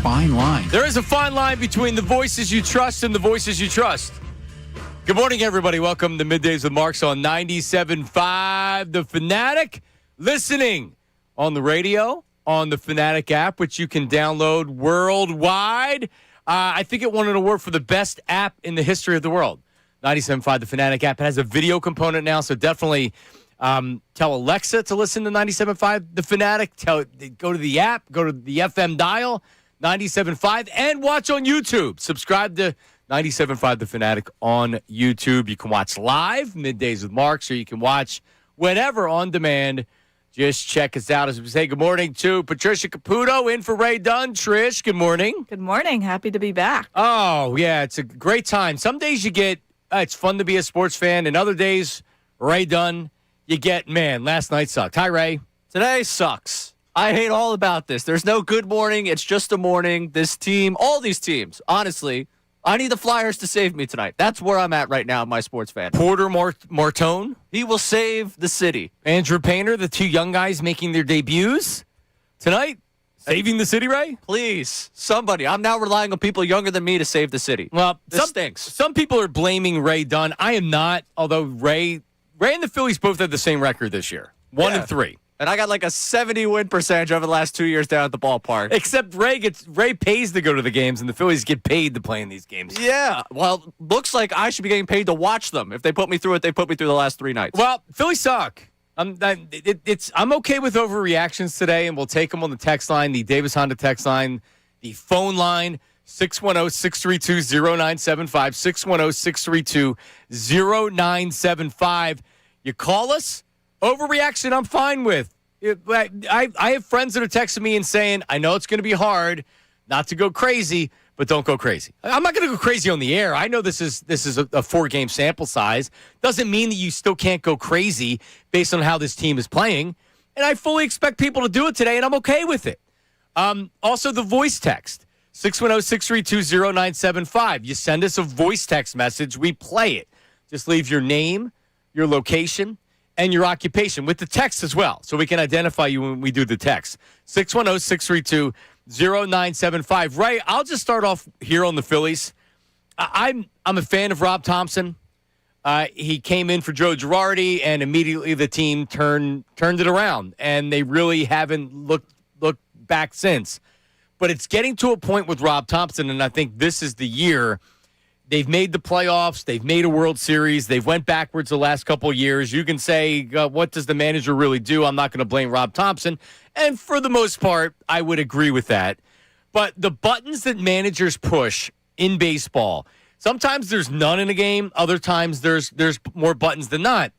fine line. There is a fine line between the voices you trust and the voices you trust. Good morning, everybody. Welcome to Middays with Marks on 97.5 The Fanatic. Listening on the radio, on the Fanatic app, which you can download worldwide. I think it won an award for the best app in the history of the world. 97.5 The Fanatic app. It has a video component now, so definitely tell Alexa to listen to 97.5 The Fanatic. Go to the app, go to the FM dial, 97.5, and watch on YouTube. Subscribe to 97.5 The Fanatic on YouTube. You can watch live, Middays with Marks, or you can watch whenever on demand. Just check us out as we say good morning to Patricia Caputo in for Ray Dunn. Trish, good morning. Good morning. Happy to be back. Oh, yeah, it's a great time. Some days you get, it's fun to be a sports fan, and other days, Ray Dunn, you get, man, last night sucked. Hi, Ray. Today sucks. I hate all about this. There's no good morning. It's just a morning. This team, all these teams, honestly, I need the Flyers to save me tonight. That's where I'm at right now, my sports fan. Porter Martone. He will save the city. Andrew Painter, the two young guys making their debuts tonight. Saving the city, Ray? Please, somebody. I'm now relying on people younger than me to save the city. Well, this stinks. Some people are blaming Ray Dunn. I am not, although Ray and the Phillies both had the same record this year. 1-3. And I got like a 70 win percentage over the last 2 years down at the ballpark. Except Ray pays to go to the games, and the Phillies get paid to play in these games. Yeah. Well, looks like I should be getting paid to watch them. If they put me through it, they put me through the last 3 nights. Well, Phillies suck. I'm okay with overreactions today, and we'll take them on the text line, the Davis Honda text line, the phone line, 610-632-0975, 610-632-0975. You call us. Overreaction, I'm fine with. I have friends that are texting me and saying, I know it's going to be hard not to go crazy, but don't go crazy. I'm not going to go crazy on the air. I know this is a 4-game sample size. Doesn't mean that you still can't go crazy based on how this team is playing. And I fully expect people to do it today, and I'm okay with it. Also, the voice text, 610-632-0975. You send us a voice text message. We play it. Just leave your name, your location, and your occupation with the text as well, so we can identify you when we do the text. 610-632-0975. Ray, I'll just start off here on the Phillies. I'm a fan of Rob Thompson. He came in for Joe Girardi, and immediately the team turned it around, and they really haven't looked back since. But it's getting to a point with Rob Thompson, and I think this is the year. They've made the playoffs. They've made a World Series. They've went backwards the last couple of years. You can say, what does the manager really do? I'm not going to blame Rob Thompson. And for the most part, I would agree with that. But the buttons that managers push in baseball, sometimes there's none in a game. Other times there's more buttons than not.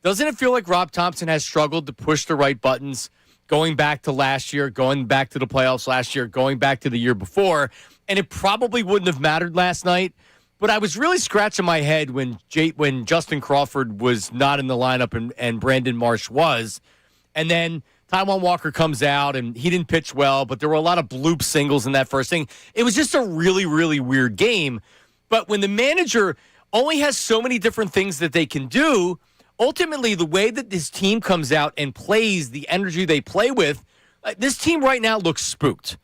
Doesn't it feel like Rob Thompson has struggled to push the right buttons going back to last year, going back to the playoffs last year, going back to the year before? And it probably wouldn't have mattered last night. But I was really scratching my head when Justin Crawford was not in the lineup and Brandon Marsh was. And then Taijuan Walker comes out, and he didn't pitch well, but there were a lot of bloop singles in that first inning. It was just a really, really weird game. But when the manager only has so many different things that they can do, ultimately the way that this team comes out and plays, the energy they play with, this team right now looks spooked.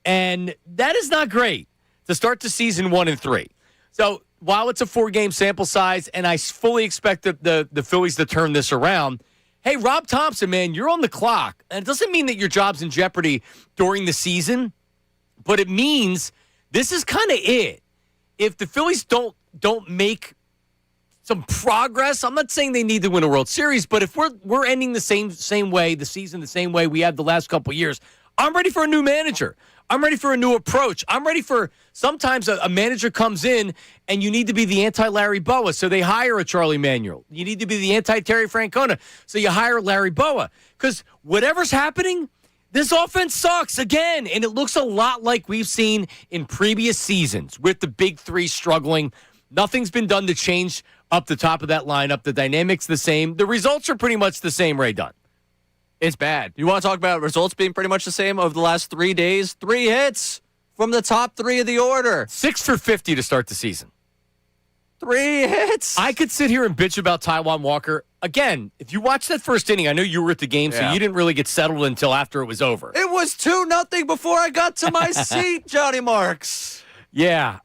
And that is not great to start the season 1-3. So while it's a 4-game sample size, and I fully expect the Phillies to turn this around, hey, Rob Thompson, man, you're on the clock. And it doesn't mean that your job's in jeopardy during the season, but it means this is kind of it. If the Phillies don't make some progress, I'm not saying they need to win a World Series, but if we're ending the same way, the season the same way we had the last couple of years, I'm ready for a new manager. I'm ready for a new approach. I'm ready for sometimes a manager comes in and you need to be the anti-Larry Boa, so they hire a Charlie Manuel. You need to be the anti-Terry Francona, so you hire Larry Boa. Because whatever's happening, this offense sucks again, and it looks a lot like we've seen in previous seasons with the big three struggling. Nothing's been done to change up the top of that lineup. The dynamic's the same. The results are pretty much the same, Ray Dunn. It's bad. You want to talk about results being pretty much the same over the last 3 days? 3 hits from the top 3 of the order. 6 for 50 to start the season. 3 hits. I could sit here and bitch about Taijuan Walker again, if you watch that first inning, I know you were at the game, so Yeah. you didn't really get settled until after it was over. It was 2-0 before I got to my seat, Johnny Marks. Yeah.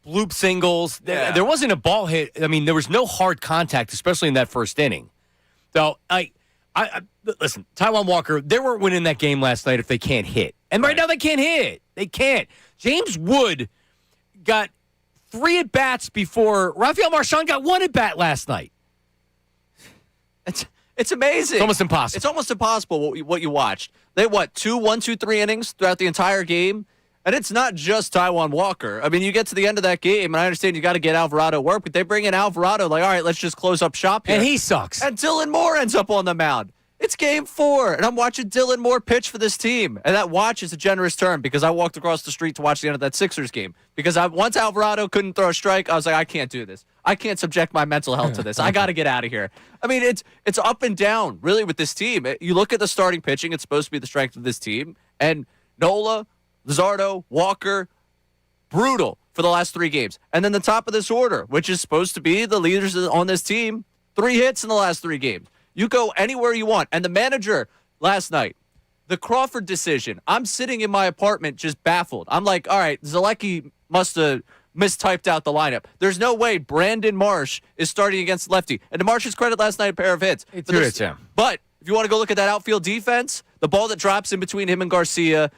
Bloop singles. Yeah. There wasn't a ball hit. I mean, there was no hard contact, especially in that first inning. So, listen, Taijuan Walker, they weren't winning that game last night if they can't hit. And right now they can't hit. They can't. James Wood got 3 at-bats before Rafael Marchand got 1 at-bat last night. It's amazing. It's almost impossible. It's almost impossible what you watched. They, 3 innings throughout the entire game? And it's not just Taijuan Walker. I mean, you get to the end of that game, and I understand you got to get Alvarado to work, but they bring in Alvarado like, all right, let's just close up shop here. And he sucks. And Dylan Moore ends up on the mound. It's game 4, and I'm watching Dylan Moore pitch for this team. And that watch is a generous term because I walked across the street to watch the end of that Sixers game. Because once Alvarado couldn't throw a strike, I was like, I can't do this. I can't subject my mental health to this. I got to get out of here. I mean, it's up and down, really, with this team. You look at the starting pitching, it's supposed to be the strength of this team. And Nola, Luzardo, Walker, brutal for the last 3 games. And then the top of this order, which is supposed to be the leaders on this team, 3 hits in the last 3 games. You go anywhere you want. And the manager last night, the Crawford decision, I'm sitting in my apartment just baffled. I'm like, all right, Zielecki must have mistyped out the lineup. There's no way Brandon Marsh is starting against lefty. And to Marsh's credit last night, a pair of hits. But if you want to go look at that outfield defense, the ball that drops in between him and Garcia,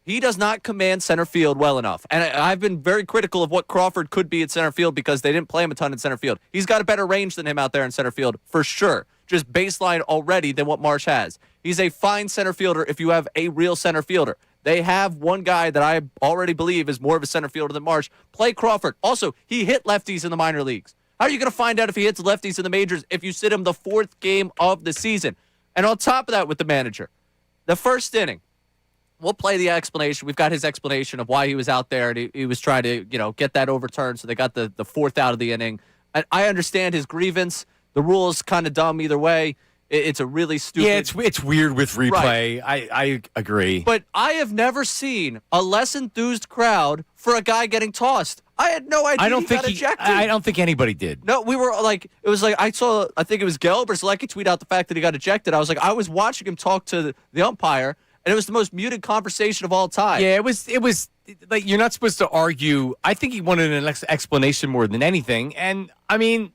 he does not command center field well enough. And I've been very critical of what Crawford could be at center field because they didn't play him a ton in center field. He's got a better range than him out there in center field, for sure. Just baseline already than what Marsh has. He's a fine center fielder if you have a real center fielder. They have one guy that I already believe is more of a center fielder than Marsh. Play Crawford. Also, he hit lefties in the minor leagues. How are you going to find out if he hits lefties in the majors if you sit him the 4th game of the season? And on top of that with the manager, the first inning, we'll play the explanation. We've got his explanation of why he was out there, and he was trying to, get that overturned, so they got the 4th out of the inning. I understand his grievance. The rule is kind of dumb either way. It's a really stupid... Yeah, it's weird with replay. Right. I agree. But I have never seen a less enthused crowd for a guy getting tossed. I had no idea he got ejected. I don't think anybody did. No, we were like, it was like, I think it was Gelb or Zielecki tweet out the fact that he got ejected. I was like, I was watching him talk to the umpire, and it was the most muted conversation of all time. Yeah, it was like, you're not supposed to argue. I think he wanted an explanation more than anything. And I mean,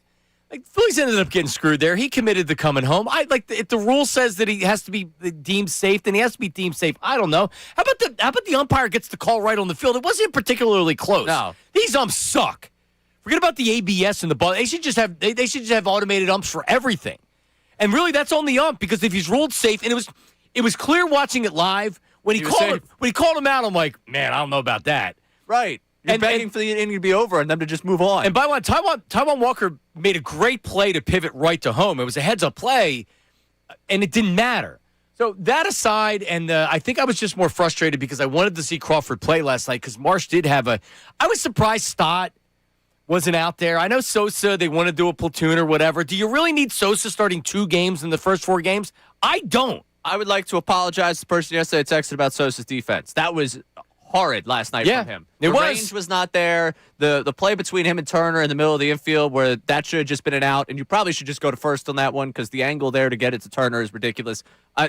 like, Phillies ended up getting screwed there. He committed to coming home. If the rule says that he has to be deemed safe, then he has to be deemed safe. I don't know. How about the umpire gets the call right on the field? It wasn't particularly close. No. These umps suck. Forget about the ABS and the ball. They should just have automated umps for everything. And really, that's on the ump, because if he's ruled safe, and it was clear watching it live when he called him out. I'm like, man, I don't know about that. Right. You're begging for the inning to be over and them to just move on. And by the way, Taijuan Walker made a great play to pivot right to home. It was a heads-up play, and it didn't matter. So that aside, and I think I was just more frustrated because I wanted to see Crawford play last night because Marsh did have I was surprised Stott wasn't out there. I know Sosa, they want to do a platoon or whatever. Do you really need Sosa starting 2 games in the first 4 games? I don't. I would like to apologize to the person yesterday that texted about Sosa's defense. That was horrid last night from him. The range was not there. The play between him and Turner in the middle of the infield where that should have just been an out, and you probably should just go to first on that one because the angle there to get it to Turner is ridiculous.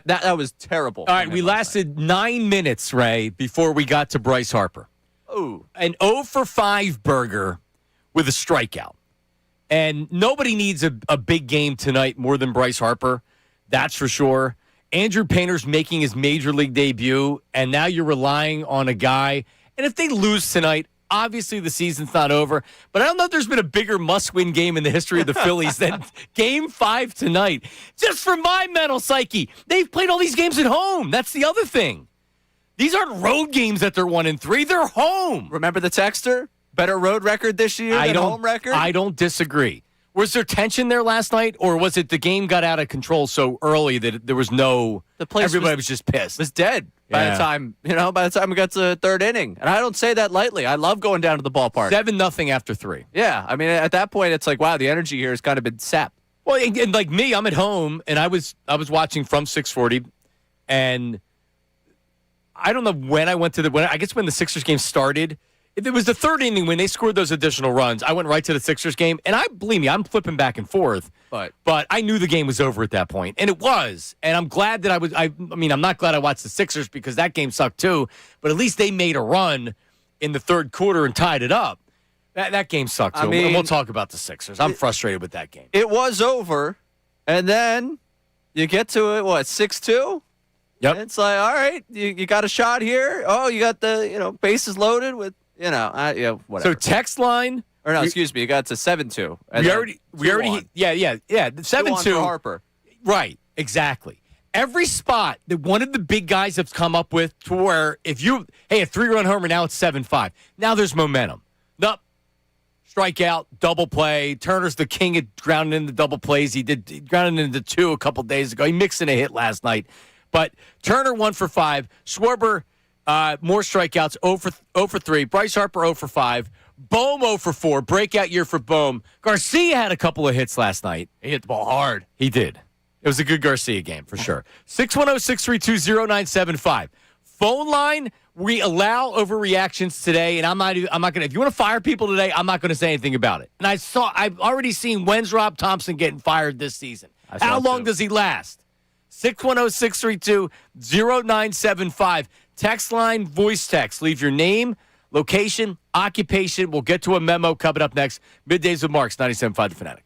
That was terrible. All right, we lasted 9 minutes, Ray, before we got to Bryce Harper. Ooh. An 0 for 5 burger with a strikeout. And nobody needs a big game tonight more than Bryce Harper. That's for sure. Andrew Painter's making his major league debut, and now you're relying on a guy. And if they lose tonight, obviously the season's not over. But I don't know if there's been a bigger must-win game in the history of the Phillies than Game 5 tonight. Just for my mental psyche, they've played all these games at home. That's the other thing. These aren't road games that they're 1-3. They're home. Remember the texter? Better road record this year than home record? I don't disagree. Was there tension there last night, or was it the game got out of control so early that there was no? Everybody was just pissed. Was dead by the time we got to the 3rd inning. And I don't say that lightly. I love going down to the ballpark. 7-0 after 3. Yeah, I mean at that point it's like, wow, the energy here has kind of been sapped. Well, and like me, I'm at home and I was watching from 640, and I don't know when I went to I guess when the Sixers game started. If it was the third inning when they scored those additional runs, I went right to the Sixers game. And believe me, I'm flipping back and forth. But I knew the game was over at that point, and it was. And I'm glad that I'm not glad I watched the Sixers because that game sucked too. But at least they made a run in the third quarter and tied it up. That game sucked too. And we'll talk about the Sixers. I'm frustrated with that game. It was over, and then you get to it, 6-2? Yep. And it's like, all right, you got a shot here. Oh, you got the bases loaded with whatever. So text line. Or no, excuse me, you got to 7-2. We already, yeah, 7-2. Harper. Right, exactly. Every spot that one of the big guys have come up with to where a 3-run homer, now it's 7-5. Now there's momentum. Nope. Strikeout, double play. Turner's the king of grounding into double plays. He grounded into 2 a couple days ago. He mixed in a hit last night. But Turner 1 for 5. Schwarber, more strikeouts, 0 for 3. Bryce Harper 0 for 5. Bohm 0 for 4. Breakout year for Bohm. Garcia had a couple of hits last night. He hit the ball hard. He did. It was a good Garcia game for sure. 610-632-0975. Phone line, we allow overreactions today, and I'm not gonna. If you want to fire people today, I'm not gonna say anything about it. And I've already seen when's Rob Thompson getting fired this season. How long does he last? 610-632-0975. Text line, voice text. Leave your name, location, occupation. We'll get to a memo coming up next. Middays with Marks, 97.5 The Fanatic.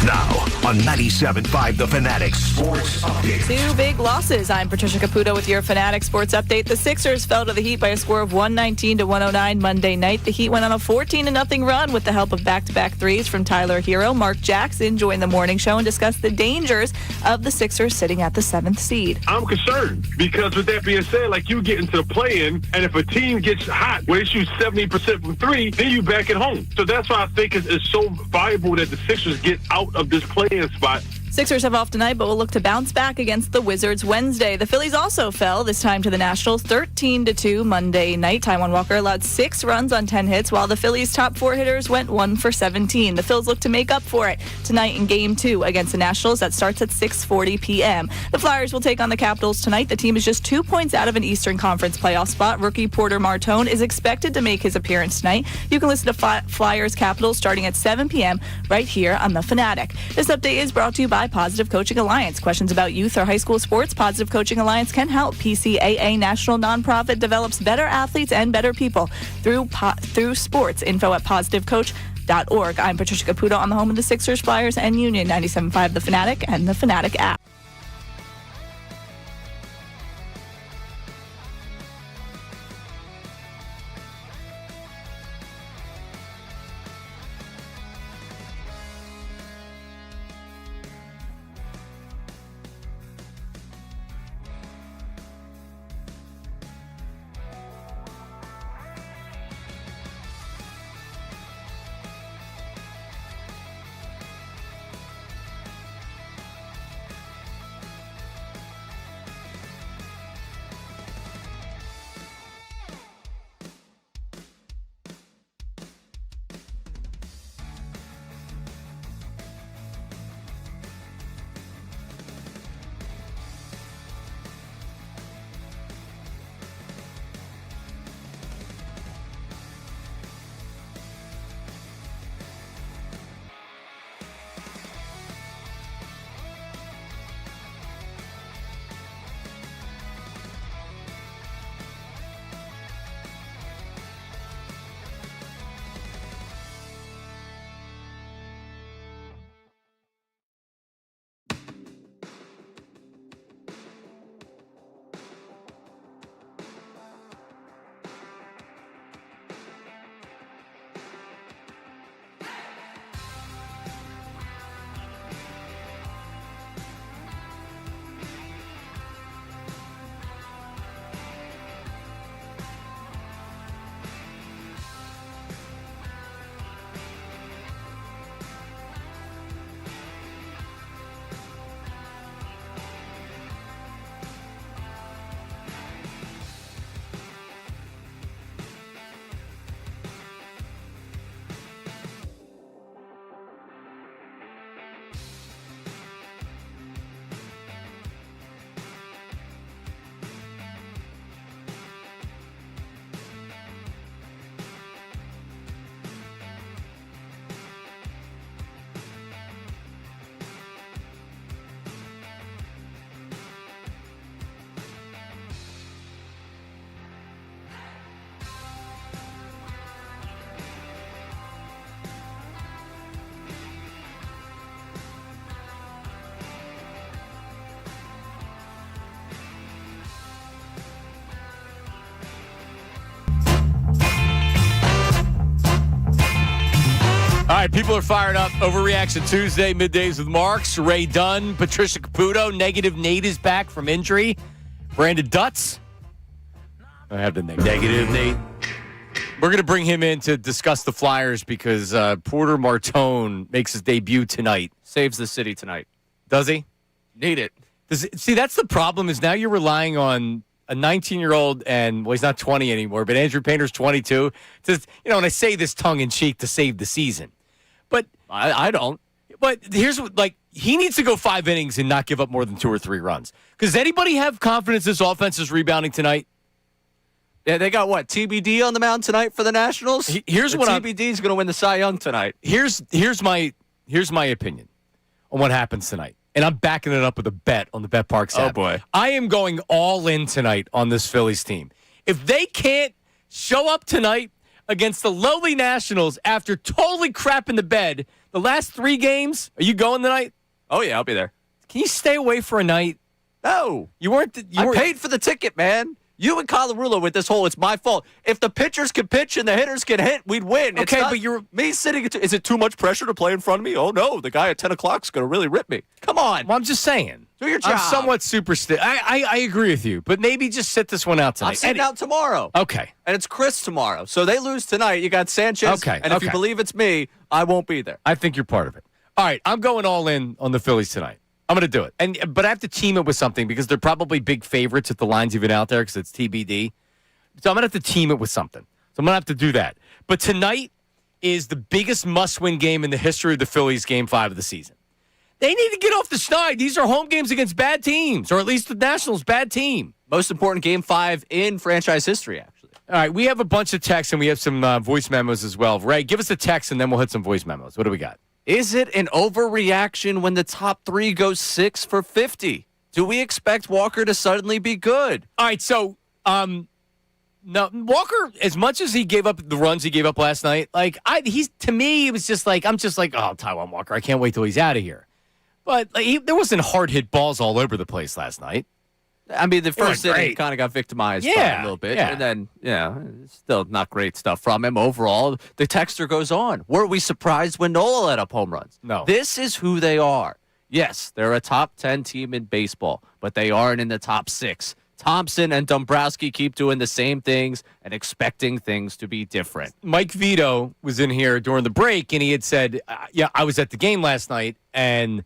Now on 97.5 The Fanatic Sports Update. 2 big losses. I'm Patricia Caputo with your Fanatic Sports Update. The Sixers fell to the Heat by a score of 119-109 Monday night. The Heat went on a 14-0 run with the help of back-to-back threes from Tyler Hero. Mark Jackson joined the morning show and discussed the dangers of the Sixers sitting at the 7th seed. I'm concerned because with that being said, like you get into the play-in, and if a team gets hot where they shoot 70% from 3, then you back at home. So that's why I think it's so valuable that the Sixers get out of this play-in spot. Sixers have off tonight, but will look to bounce back against the Wizards Wednesday. The Phillies also fell, this time to the Nationals, 13-2 Monday night. Taijuan Walker allowed 6 runs on 10 hits, while the Phillies' top 4 hitters went 1 for 17. The Phils look to make up for it tonight in Game 2 against the Nationals. That starts at 6:40 p.m. The Flyers will take on the Capitals tonight. The team is just 2 points out of an Eastern Conference playoff spot. Rookie Porter Martone is expected to make his appearance tonight. You can listen to Flyers Capitals starting at 7 p.m. right here on The Fanatic. This update is brought to you by Positive Coaching Alliance. Questions about youth or high school sports? Positive Coaching Alliance can help. PCAA national nonprofit develops better athletes and better people through sports. Info at positivecoach.org. I'm Patricia Caputo on the home of the Sixers, Flyers, and Union. 97.5 The Fanatic and the Fanatic app. All right, people are fired up. Overreaction Tuesday, Middays with Marks, Ray Dunn, Patricia Caputo. Negative Nate is back from injury. Brandon Dutz. I have the negative Nate. We're going to bring him in to discuss the Flyers because Porter Martone makes his debut tonight. Saves the city tonight. Does he? Need it. See, that's the problem is now you're relying on a 19-year-old and, well, he's not 20 anymore, but Andrew Painter's 22. And I say this tongue-in-cheek to save the season. But I don't. But here's what, he needs to go 5 innings and not give up more than 2 or 3 runs. Does anybody have confidence this offense is rebounding tonight? Yeah, they got what? TBD on the mound tonight for the Nationals? Here's what TBD is going to win the Cy Young tonight. Here's my opinion on what happens tonight. And I'm backing it up with a bet on the Bet Parks app. Oh, boy. I am going all in tonight on this Phillies team. If they can't show up tonight against the lowly Nationals after totally crapping the bed the last 3 games, are you going tonight? Oh, yeah, I'll be there. Can you stay away for a night? No. I paid for the ticket, man. You and Colarulo with this whole, it's my fault. If the pitchers can pitch and the hitters can hit, we'd win. Okay, but you're me sitting. Is it too much pressure to play in front of me? Oh no, the guy at 10 o'clock is going to really rip me. Come on. Well, I'm just saying. Do your job. I'm somewhat superstitious. I agree with you, but maybe just sit this one out tonight. I'm sitting out tomorrow. Okay. And it's Chris tomorrow. So they lose tonight. You got Sanchez. Okay. And if you believe it's me, I won't be there. I think you're part of it. All right, I'm going all in on the Phillies tonight. I'm going to do it. But I have to team it with something because they're probably big favorites if the line's even out there because it's TBD. So I'm going to have to team it with something. So I'm going to have to do that. But tonight is the biggest must-win game in the history of the Phillies, Game 5 of the season. They need to get off the schneid. These are home games against bad teams, or at least the Nationals' bad team. Most important Game 5 in franchise history, actually. All right, we have a bunch of texts, and we have some voice memos as well. Ray, give us a text, and then we'll hit some voice memos. What do we got? Is it an overreaction when the top 3 goes 6 for 50? Do we expect Walker to suddenly be good? All right, so no, Walker, as much as he gave up the runs he gave up last night, he's to me, it was just like, I'm just like, oh, Taijuan Walker, I can't wait till he's out of here. But there wasn't hard hit balls all over the place last night. I mean, the first inning kind of got victimized by a little bit. Yeah. And then, still not great stuff from him overall. The texter goes on. Were we surprised when Nola let up home runs? No. This is who they are. Yes, they're a top 10 team in baseball, but they aren't in the top 6. Thompson and Dombrowski keep doing the same things and expecting things to be different. Mike Vito was in here during the break, and he had said, I was at the game last night, and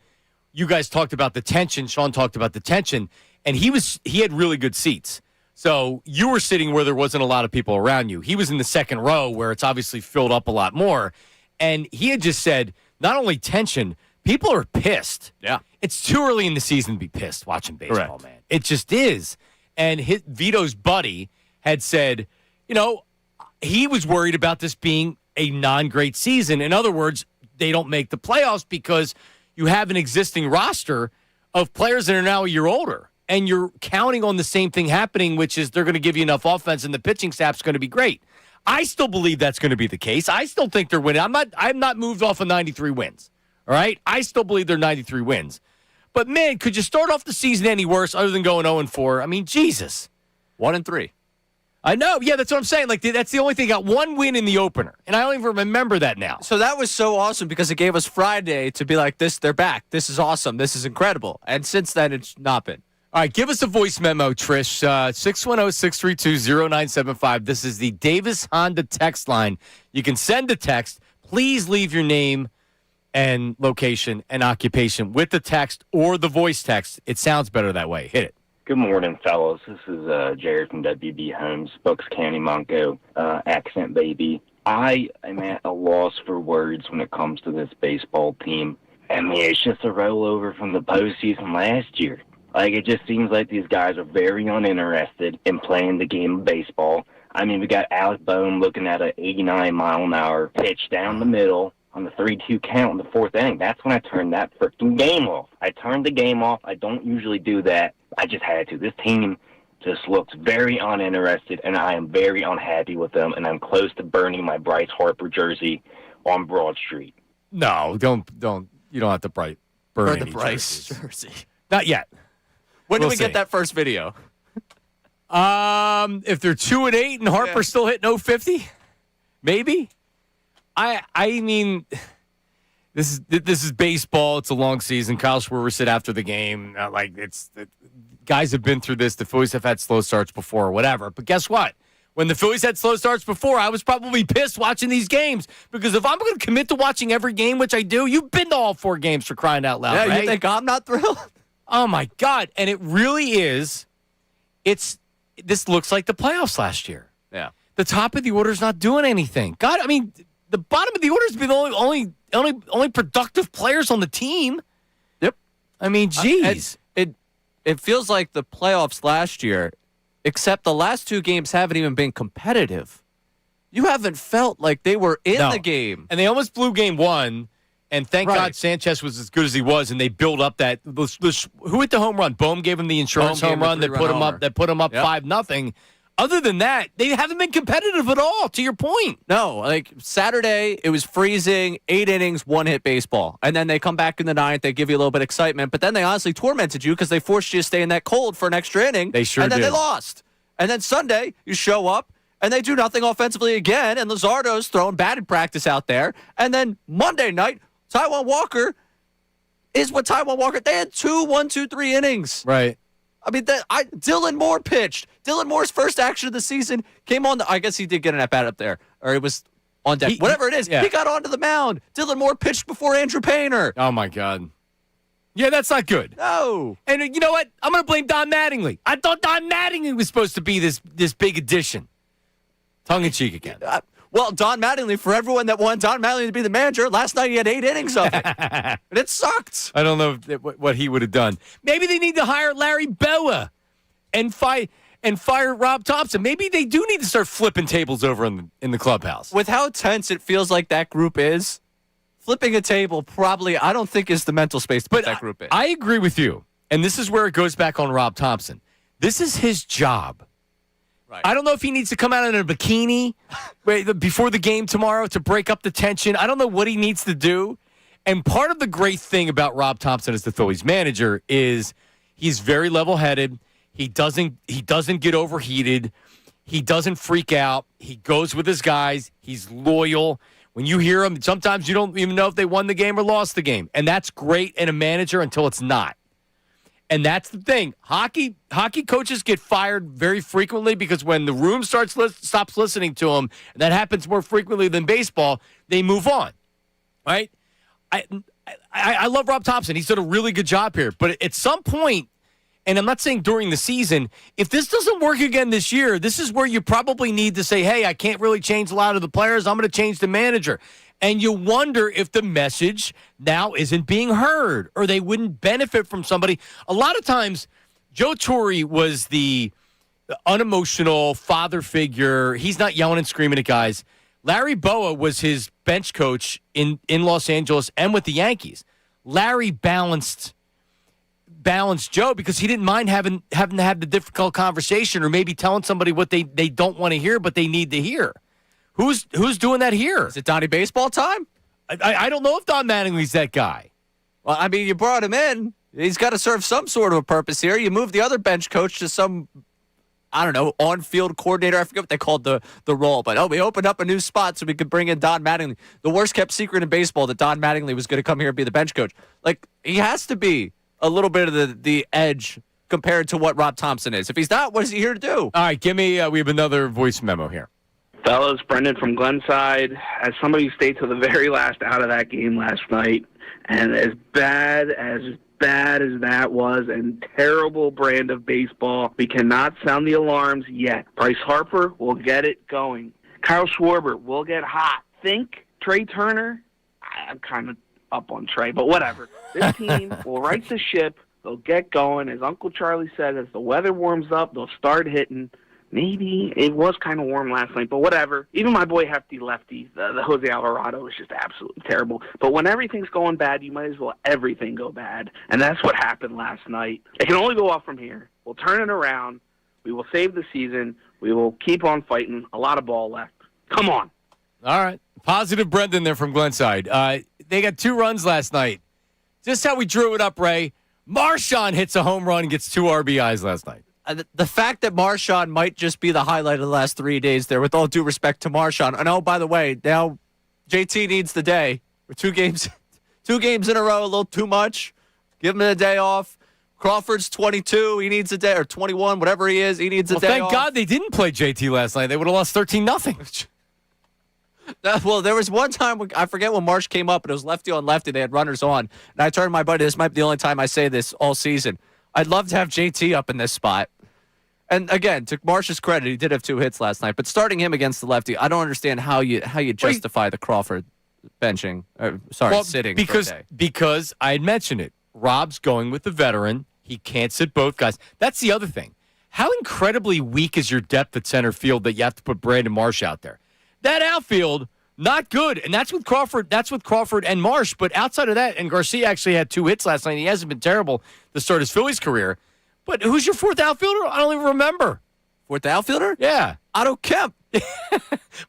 you guys talked about the tension. Sean talked about the tension, and he had really good seats. So you were sitting where there wasn't a lot of people around you. He was in the second row where it's obviously filled up a lot more, and he had just said, not only tension, people are pissed. Yeah. It's too early in the season to be pissed watching baseball, Correct. man. It just is. And Vito's buddy had said, he was worried about this being a non-great season. In other words, they don't make the playoffs because you have an existing roster of players that are now a year older. And you're counting on the same thing happening, which is they're going to give you enough offense and the pitching staff's going to be great. I still believe that's going to be the case. I still think they're winning. I'm not moved off of 93 wins. All right? I still believe they're 93 wins. But, man, could you start off the season any worse other than going 0-4? I mean, Jesus. 1-3. I know. Yeah, that's what I'm saying. That's the only thing. Got one win in the opener, and I don't even remember that now. So that was so awesome because it gave us Friday to be like, they're back. This is awesome. This is incredible. And since then, it's not been. All right, give us a voice memo, Trish. 610-632-0975. This is the Davis Honda text line. You can send a text. Please leave your name and location and occupation with the text or the voice text. It sounds better that way. Hit it. Good morning, fellas. This is Jared from WB Homes, Bucks County, Monco, accent baby. I am at a loss for words when it comes to this baseball team. I mean, it's just a rollover from the postseason last year. It just seems like these guys are very uninterested in playing the game of baseball. I mean, we got Alex Bohm looking at an 89-mile-an-hour pitch down the middle on the 3-2 count in the 4th inning. That's when I turned that freaking game off. I turned the game off. I don't usually do that. I just had to. This team just looks very uninterested, and I am very unhappy with them, and I'm close to burning my Bryce Harper jersey on Broad Street. No, don't. You don't have to burn the any Bryce jerseys. jersey. Not yet. When do We'll we see. get that first video? If they're 2-8 and Harper's still hitting 050, maybe. I mean, This is baseball. It's a long season. Kyle Schwarber said after the game, guys have been through this. The Phillies have had slow starts before or whatever. But guess what? When the Phillies had slow starts before, I was probably pissed watching these games because if I'm going to commit to watching every game, which I do, you've been to all 4 games for crying out loud, right? You think I'm not thrilled? Oh, my God. And it really is. This looks like the playoffs last year. Yeah. The top of the order is not doing anything. God, I mean, the bottom of the order has been the only productive players on the team. Yep. I mean, geez. It feels like the playoffs last year, except the last 2 games haven't even been competitive. You haven't felt like they were in the game. And they almost blew game 1. And thank God Sanchez was as good as he was, and they built up that. Who hit the home run? Bohm gave him the insurance home run that put him up. That put him up 5-0. Other than that, they haven't been competitive at all. To your point, no. Like Saturday, it was freezing, 8 innings, 1-hit baseball, and then they come back in the 9th. They give you a little bit of excitement, but then they honestly tormented you because they forced you to stay in that cold for an extra inning. They sure and then did. They lost. And then Sunday, you show up. And they do nothing offensively again, and Luzardo's throwing batted practice out there. And then Monday night, Taijuan Walker is what Taijuan Walker. They had 2 1-2-3 innings. Right. I mean, Dylan Moore pitched. Dylan Moore's first action of the season came on. I guess he did get an at bat up there, or it was on deck. Whatever it is, he got onto the mound. Dylan Moore pitched before Andrew Painter. Oh my God. Yeah, that's not good. No. And you know what? I'm going to blame Don Mattingly. I thought Don Mattingly was supposed to be this big addition. Tongue in cheek again. Well, Don Mattingly, for everyone that wanted Don Mattingly to be the manager, last night he had 8 innings of it. And it sucked. I don't know what he would have done. Maybe they need to hire Larry Boa and fire Rob Thompson. Maybe they do need to start flipping tables over in the clubhouse. With how tense it feels like that group is, flipping a table probably, I don't think, is the mental space to put that group in. I agree with you. And this is where it goes back on Rob Thompson. This is his job. Right. I don't know if he needs to come out in a bikini before the game tomorrow to break up the tension. I don't know what he needs to do. And part of the great thing about Rob Thompson as the Phillies manager is he's very level-headed. He doesn't get overheated. He doesn't freak out. He goes with his guys. He's loyal. When you hear him, sometimes you don't even know if they won the game or lost the game. And that's great in a manager until it's not. And that's the thing. Hockey coaches get fired very frequently because when the room stops listening to them, and that happens more frequently than baseball, they move on. Right? I love Rob Thompson. He's done a really good job here. But at some point, and I'm not saying during the season, if this doesn't work again this year, this is where you probably need to say, hey, I can't really change a lot of the players. I'm going to change the manager. And you wonder if the message now isn't being heard or they wouldn't benefit from somebody. A lot of times, Joe Torre was the unemotional father figure. He's not yelling and screaming at guys. Larry Boa was his bench coach in Los Angeles and with the Yankees. Larry balanced Joe because he didn't mind having to have the difficult conversation or maybe telling somebody what they don't want to hear but they need to hear. Who's doing that here? Is it Donnie Baseball time? I don't know if Don Mattingly's that guy. Well, I mean, you brought him in. He's got to serve some sort of a purpose here. You move the other bench coach to some, I don't know, on-field coordinator. I forget what they called the role. But, we opened up a new spot so we could bring in Don Mattingly. The worst-kept secret in baseball that Don Mattingly was going to come here and be the bench coach. Like, he has to be a little bit of the edge compared to what Rob Thompson is. If he's not, what is he here to do? All right, we have another voice memo here. Fellas, Brendan from Glenside. As somebody who stayed to the very last out of that game last night, and as bad as that was, and terrible brand of baseball, we cannot sound the alarms yet. Bryce Harper will get it going. Kyle Schwarber will get hot. Think Trey Turner? I'm kind of up on Trey, but whatever. This team will right the ship. They'll get going. As Uncle Charlie said, as the weather warms up, they'll start hitting. Maybe it was kind of warm last night, but whatever. Even my boy Hefty Lefty, the Jose Alvarado, is just absolutely terrible. But when everything's going bad, you might as well everything go bad. And that's what happened last night. It can only go up from here. We'll turn it around. We will save the season. We will keep on fighting. A lot of ball left. Come on. All right. Positive Brendan there from Glenside. They got 2 runs last night. Just how we drew it up, Ray. Marshawn hits a home run and gets 2 RBIs last night. The fact that Marshawn might just be the highlight of the last 3 days there, with all due respect to Marshawn. And by the way, now JT needs the day. We're 2 games 2 games in a row, a little too much. Give him a day off. Crawford's 22. He needs a day, or 21, whatever he is. He needs a day thank off. God they didn't play JT last night. They would have lost 13-0. Well, there was one time, I forget when Marsh came up, and it was lefty on lefty. They had runners on. And I turned to my buddy, this might be the only time I say this all season. I'd love to have JT up in this spot. And again, to Marsh's credit, he did have 2 hits last night. But starting him against the lefty, I don't understand how you justify the Crawford benching. Sitting because for a day. Because I had mentioned it. Rob's going with the veteran. He can't sit both guys. That's the other thing. How incredibly weak is your depth at center field that you have to put Brandon Marsh out there? That outfield, not good. And that's with Crawford. That's with Crawford and Marsh. But outside of that, and Garcia actually had 2 hits last night. He hasn't been terrible to start his Phillies career. But who's your 4th outfielder? I don't even remember. 4th outfielder? Yeah. Otto Kemp. But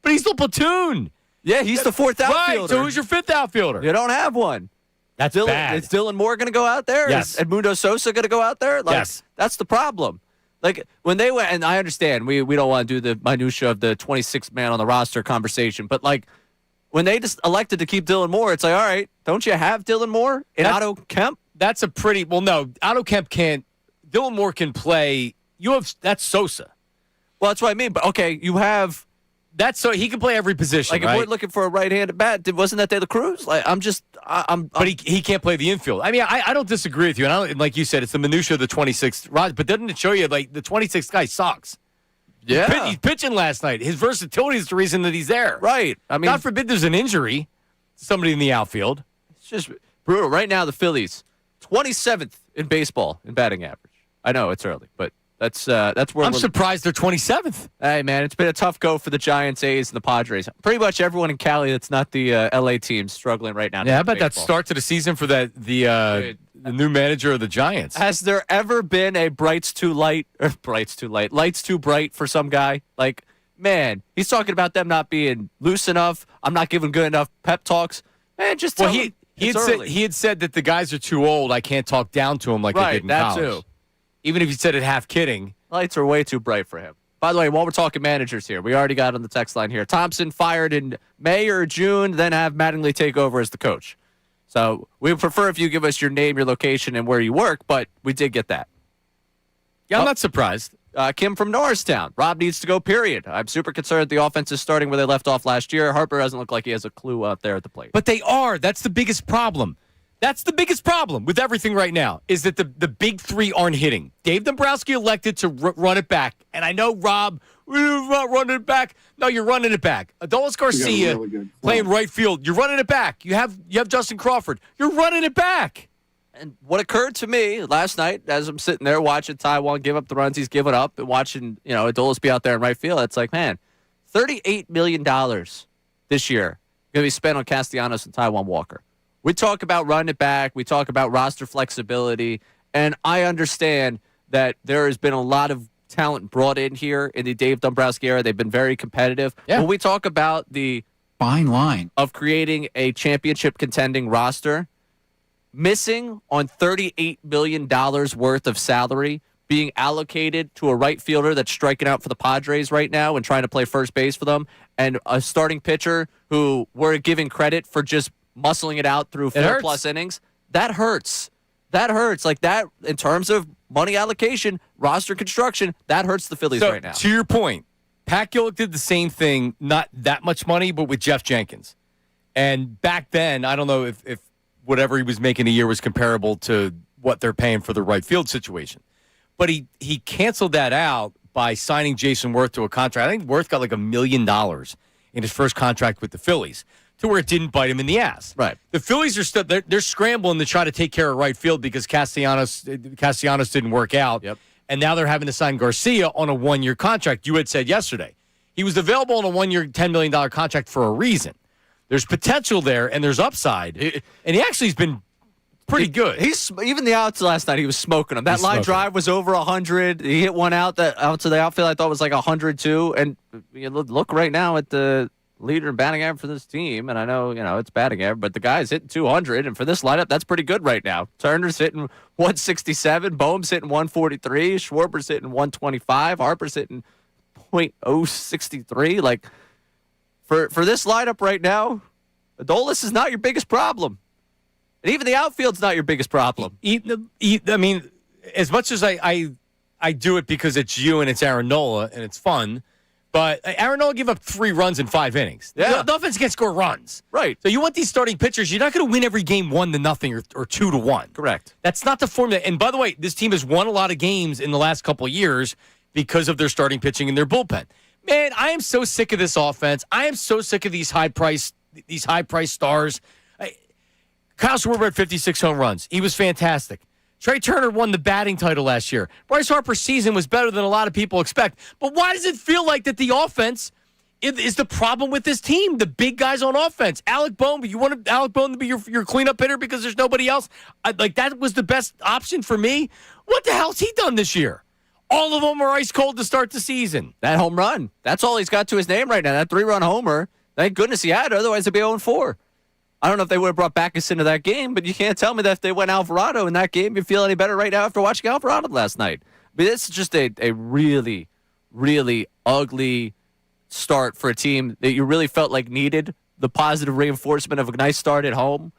he's still platoon. Yeah, he's the 4th outfielder. Right, so who's your 5th outfielder? You don't have one. That's bad. Is Dylan Moore going to go out there? Yes. Is Edmundo Sosa going to go out there? Yes. That's the problem. Like, when they went, and I understand, we don't want to do the minutia of the 26th man on the roster conversation, but, like, when they just elected to keep Dylan Moore, it's like, all right, don't you have Dylan Moore and Otto Kemp? That's a pretty, well, no, Otto Kemp can't. Dylan Moore can play. That's Sosa. Well, that's what I mean. But okay, you have that's so he can play every position. like right? if we're looking for a right-handed bat, wasn't that De La Cruz? Like but he can't play the infield. I mean, I don't disagree with you. And like you said, it's the minutia of the 26th rod. But doesn't it show you like the 26th guy sucks? Yeah, He's pitching last night. His versatility is the reason that he's there. Right. I mean, God forbid there's an injury to somebody in the outfield. It's just brutal. Right now, the Phillies 27th in baseball in batting average. I know it's early, but that's where I'm surprised they're 27th. Hey, man, it's been a tough go for the Giants, A's, and the Padres. Pretty much everyone in Cali that's not the L.A. team struggling right now. Yeah, how about that start to the season for the new manager of the Giants? Has there ever been a lights too bright for some guy? Like, man, he's talking about them not being loose enough. I'm not giving good enough pep talks. Man, just tell him he had said that the guys are too old. I can't talk down to them like they did in college. Too. Even if he said it half kidding. Lights are way too bright for him. By the way, while we're talking managers here, we already got on the text line here. Thompson fired in May or June, then have Mattingly take over as the coach. So we would prefer if you give us your name, your location, and where you work, but we did get that. Yeah, I'm not surprised. Kim from Norristown. Rob needs to go, period. I'm super concerned the offense is starting where they left off last year. Harper doesn't look like he has a clue out there at the plate. But they are. That's the biggest problem. That's the biggest problem with everything right now is that the big three aren't hitting. Dave Dombrowski elected to run it back. And I know, Rob, we're not running it back. No, you're running it back. Adolis Garcia playing right field. You're running it back. You have Justin Crawford. You're running it back. And what occurred to me last night as I'm sitting there watching Taiwan give up the runs he's given up and watching, Adolis be out there in right field, it's like, man, $38 million this year going to be spent on Castellanos and Taiwan Walker. We talk about running it back. We talk about roster flexibility. And I understand that there has been a lot of talent brought in here in the Dave Dombrowski era. They've been very competitive. Yeah. When we talk about the fine line of creating a championship contending roster, missing on $38 million worth of salary being allocated to a right fielder that's striking out for the Padres right now and trying to play first base for them, and a starting pitcher who we're giving credit for just muscling it out through 4+ innings, that hurts. That hurts. Like that, in terms of money allocation, roster construction, that hurts the Phillies right now. To your point, Pat Gillick did the same thing, not that much money, but with Jeff Jenkins. And back then, I don't know if whatever he was making a year was comparable to what they're paying for the right field situation. But he canceled that out by signing Jason Worth to a contract. I think Worth got like $1 million in his first contract with the Phillies, to where it didn't bite him in the ass. Right. The Phillies are still they're scrambling to try to take care of right field because Castellanos didn't work out. Yep. And now they're having to sign Garcia on a 1-year contract. You had said yesterday he was available on a 1-year, $10 million contract for a reason. There's potential there and there's upside. And he actually has been pretty good. He's even the outs last night. He was smoking them. That line drive was over 100. He hit one out to the outfield. I thought was like 102. And you look right now at the leader in batting average for this team, and I know it's batting average, but the guy's hitting 200, and for this lineup, that's pretty good right now. Turner's hitting 167, Bohm's hitting 143, Schwarber's hitting 125, Harper's hitting .063. Like for this lineup right now, Adolis is not your biggest problem. And even the outfield's not your biggest problem. I mean, as much as I do it because it's you and it's Aaron Nola and it's fun, but Aaron Nola gave up 3 runs in 5 innings. Yeah. The offense can't score runs. Right. So you want these starting pitchers, you're not going to win every game 1-0 or 2-1. Correct. That's not the formula. And by the way, this team has won a lot of games in the last couple of years because of their starting pitching and their bullpen. Man, I am so sick of this offense. I am so sick of these high-priced stars. Kyle Schwarber had 56 home runs. He was fantastic. Trey Turner won the batting title last year. Bryce Harper's season was better than a lot of people expect. But why does it feel like that the offense is the problem with this team? The big guys on offense. Alec Bohm, you want Alec Bohm to be your cleanup hitter because there's nobody else? That was the best option for me. What the hell's he done this year? All of them are ice cold to start the season. That home run. That's all he's got to his name right now. That 3-run homer. Thank goodness he had it. Otherwise, it'd be 0-4. I don't know if they would have brought Backus into that game, but you can't tell me that if they went Alvarado in that game, you feel any better right now after watching Alvarado last night. But it's just a really, really ugly start for a team that you really felt like needed the positive reinforcement of a nice start at home.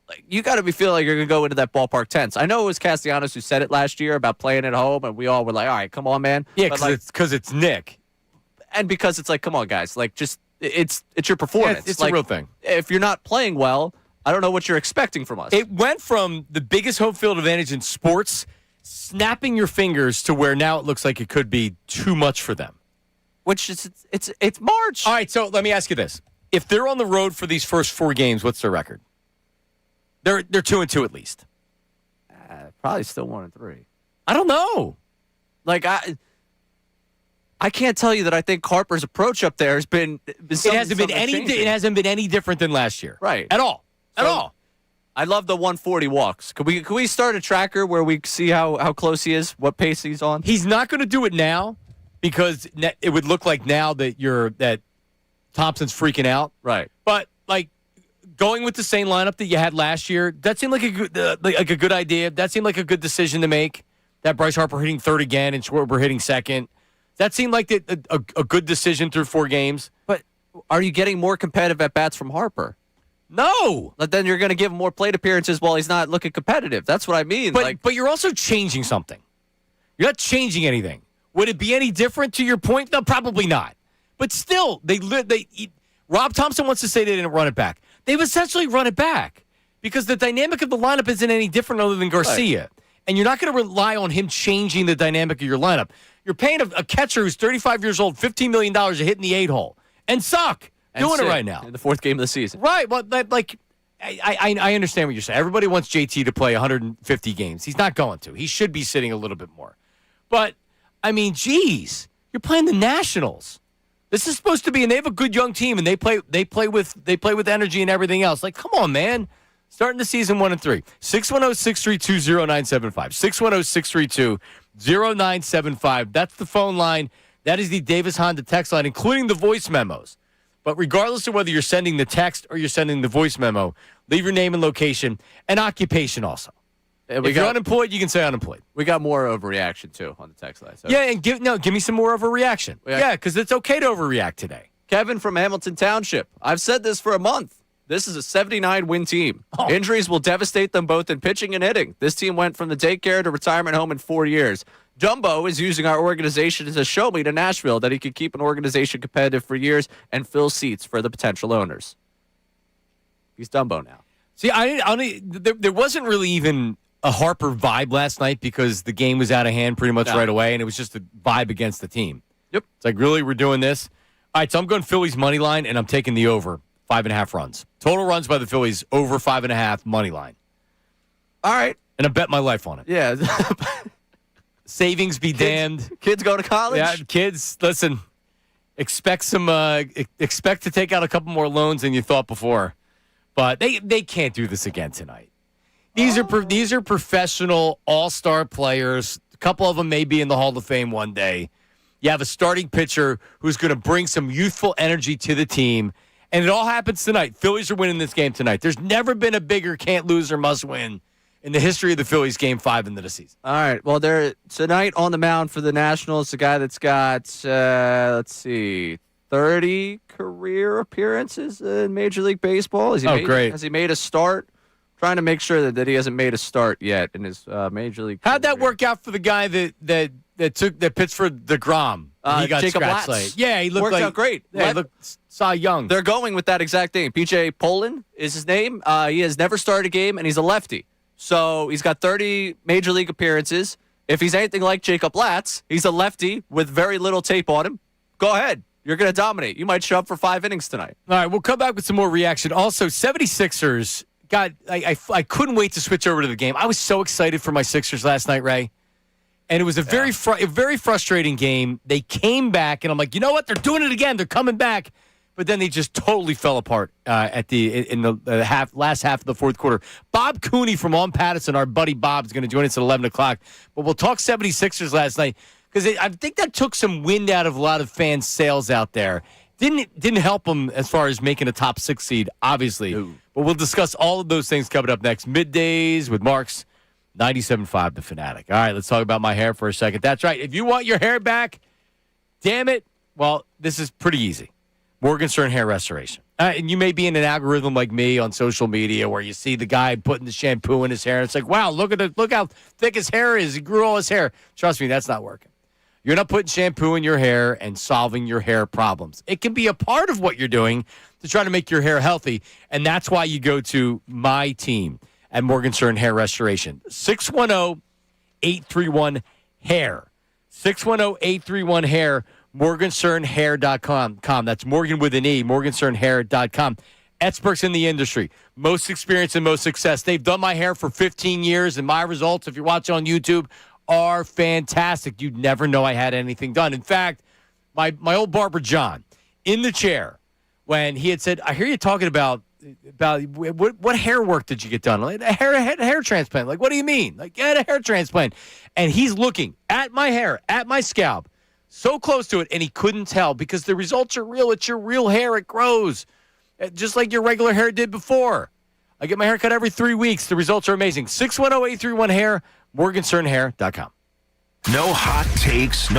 Like, you got to be feeling like you're going to go into that ballpark tense. I know it was Castellanos who said it last year about playing at home, and we all were like, all right, come on, man. Yeah, because it's Nick. And because it's like, come on, guys. Like, just it's your performance. Yeah, it's like, a real thing. If you're not playing well, I don't know what you're expecting from us. It went from the biggest home field advantage in sports, snapping your fingers, to where now it looks like it could be too much for them. Which is it's March. All right, so let me ask you this: if they're on the road for these first 4 games, what's their record? They're 2-2 at least. Probably still 1-3. I don't know. Like I can't tell you that I think Harper's approach up there has been. It hasn't been any different than last year, right? At all. I love the 140 walks. Could we start a tracker where we see how close he is, what pace he's on? He's not going to do it now because it would look like now that Thompson's freaking out, right? But like going with the same lineup that you had last year, that seemed like a good idea. That seemed like a good decision to make. That Bryce Harper hitting third again and Schwarber hitting second. That seemed like a good decision through 4 games. But are you getting more competitive at bats from Harper? No. But then you're going to give him more plate appearances while he's not looking competitive. That's what I mean. But you're also changing something. You're not changing anything. Would it be any different to your point? No, probably not. But still, Rob Thompson wants to say they didn't run it back. They've essentially run it back because the dynamic of the lineup isn't any different other than Garcia. Right. And you're not going to rely on him changing the dynamic of your lineup. You're paying a catcher who's 35 years old $15 million to hit in the 8-hole and suck doing it right now. In the 4th game of the season. Right. Well, I understand what you're saying. Everybody wants JT to play 150 games. He's not going to. He should be sitting a little bit more. But, I mean, geez, you're playing the Nationals. This is supposed to be, and they have a good young team, and they play with energy and everything else. Like, come on, man. Starting the season 1-3. 610-632-0975. 610-632-0975. That's the phone line. That is the Davis Honda text line, including the voice memos. But regardless of whether you're sending the text or you're sending the voice memo, leave your name and location and occupation also. If you're unemployed, you can say unemployed. We got more overreaction, too, on the text line. So. Yeah, and give me some more overreaction. Yeah, because it's okay to overreact today. Kevin from Hamilton Township. I've said this for a month. This is a 79-win team. Oh. Injuries will devastate them both in pitching and hitting. This team went from the daycare to retirement home in 4 years. Dumbo is using our organization as a show me to Nashville that he could keep an organization competitive for years and fill seats for the potential owners. He's Dumbo now. See, there wasn't really even a Harper vibe last night because the game was out of hand pretty much right away, and it was just a vibe against the team. Yep. It's like, really, we're doing this? All right, so I'm going Phillies money line, and I'm taking the over 5.5 runs. Total runs by the Phillies over 5.5 money line. All right. And I bet my life on it. Yeah. Savings be damned. Kids go to college? Yeah, kids, listen, expect to take out a couple more loans than you thought before. But they can't do this again tonight. These are professional all-star players. A couple of them may be in the Hall of Fame one day. You have a starting pitcher who's going to bring some youthful energy to the team. And it all happens tonight. Phillies are winning this game tonight. There's never been a bigger can't lose or must win in the history of the Phillies game 5 into the season. All right. Well, they're tonight on the mound for the Nationals, the guy that's got, 30 career appearances in Major League Baseball. Great. Has he made a start trying to make sure that he hasn't made a start yet in his major league. How'd that career. work out for the guy that pitched for DeGrom? He got Jacob scratched Latz. late. Yeah, he looked Worked like out great. Yeah, he looked Cy Young. They're going with that exact thing. PJ Polin is his name. He has never started a game, and he's a lefty. So he's got 30 major league appearances. If he's anything like Jacob Latz, he's a lefty with very little tape on him. Go ahead. You're going to dominate. You might show up for 5 innings tonight. All right, we'll come back with some more reaction. Also, 76ers, God, I couldn't wait to switch over to the game. I was so excited for my Sixers last night, Ray. And it was a very frustrating game. They came back, and I'm like, you know what? They're doing it again. They're coming back. But then they just totally fell apart in the last half of the fourth quarter. Bob Cooney from On Patterson, our buddy Bob, is going to join us at 11 o'clock. But we'll talk 76ers last night because I think that took some wind out of a lot of fans' sails out there. Didn't help them as far as making a top 6 seed, obviously. No. But we'll discuss all of those things coming up next. Middays with Marks, 97.5 The Fanatic. All right, let's talk about my hair for a second. That's right. If you want your hair back, damn it, well, this is pretty easy. Morgenstern Hair Restoration. And you may be in an algorithm like me on social media where you see the guy putting the shampoo in his hair. And it's like, wow, look how thick his hair is. He grew all his hair. Trust me, that's not working. You're not putting shampoo in your hair and solving your hair problems. It can be a part of what you're doing to try to make your hair healthy. And that's why you go to my team at Morgenstern Hair Restoration. 610-831-HAIR. 610-831-HAIR. MorgensternHair.com. That's Morgan with an E. MorgensternHair.com. Experts in the industry. Most experience and most success. They've done my hair for 15 years, and my results, if you're watching on YouTube, are fantastic. You'd never know I had anything done. In fact, my old barber, John, in the chair, when he had said, I hear you talking about what hair work did you get done? Like, a hair transplant. Like, what do you mean? Like, get a hair transplant. And he's looking at my hair, at my scalp, so close to it, and he couldn't tell because the results are real. It's your real hair. It grows just like your regular hair did before. I get my hair cut every 3 weeks. The results are amazing. 610-831-HAIR, MorgensternHair.com. No hot takes. No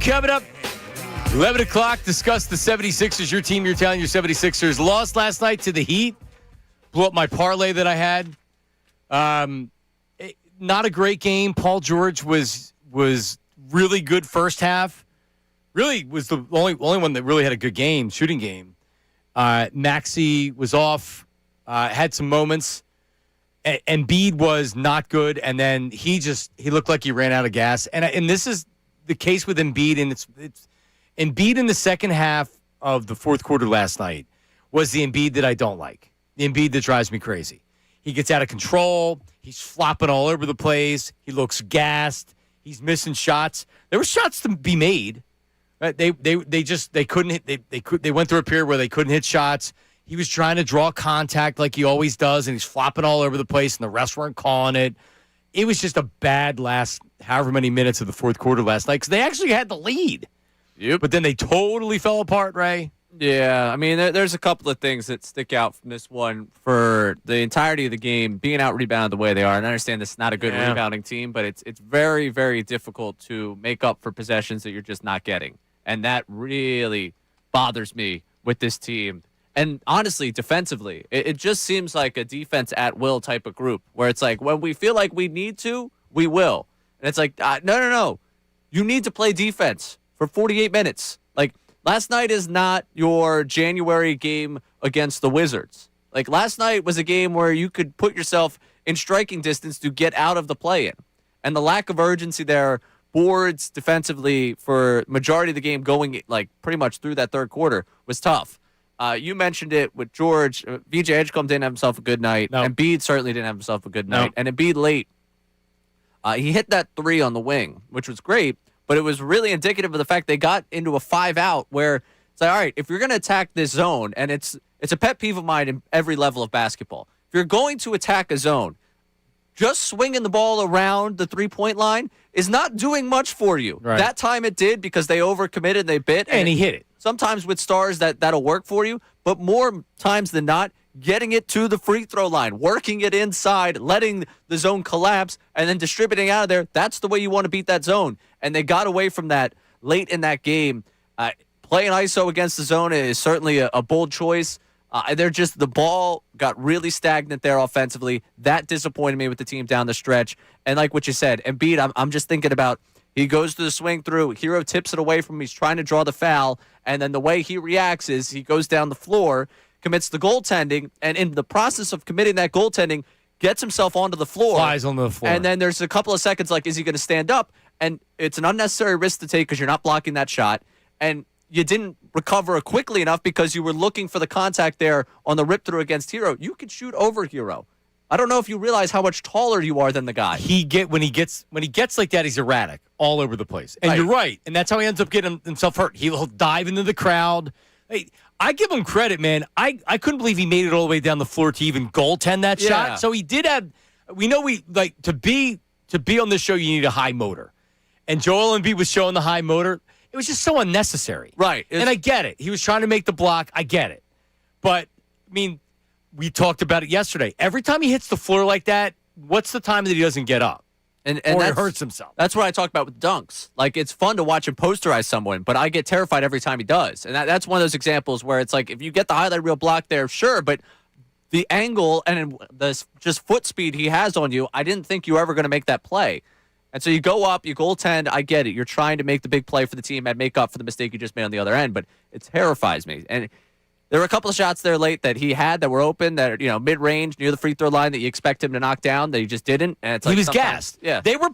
coming up. 11 o'clock, discuss the 76ers. Your team, your town, your 76ers lost last night to the Heat. Blew up my parlay that I had. Not a great game. Paul George was really good first half. Really was the only one that really had a good game, shooting game. Maxey was off, had some moments. Embiid was not good, and then he looked like he ran out of gas. And this is the case with Embiid, and it's Embiid in the second half of the fourth quarter last night was the Embiid that I don't like, the Embiid that drives me crazy. He gets out of control. He's flopping all over the place. He looks gassed. He's missing shots. There were shots to be made. Right? They couldn't hit. They went through a period where they couldn't hit shots. He was trying to draw contact like he always does, and he's flopping all over the place, and the refs weren't calling it. It was just a bad last however many minutes of the fourth quarter last night because they actually had the lead. Yep. But then they totally fell apart, Ray. Yeah, I mean, there's a couple of things that stick out from this one for the entirety of the game, being out-rebounded the way they are. And I understand this is not a good rebounding team, but it's very, very difficult to make up for possessions that you're just not getting. And that really bothers me with this team. And honestly, defensively, it just seems like a defense at will type of group where it's like when we feel like we need to, we will. And it's like, no. You need to play defense for 48 minutes. Like, last night is not your January game against the Wizards. Like, last night was a game where you could put yourself in striking distance to get out of the play-in. And the lack of urgency there, boards defensively for majority of the game going, like, pretty much through that third quarter was tough. You mentioned it with George. VJ Edgecombe didn't have himself a good night. No. Embiid certainly didn't have himself a good night. No. And Embiid late. He hit that three on the wing, which was great, but it was really indicative of the fact they got into a 5-out where it's like, all right, if you're going to attack this zone, and it's a pet peeve of mine in every level of basketball, if you're going to attack a zone, just swinging the ball around the three-point line is not doing much for you. Right. That time it did because they overcommitted and they bit. And he hit it. Sometimes with stars that'll work for you, but more times than not, getting it to the free throw line, working it inside, letting the zone collapse, and then distributing out of there, that's the way you want to beat that zone. And they got away from that late in that game. Playing ISO against the zone is certainly a bold choice. The ball got really stagnant there offensively. That disappointed me with the team down the stretch. And like what you said, Embiid, I'm just thinking about, he goes to the swing through, Hero tips it away from him, he's trying to draw the foul, and then the way he reacts is he goes down the floor, commits the goaltending, and in the process of committing that goaltending, gets himself onto the floor. Flies on the floor. And then there's a couple of seconds like, is he going to stand up? And it's an unnecessary risk to take because you're not blocking that shot. And you didn't recover quickly enough because you were looking for the contact there on the rip through against Hero. You could shoot over Hero. I don't know if you realize how much taller you are than the guy. When he gets like that, he's erratic all over the place. And You're right. And that's how he ends up getting himself hurt. He'll dive into the crowd. Hey, I give him credit, man. I couldn't believe he made it all the way down the floor to even goaltend that shot. So he did have. We know to be on this show, you need a high motor, and Joel Embiid was showing the high motor. It was just so unnecessary. Right. And I get it. He was trying to make the block. I get it. But I mean, we talked about it yesterday. Every time he hits the floor like that, what's the time that he doesn't get up? And or he hurts himself. That's what I talked about with dunks. Like, it's fun to watch him posterize someone, but I get terrified every time he does. And that's one of those examples where it's like, if you get the highlight reel block there, sure, but the angle and the just foot speed he has on you, I didn't think you were ever going to make that play. And so you go up, you goaltend, I get it. You're trying to make the big play for the team and make up for the mistake you just made on the other end, but it terrifies me. And there were a couple of shots there late that he had that were open, that are, mid-range, near the free throw line, that you expect him to knock down, that he just didn't. And it's like he was gassed. Yeah. They were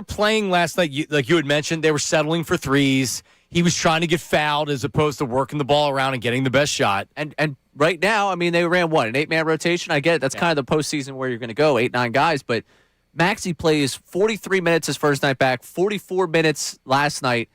playing last night, like you had mentioned. They were settling for threes. He was trying to get fouled as opposed to working the ball around and getting the best shot. And right now, I mean, they ran, an 8-man rotation? I get it. That's kind of the postseason where you're going to go, 8-9 guys. But Maxey plays 43 minutes his first night back, 44 minutes last night.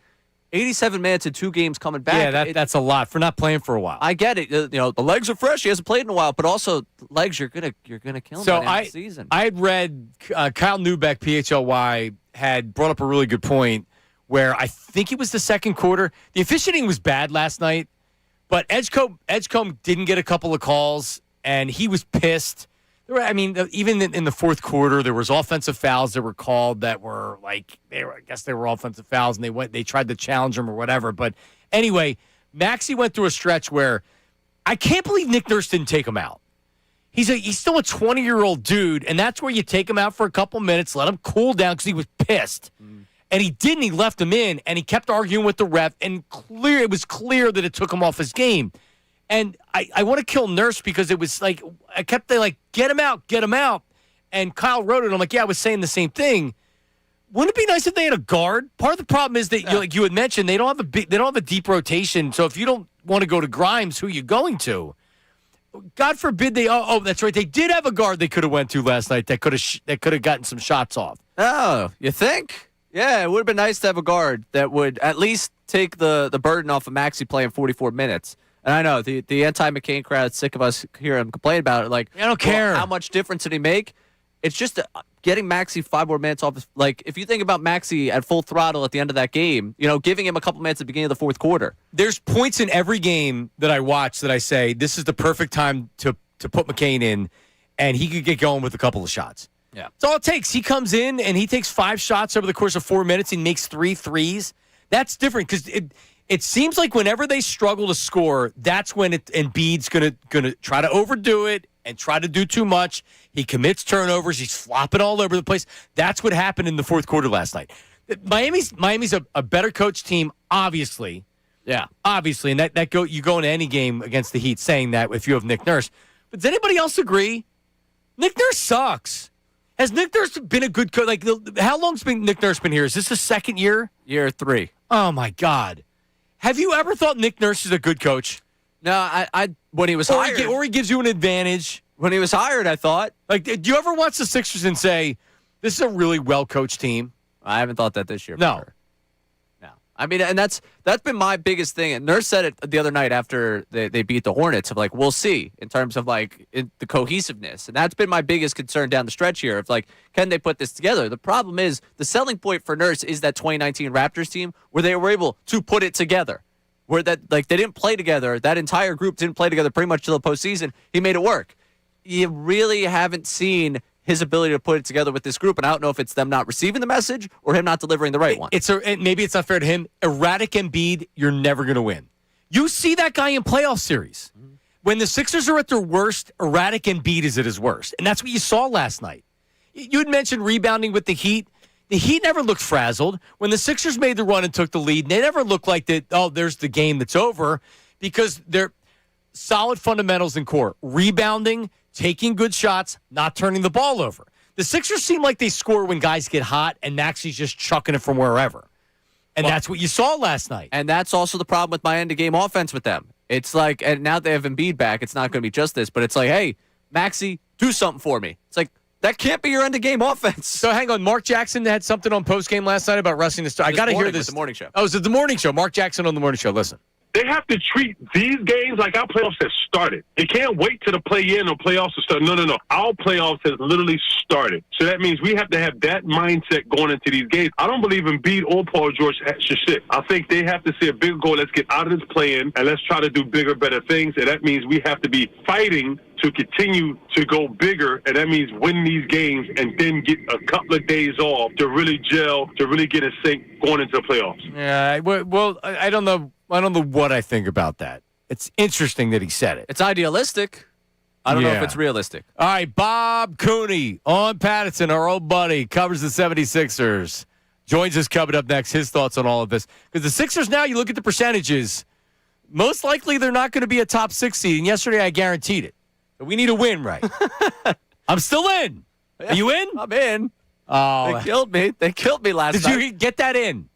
87 minutes in 2 games coming back. Yeah, that's a lot for not playing for a while. I get it. The legs are fresh. He hasn't played in a while, but also legs, you're gonna kill him by the end of the season. I had read Kyle Neubeck, PHLY, had brought up a really good point where I think it was the second quarter. The officiating was bad last night, but Edgecombe didn't get a couple of calls, and he was pissed Even in the fourth quarter, there was offensive fouls that were called that were I guess they were offensive fouls, and they tried to challenge them or whatever. But anyway, Maxey went through a stretch where I can't believe Nick Nurse didn't take him out. He's still a 20-year-old dude, and that's where you take him out for a couple minutes, let him cool down because he was pissed. And he didn't. He left him in, and he kept arguing with the ref, and it was clear that it took him off his game. And I want to kill Nurse because it was like I kept saying, get him out. And Kyle wrote it. I'm like, yeah, I was saying the same thing. Wouldn't it be nice if they had a guard? Part of the problem is that, like you had mentioned, they don't have a deep rotation. So if you don't want to go to Grimes, who are you going to? God forbid they. Oh, that's right. They did have a guard they could have went to last night that could have gotten some shots off. Oh, you think? Yeah, it would have been nice to have a guard that would at least take the burden off of Maxey playing 44 minutes. And I know the anti-McCain crowd is sick of us hearing him complain about it. Like, I don't care. How much difference did he make? It's just getting Maxey 5 more minutes off. Like, if you think about Maxey at full throttle at the end of that game, giving him a couple minutes at the beginning of the fourth quarter. There's points in every game that I watch that I say, this is the perfect time to put McCain in, and he could get going with a couple of shots. Yeah. That's all it takes. He comes in, and he takes 5 shots over the course of 4 minutes. He makes 3 threes. That's different because it seems like whenever they struggle to score, that's when Embiid's gonna try to overdo it and try to do too much. He commits turnovers. He's flopping all over the place. That's what happened in the fourth quarter last night. Miami's a better coach team, obviously. Yeah, obviously, and you go into any game against the Heat saying that if you have Nick Nurse. But does anybody else agree? Nick Nurse sucks. Has Nick Nurse been a good coach? Like, how long's Nick Nurse been here? Is this his second year? Year 3. Oh my God. Have you ever thought Nick Nurse is a good coach? No, I when he was hired. Or he gives you an advantage. When he was hired, I thought. Like, do you ever watch the Sixers and say, this is a really well-coached team? I haven't thought that this year. No. Sure. No. I mean, and that's been my biggest thing. And Nurse said it the other night after they beat the Hornets of like, we'll see in terms of like the cohesiveness. And that's been my biggest concern down the stretch here of like, can they put this together? The problem is the selling point for Nurse is that 2019 Raptors team where they were able to put it together. Where they didn't play together. That entire group didn't play together pretty much till the postseason. He made it work. You really haven't seen his ability to put it together with this group, and I don't know if it's them not receiving the message or him not delivering the right one. Maybe it's not fair to him. Erratic Embiid, you're never going to win. You see that guy in playoff series. Mm-hmm. When the Sixers are at their worst, erratic Embiid is at his worst, and that's what you saw last night. You had mentioned rebounding with the Heat. The Heat never looked frazzled. When the Sixers made the run and took the lead, they never looked like that, there's the game that's over, because they're solid fundamentals in core. Rebounding, taking good shots, not turning the ball over. The Sixers seem like they score when guys get hot, and Maxey's just chucking it from wherever. And that's what you saw last night. And that's also the problem with my end-of-game offense with them. It's like, and now they have Embiid back, it's not going to be just this, but it's like, hey, Maxey, do something for me. It's like, that can't be your end-of-game offense. So hang on. Mark Jackson had something on postgame last night about wrestling the star. I got to hear this. The morning show. Oh, is it the morning show? Mark Jackson on the morning show. Listen. They have to treat these games like our playoffs have started. It can't wait till the play-in or playoffs to start. No. Our playoffs has literally started. So that means we have to have that mindset going into these games. I don't believe Embiid or Paul George should sit. I think they have to see a bigger goal. Let's get out of this play-in, and let's try to do bigger, better things. And that means we have to be fighting to continue to go bigger, and that means win these games and then get a couple of days off to really gel, to really get in sync going into the playoffs. Yeah, well, I don't know. I don't know what I think about that. It's interesting that he said it. It's idealistic. I don't know if it's realistic. All right, Bob Cooney on Patterson, our old buddy, covers the 76ers. Joins us coming up next. His thoughts on all of this. Because the Sixers now, you look at the percentages, most likely they're not going to be a top 6 seed. And yesterday I guaranteed it. But we need a win, right? I'm still in. Are you in? I'm in. Oh, they killed me. They killed me last night. Did you get that in?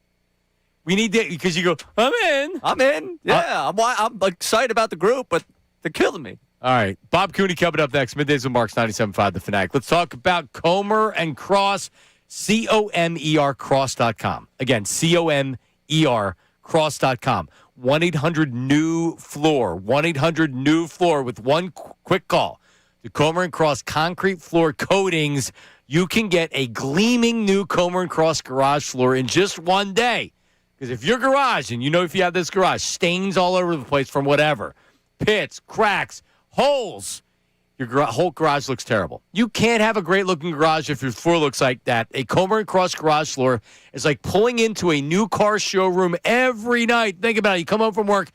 We need that because you go, I'm in. I'm in. Yeah, I'm excited about the group, but they're killing me. All right. Bob Cooney coming up next. Middays with Marks, 97.5 The Fanatic. Let's talk about Comer and Cross, COMER Cross.com. Again, COMER Cross.com. 1-800-NEW-FLOOR. 1-800-NEW-FLOOR with one quick call. The Comer and Cross concrete floor coatings. You can get a gleaming new Comer and Cross garage floor in just one day. Because if your garage, and you know if you have this garage, stains all over the place from whatever, pits, cracks, holes, your whole garage looks terrible. You can't have a great-looking garage if your floor looks like that. A Comer and Cross garage floor is like pulling into a new car showroom every night. Think about it. You come home from work,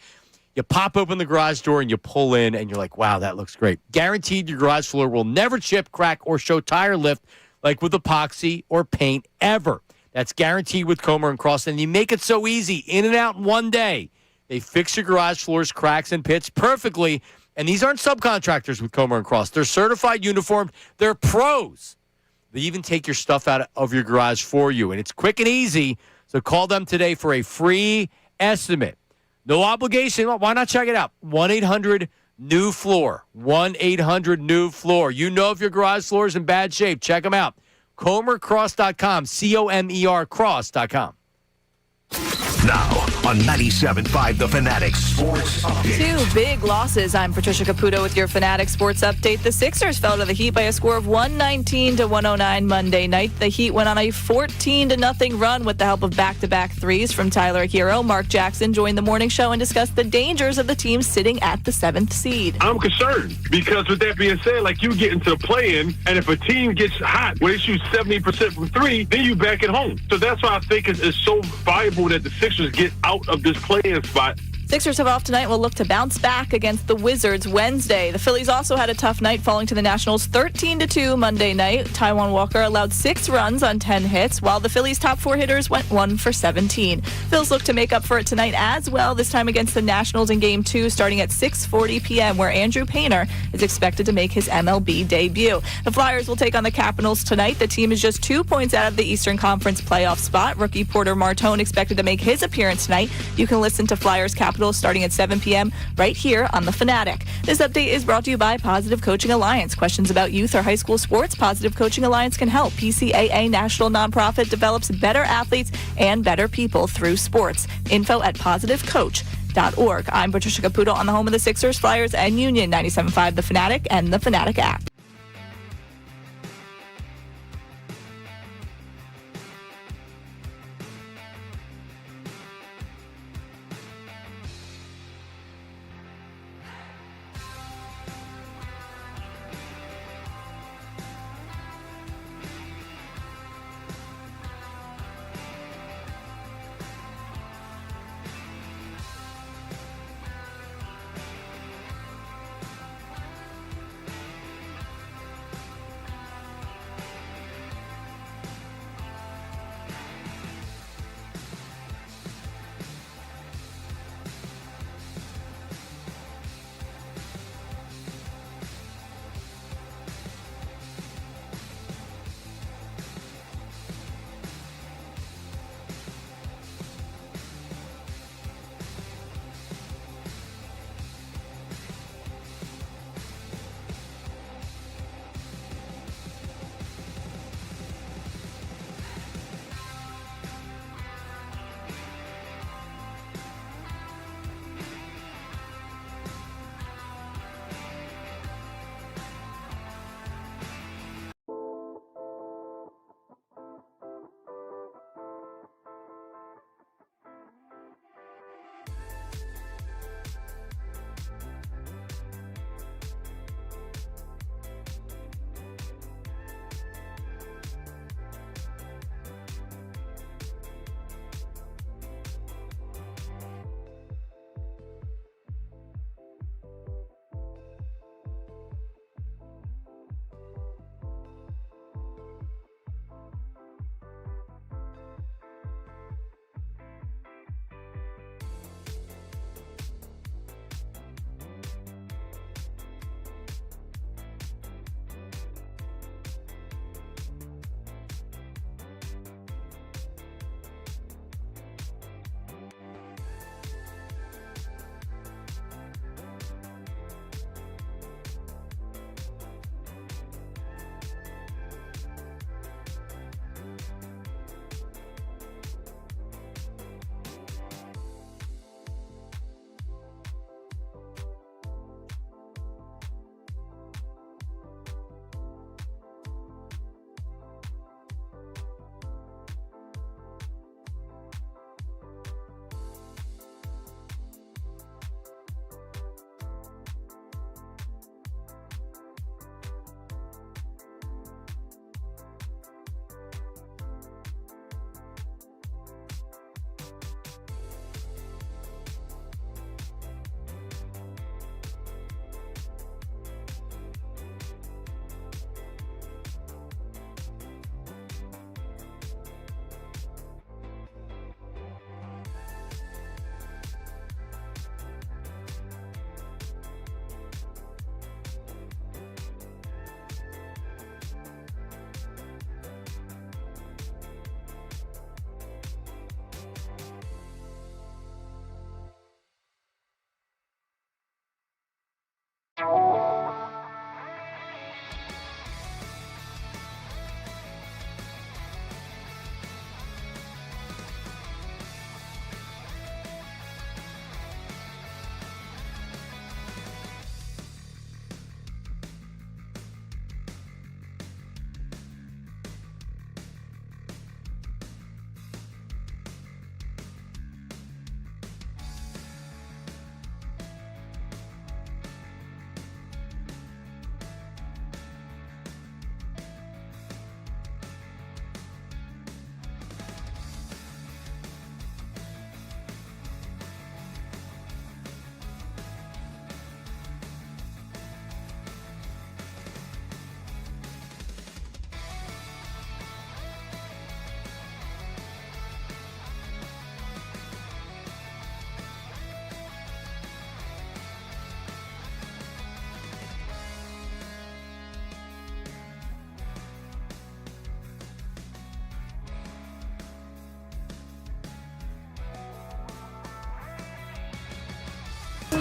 you pop open the garage door, and you pull in, and you're like, wow, that looks great. Guaranteed your garage floor will never chip, crack, or show tire lift like with epoxy or paint ever. That's guaranteed with Comer and Cross, and you make it so easy. In and out in one day. They fix your garage floors, cracks, and pits perfectly. And these aren't subcontractors with Comer and Cross. They're certified, uniformed. They're pros. They even take your stuff out of your garage for you. And it's quick and easy. So call them today for a free estimate. No obligation. Why not check it out? 1-800-NEW-FLOOR. 1-800-NEW-FLOOR. You know if your garage floor is in bad shape. Check them out. ComerCross.com. COMER Cross.com. Now on 97.5 The Fanatic Sports Update. 2 big losses. I'm Patricia Caputo with your Fanatic Sports Update. The Sixers fell to the Heat by a score of 119-109 Monday night. The Heat went on a 14-0 run with the help of back-to-back threes from Tyler Hero. Mark Jackson joined the morning show and discussed the dangers of the team sitting at the 7th seed. I'm concerned because with that being said, like you get into the play-in, and if a team gets hot where they shoot 70% from 3, then you back at home. So that's why I think it's so viable that the Sixers get out of this play-in spot. Sixers have off tonight will look to bounce back against the Wizards Wednesday. The Phillies also had a tough night, falling to the Nationals 13-2 Monday night. Taijuan Walker allowed 6 runs on 10 hits, while the Phillies' top 4 hitters went 1 for 17. Phils look to make up for it tonight as well, this time against the Nationals in Game 2, starting at 6:40 p.m., where Andrew Painter is expected to make his MLB debut. The Flyers will take on the Capitals tonight. The team is just 2 points out of the Eastern Conference playoff spot. Rookie Porter Martone expected to make his appearance tonight. You can listen to Flyers Capitals starting at 7 p.m. right here on The Fanatic. This update is brought to you by Positive Coaching Alliance. Questions about youth or high school sports? Positive Coaching Alliance can help. PCAA national nonprofit develops better athletes and better people through sports. Info at positivecoach.org. I'm Patricia Caputo on the home of the Sixers, Flyers, and Union. 97.5 The Fanatic and The Fanatic app.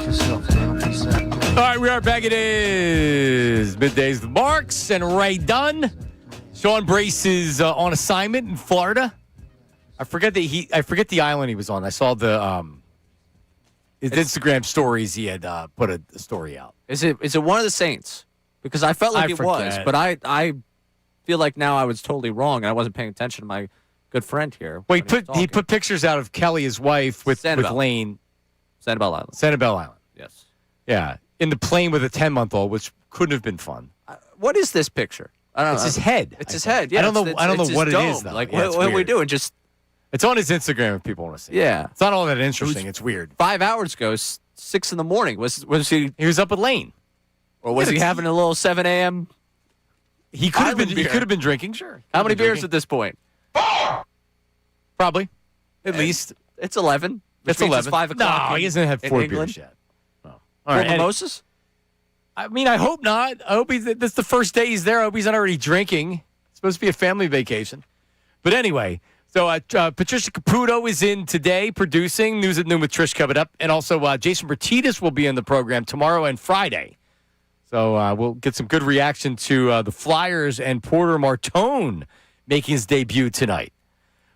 All right, we are back. It is Middays with Marks and Ray Dunn. Sean Brace is on assignment in Florida. I forget the island he was on. I saw his Instagram stories. He had put a story out. Is it one of the Saints? Because I felt like it was, but I feel like now I was totally wrong and I wasn't paying attention to my good friend here. Well, he put pictures out of Kelly, his wife, with Lane. Sanibel Island. Sanibel Island. Yes. Yeah, in the plane with a 10-month-old, which couldn't have been fun. What is this picture? I don't know. It's his head. It's his head. Yeah, I don't know what dome. it is though. Like yeah, what are we doing? Just it's on his Instagram if people want to see. Yeah, it's not all that interesting. It's weird. 5 hours ago, 6 in the morning. Was he? He was up at Lane, or was he having a little 7 a.m.? He could have been. He could have been drinking. Sure. How many beers at this point? 4. Probably, at least. It's 11. It's 11. It's 5 o'clock. No, he hasn't had 4 England beers yet. Oh. All right. Mimosas? I mean, I hope not. I hope that's the first day he's there. I hope he's not already drinking. It's supposed to be a family vacation. But anyway, so Patricia Caputo is in today producing News at Noon with Trish coming up. And also Jason Bertidis will be in the program tomorrow and Friday. So we'll get some good reaction to the Flyers and Porter Martone making his debut tonight.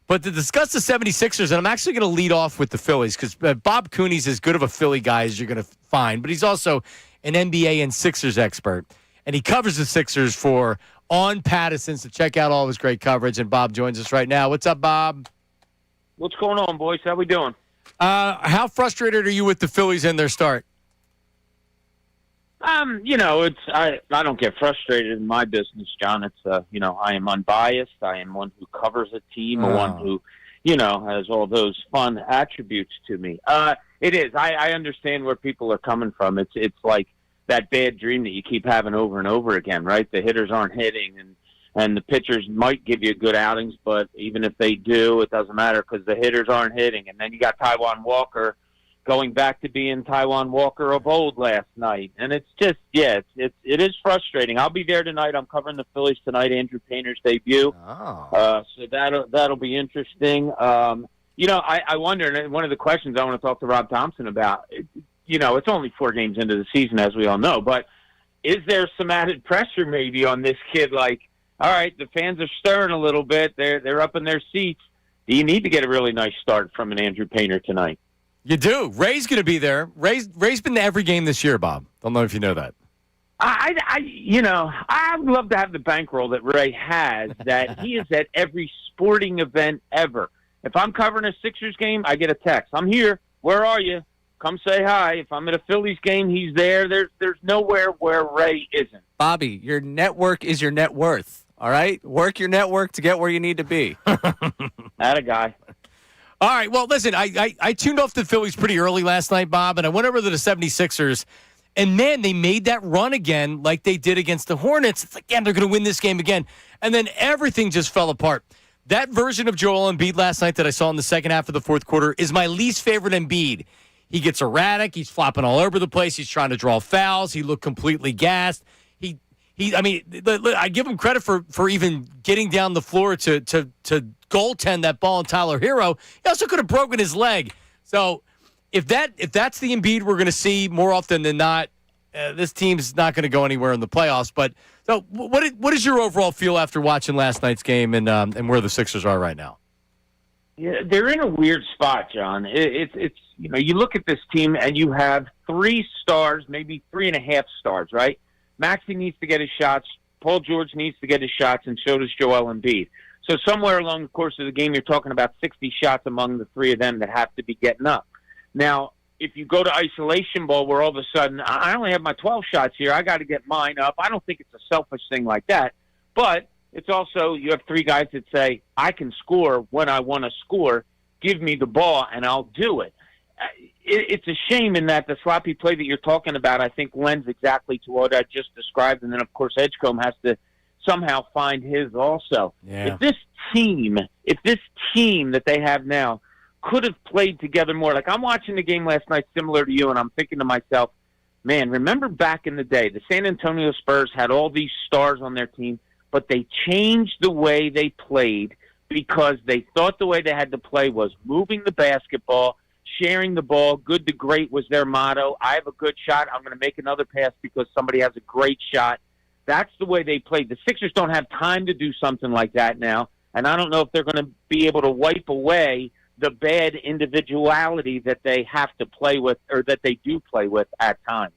But to discuss the 76ers, and I'm actually going to lead off with the Phillies because Bob Cooney's as good of a Philly guy as you're going to find. But he's also an NBA and Sixers expert. And he covers the Sixers for On Patterson. So check out all of his great coverage. And Bob joins us right now. What's up, Bob? What's going on, boys? How we doing? How frustrated are you with the Phillies and their start? I don't get frustrated in my business, John. It's I am unbiased. I am one who covers a team, one who, has all those fun attributes to me. It is. I understand where people are coming from. It's like that bad dream that you keep having over and over again, right? The hitters aren't hitting, and the pitchers might give you good outings, but even if they do, it doesn't matter because the hitters aren't hitting. And then you got Taijuan Walker going back to being Taijuan Walker of old last night. And it's just, it is frustrating. I'll be there tonight. I'm covering the Phillies tonight, Andrew Painter's debut. So that'll be interesting. I wonder, and one of the questions I want to talk to Rob Thompson about, it's only 4 games into the season, as we all know, but is there some added pressure maybe on this kid? Like, all right, the fans are stirring a little bit. They're up in their seats. Do you need to get a really nice start from an Andrew Painter tonight? You do. Ray's going to be there. Ray's been to every game this year, Bob. Don't know if you know that. I'd love to have the bankroll that Ray has, that he is at every sporting event ever. If I'm covering a Sixers game, I get a text. I'm here. Where are you? Come say hi. If I'm at a Phillies game, he's there. There's nowhere where Ray isn't. Bobby, your network is your net worth, all right? Work your network to get where you need to be. Atta guy. All right, well, listen, I tuned off the Phillies pretty early last night, Bob, and I went over to the 76ers, and, man, they made that run again like they did against the Hornets. It's like, damn, they're going to win this game again. And then everything just fell apart. That version of Joel Embiid last night that I saw in the second half of the fourth quarter is my least favorite Embiid. He gets erratic. He's flopping all over the place. He's trying to draw fouls. He looked completely gassed. I give him credit for even getting down the floor to goaltend that ball in Tyler Hero. He also could have broken his leg. So if that's the Embiid we're going to see more often than not, this team's not going to go anywhere in the playoffs. But so what is your overall feel after watching last night's game and where the Sixers are right now? Yeah, they're in a weird spot, John. It's you look at this team and you have 3 stars, maybe 3.5 stars, right? Maxey needs to get his shots. Paul George needs to get his shots, and so does Joel Embiid. So somewhere along the course of the game, you're talking about 60 shots among the 3 of them that have to be getting up. Now, if you go to isolation ball where all of a sudden, I only have my 12 shots here, I got to get mine up. I don't think it's a selfish thing like that. But it's also, you have 3 guys that say, I can score when I want to score. Give me the ball, and I'll do it. It's a shame in that the sloppy play that you're talking about, I think, lends exactly to what I just described. And then, of course, Edgecombe has to somehow find his also. Yeah. If this team that they have now could have played together more, like I'm watching the game last night similar to you, and I'm thinking to myself, man, remember back in the day, the San Antonio Spurs had all these stars on their team, but they changed the way they played because they thought the way they had to play was moving the basketball, sharing the ball. Good to great was their motto. I have a good shot. I'm going to make another pass because somebody has a great shot. That's the way they played. The Sixers don't have time to do something like that now, and I don't know if they're going to be able to wipe away the bad individuality that they have to play with, or that they do play with at times.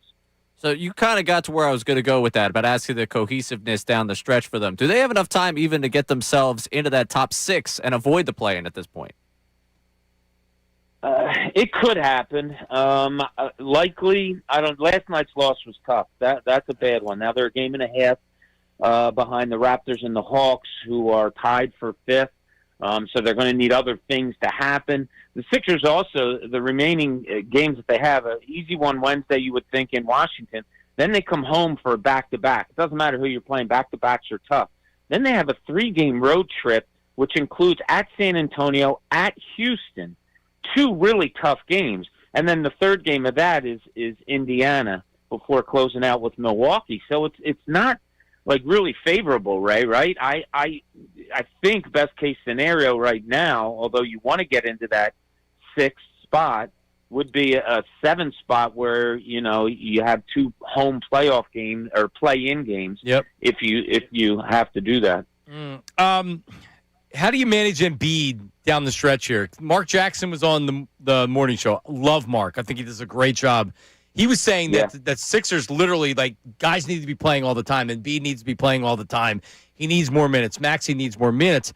So you kind of got to where I was going to go with that, about asking the cohesiveness down the stretch for them. Do they have enough time even to get themselves into that top 6 and avoid the play-in at this point? It could happen. Likely, I don't. Last night's loss was tough. That's a bad one. Now they're a game and a half behind the Raptors and the Hawks, who are tied for 5th. So they're going to need other things to happen. The Sixers also, the remaining games that they have, an easy one Wednesday, you would think, in Washington. Then they come home for a back-to-back. It doesn't matter who you're playing. Back-to-backs are tough. Then they have a 3-game road trip, which includes at San Antonio, at Houston, 2 really tough games. And then the third game of that is Indiana before closing out with Milwaukee. So it's not like really favorable, Ray, right? I think best case scenario right now, although you want to get into that 6th spot, would be a 7th spot where, you know, you have 2 home playoff games or play-in games. Yep. If you have to do that. How do you manage Embiid down the stretch here? Mark Jackson was on the morning show. Love Mark. I think he does a great job. He was saying that Sixers literally, like, guys need to be playing all the time. Embiid needs to be playing all the time. He needs more minutes. Maxey needs more minutes.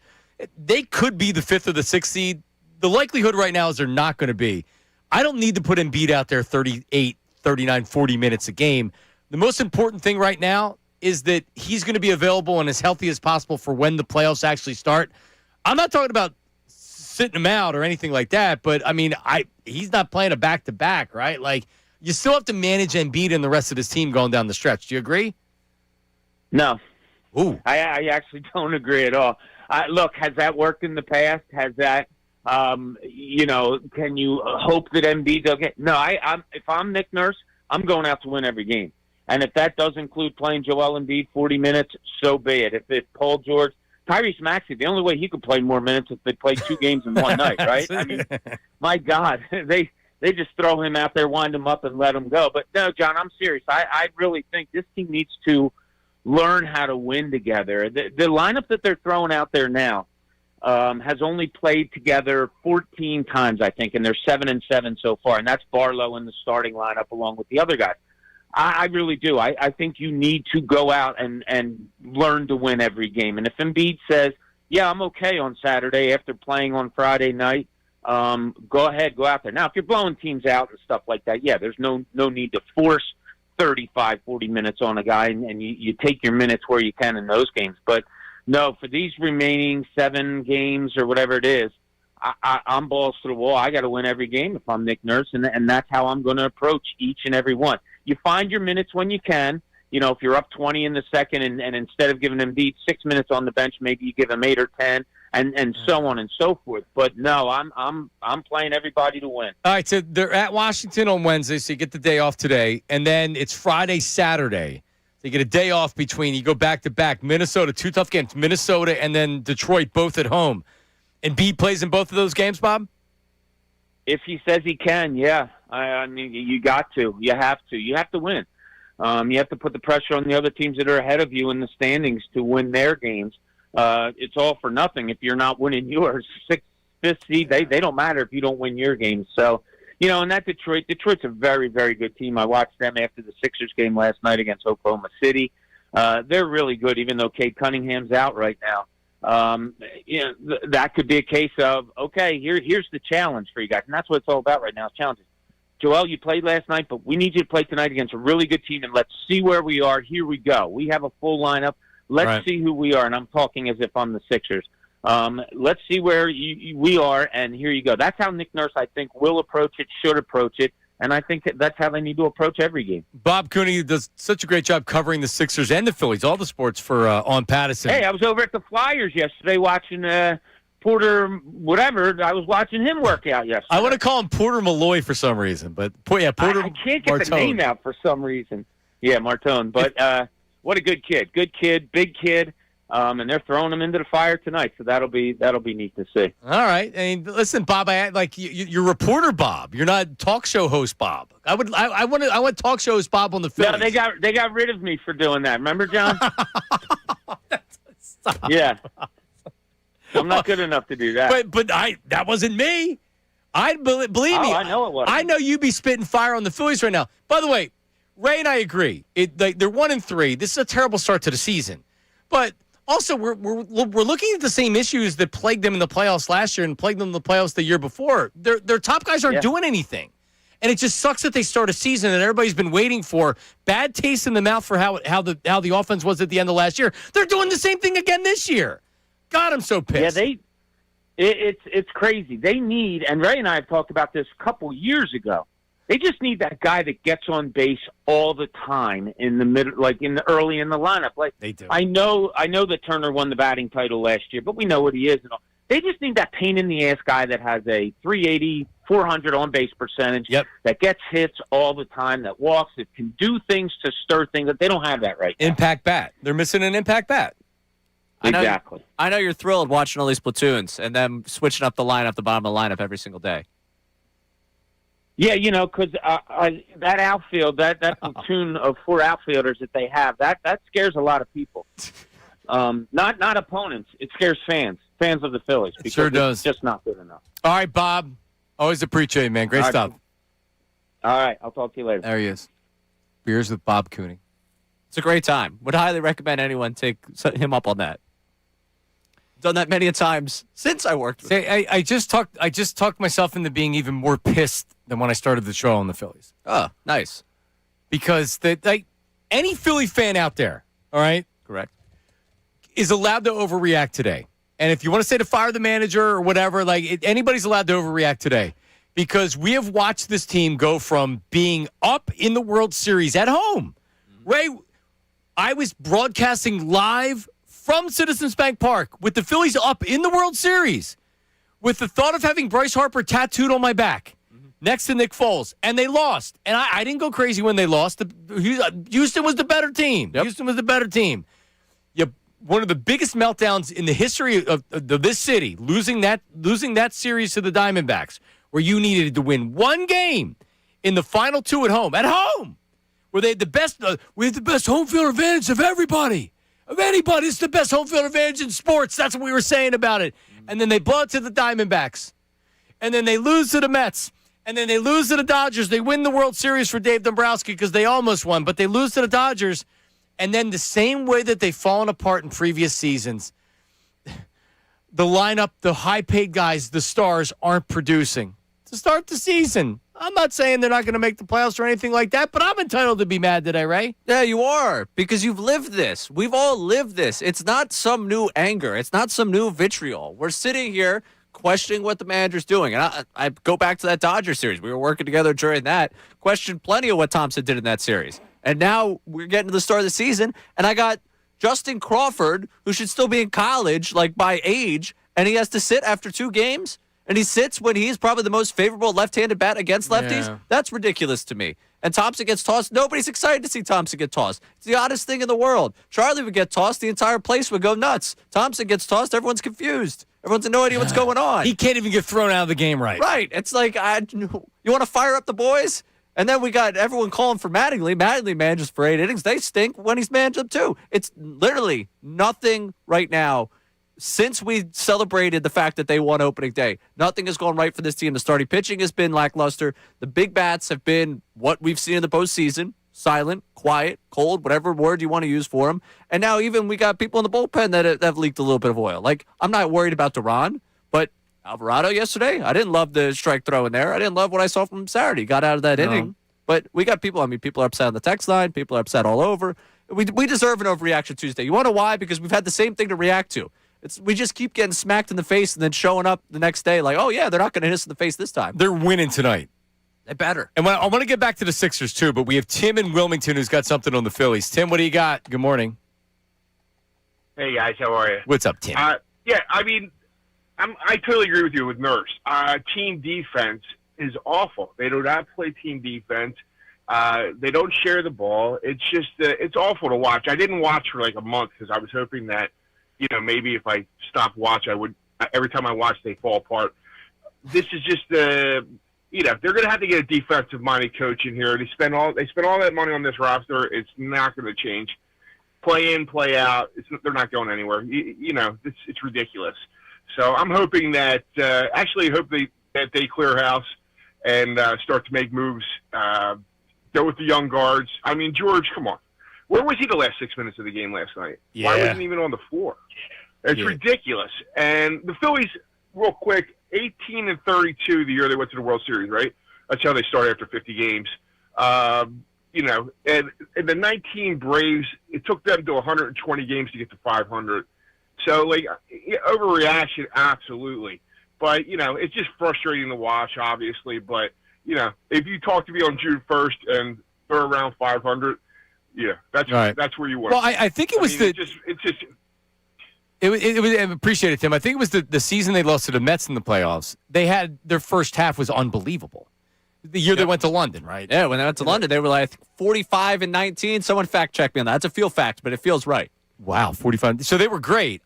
They could be the 5th or the 6th seed. The likelihood right now is they're not going to be. I don't need to put Embiid out there 38, 39, 40 minutes a game. The most important thing right now is that he's going to be available and as healthy as possible for when the playoffs actually start. I'm not talking about sitting him out or anything like that, but, I mean, he's not playing a back-to-back, right? Like, you still have to manage Embiid and the rest of his team going down the stretch. Do you agree? No. Ooh. I actually don't agree at all. Look, has that worked in the past? Has that, can you hope that Embiid's okay? No, if I'm Nick Nurse, I'm going out to win every game. And if that does include playing Joel Embiid 40 minutes, so be it. If Paul George, Tyrese Maxey, the only way he could play more minutes if they played 2 games in one night, right? I mean, my God, they just throw him out there, wind him up, and let him go. But no, John, I'm serious. I really think this team needs to learn how to win together. The lineup that they're throwing out there now has only played together 14 times, I think, and they're 7-7 so far. And that's Barlow in the starting lineup along with the other guys. I really do. I think you need to go out and learn to win every game. And if Embiid says, yeah, I'm okay on Saturday after playing on Friday night, go ahead, go out there. Now, if you're blowing teams out and stuff like that, yeah, there's no need to force 35, 40 minutes on a guy, and you take your minutes where you can in those games. But, no, for these remaining 7 games or whatever it is, I'm balls to the wall. I got to win every game if I'm Nick Nurse, and that's how I'm going to approach each and every one. You find your minutes when you can. You know, if you're up 20 in the second, and instead of giving Embiid 6 minutes on the bench, maybe you give him 8 or 10, and so on and so forth. But no, I'm playing everybody to win. All right, so they're at Washington on Wednesday, so you get the day off today, and then it's Friday, Saturday. So you get a day off between. You go back to back. Minnesota, 2 tough games. Minnesota and then Detroit, both at home. And Embiid plays in both of those games, Bob? If he says he can, yeah. I mean, you got to. You have to. You have to win. You have to put the pressure on the other teams that are ahead of you in the standings to win their games. It's all for nothing if you're not winning yours. 6th, 5th seed, they don't matter if you don't win your games. So, and that Detroit's a very, very good team. I watched them after the Sixers game last night against Oklahoma City. They're really good, even though Cade Cunningham's out right now. That could be a case of, okay, here's the challenge for you guys. And that's what it's all about right now, is challenges. Joel, you played last night, but we need you to play tonight against a really good team, and let's see where we are. Here we go. We have a full lineup. Let's see who we are, and I'm talking as if I'm the Sixers. Let's see where we are, and here you go. That's how Nick Nurse, I think, will approach it, should approach it, and I think that's how they need to approach every game. Bob Cooney does such a great job covering the Sixers and the Phillies, all the sports for on Patterson. Hey, I was over at the Flyers yesterday watching Porter, whatever. I was watching him work out yesterday. I want to call him Porter Malloy for some reason, but Porter. I can't get the name out for some reason. Yeah, Martone. But what a good kid. Good kid, big kid. And they're throwing them into the fire tonight, so that'll be neat to see. All right. I mean, listen, Bob. You're reporter Bob. You're not talk show host Bob. I want talk show host Bob on the Phillies. No, they got rid of me for doing that. Remember, John? Yeah. I'm not good enough to do that. But that wasn't me. Believe me. I know it wasn't. I know you'd be spitting fire on the Phillies right now. By the way, Ray and I agree. They're 1-3. This is a terrible start to the season, but. Also, we're looking at the same issues that plagued them in the playoffs last year and plagued them in the playoffs the year before. Their top guys aren't doing anything. And it just sucks that they start a season that everybody's been waiting for. Bad taste in the mouth for how the offense was at the end of last year. They're doing the same thing again this year. God, I'm so pissed. Yeah, it's crazy. They need, and Ray and I have talked about this a couple years ago. They just need that guy that gets on base all the time in the middle, like early in the lineup. Like they do. I know that Turner won the batting title last year, but we know what he is. And all. They just need that pain in the ass guy that has a 380, 400 on base percentage. Yep. That gets hits all the time, that walks, that can do things to stir things. That they don't have that right now. Impact bat. They're missing an impact bat. Exactly. I know you're thrilled watching all these platoons and them switching up the bottom of the lineup every single day. Yeah, because that outfield, that platoon of 4 outfielders that they have, that scares a lot of people. Not opponents. It scares fans of the Phillies. It sure does. It's just not good enough. All right, Bob. Always appreciate it, man. Great stuff. All right. I'll talk to you later. There he is. Beers with Bob Cooney. It's a great time. Would highly recommend anyone set him up on that. Done that many a times since I worked with him. I just talked myself into being even more pissed than when I started the show on the Phillies. Oh, nice. Because any Philly fan out there, all right, correct, is allowed to overreact today. And if you want to say to fire the manager or whatever, anybody's allowed to overreact today. Because we have watched this team go from being up in the World Series at home. Mm-hmm. Ray, I was broadcasting live from Citizens Bank Park with the Phillies up in the World Series with the thought of having Bryce Harper tattooed on my back next to Nick Foles. And they lost. And I didn't go crazy when they lost. Houston was the better team. Yep. Houston was the better team. One of the biggest meltdowns in the history of this city, losing that series to the Diamondbacks, where you needed to win one game in the final 2 at home, where they had the best, we had the best home field advantage of everybody. Of anybody, it's the best home field advantage in sports. That's what we were saying about it. And then they blow it to the Diamondbacks. And then they lose to the Mets. And then they lose to the Dodgers. They win the World Series for Dave Dombrowski because they almost won. But they lose to the Dodgers. And then the same way that they've fallen apart in previous seasons, the lineup, the high-paid guys, the stars aren't producing. To start the season, I'm not saying they're not going to make the playoffs or anything like that, but I'm entitled to be mad today, Ray. Yeah, you are, because you've lived this. We've all lived this. It's not some new anger. It's not some new vitriol. We're sitting here questioning what the manager's doing. And I go back to that Dodgers series. We were working together during that. Questioned plenty of what Thompson did in that series. And now we're getting to the start of the season, and I got Justin Crawford, who should still be in college, by age, and he has to sit after 2 games? And he sits when he's probably the most favorable left-handed bat against lefties? Yeah. That's ridiculous to me. And Thompson gets tossed. Nobody's excited to see Thompson get tossed. It's the oddest thing in the world. Charlie would get tossed. The entire place would go nuts. Thompson gets tossed. Everyone's confused. Everyone's no idea what's going on. He can't even get thrown out of the game right. Right. It's like, you want to fire up the boys? And then we got everyone calling for Mattingly. Mattingly manages for 8 innings. They stink when he's managed them too. It's literally nothing right now. Since we celebrated the fact that they won opening day, nothing has gone right for this team. The starting pitching has been lackluster. The big bats have been what we've seen in the postseason. Silent, quiet, cold, whatever word you want to use for them. And now even we got people in the bullpen that have leaked a little bit of oil. I'm not worried about Duran, but Alvarado yesterday, I didn't love the strike throw in there. I didn't love what I saw from him Saturday. He got out of that inning. But we got people, people are upset on the text line. People are upset all over. We deserve an Overreaction Tuesday. You want to know why? Because we've had the same thing to react to. We just keep getting smacked in the face and then showing up the next day like, oh, yeah, they're not going to hit us in the face this time. They're winning tonight. They better. And I want to get back to the Sixers, too, but we have Tim in Wilmington who's got something on the Phillies. Tim, what do you got? Good morning. Hey, guys. How are you? What's up, Tim? I totally agree with you with Nurse. Team defense is awful. They do not play team defense. They don't share the ball. It's just it's awful to watch. I didn't watch for like a month because I was hoping that maybe if I stopped watch, I would. Every time I watch, they fall apart. This is just they're going to have to get a defensive-minded coach in here. They spend all that money on this roster. It's not going to change. Play in, play out. They're not going anywhere. It's ridiculous. So I'm hoping that they clear house and start to make moves. Go with the young guards. I mean, George, come on. Where was he the last 6 minutes of the game last night? Yeah. Why wasn't he even on the floor? It's ridiculous. And the Phillies, real quick, 18-32 the year they went to the World Series, right? That's how they started after 50 games. And the 19 Braves, it took them to 120 games to get to 500. So, overreaction, absolutely. But, it's just frustrating to watch, obviously. But, if you talk to me on June 1st and throw around 500, that's where you were. Well, I think it was It was I appreciate it, Tim. I think it was the season they lost to the Mets in the playoffs. They had their first half was unbelievable. The year they went to London, right? Yeah, when they went to London, they were like 45-19. Someone fact check me on that. That's a feel fact, but it feels right. Wow, 45. So they were great.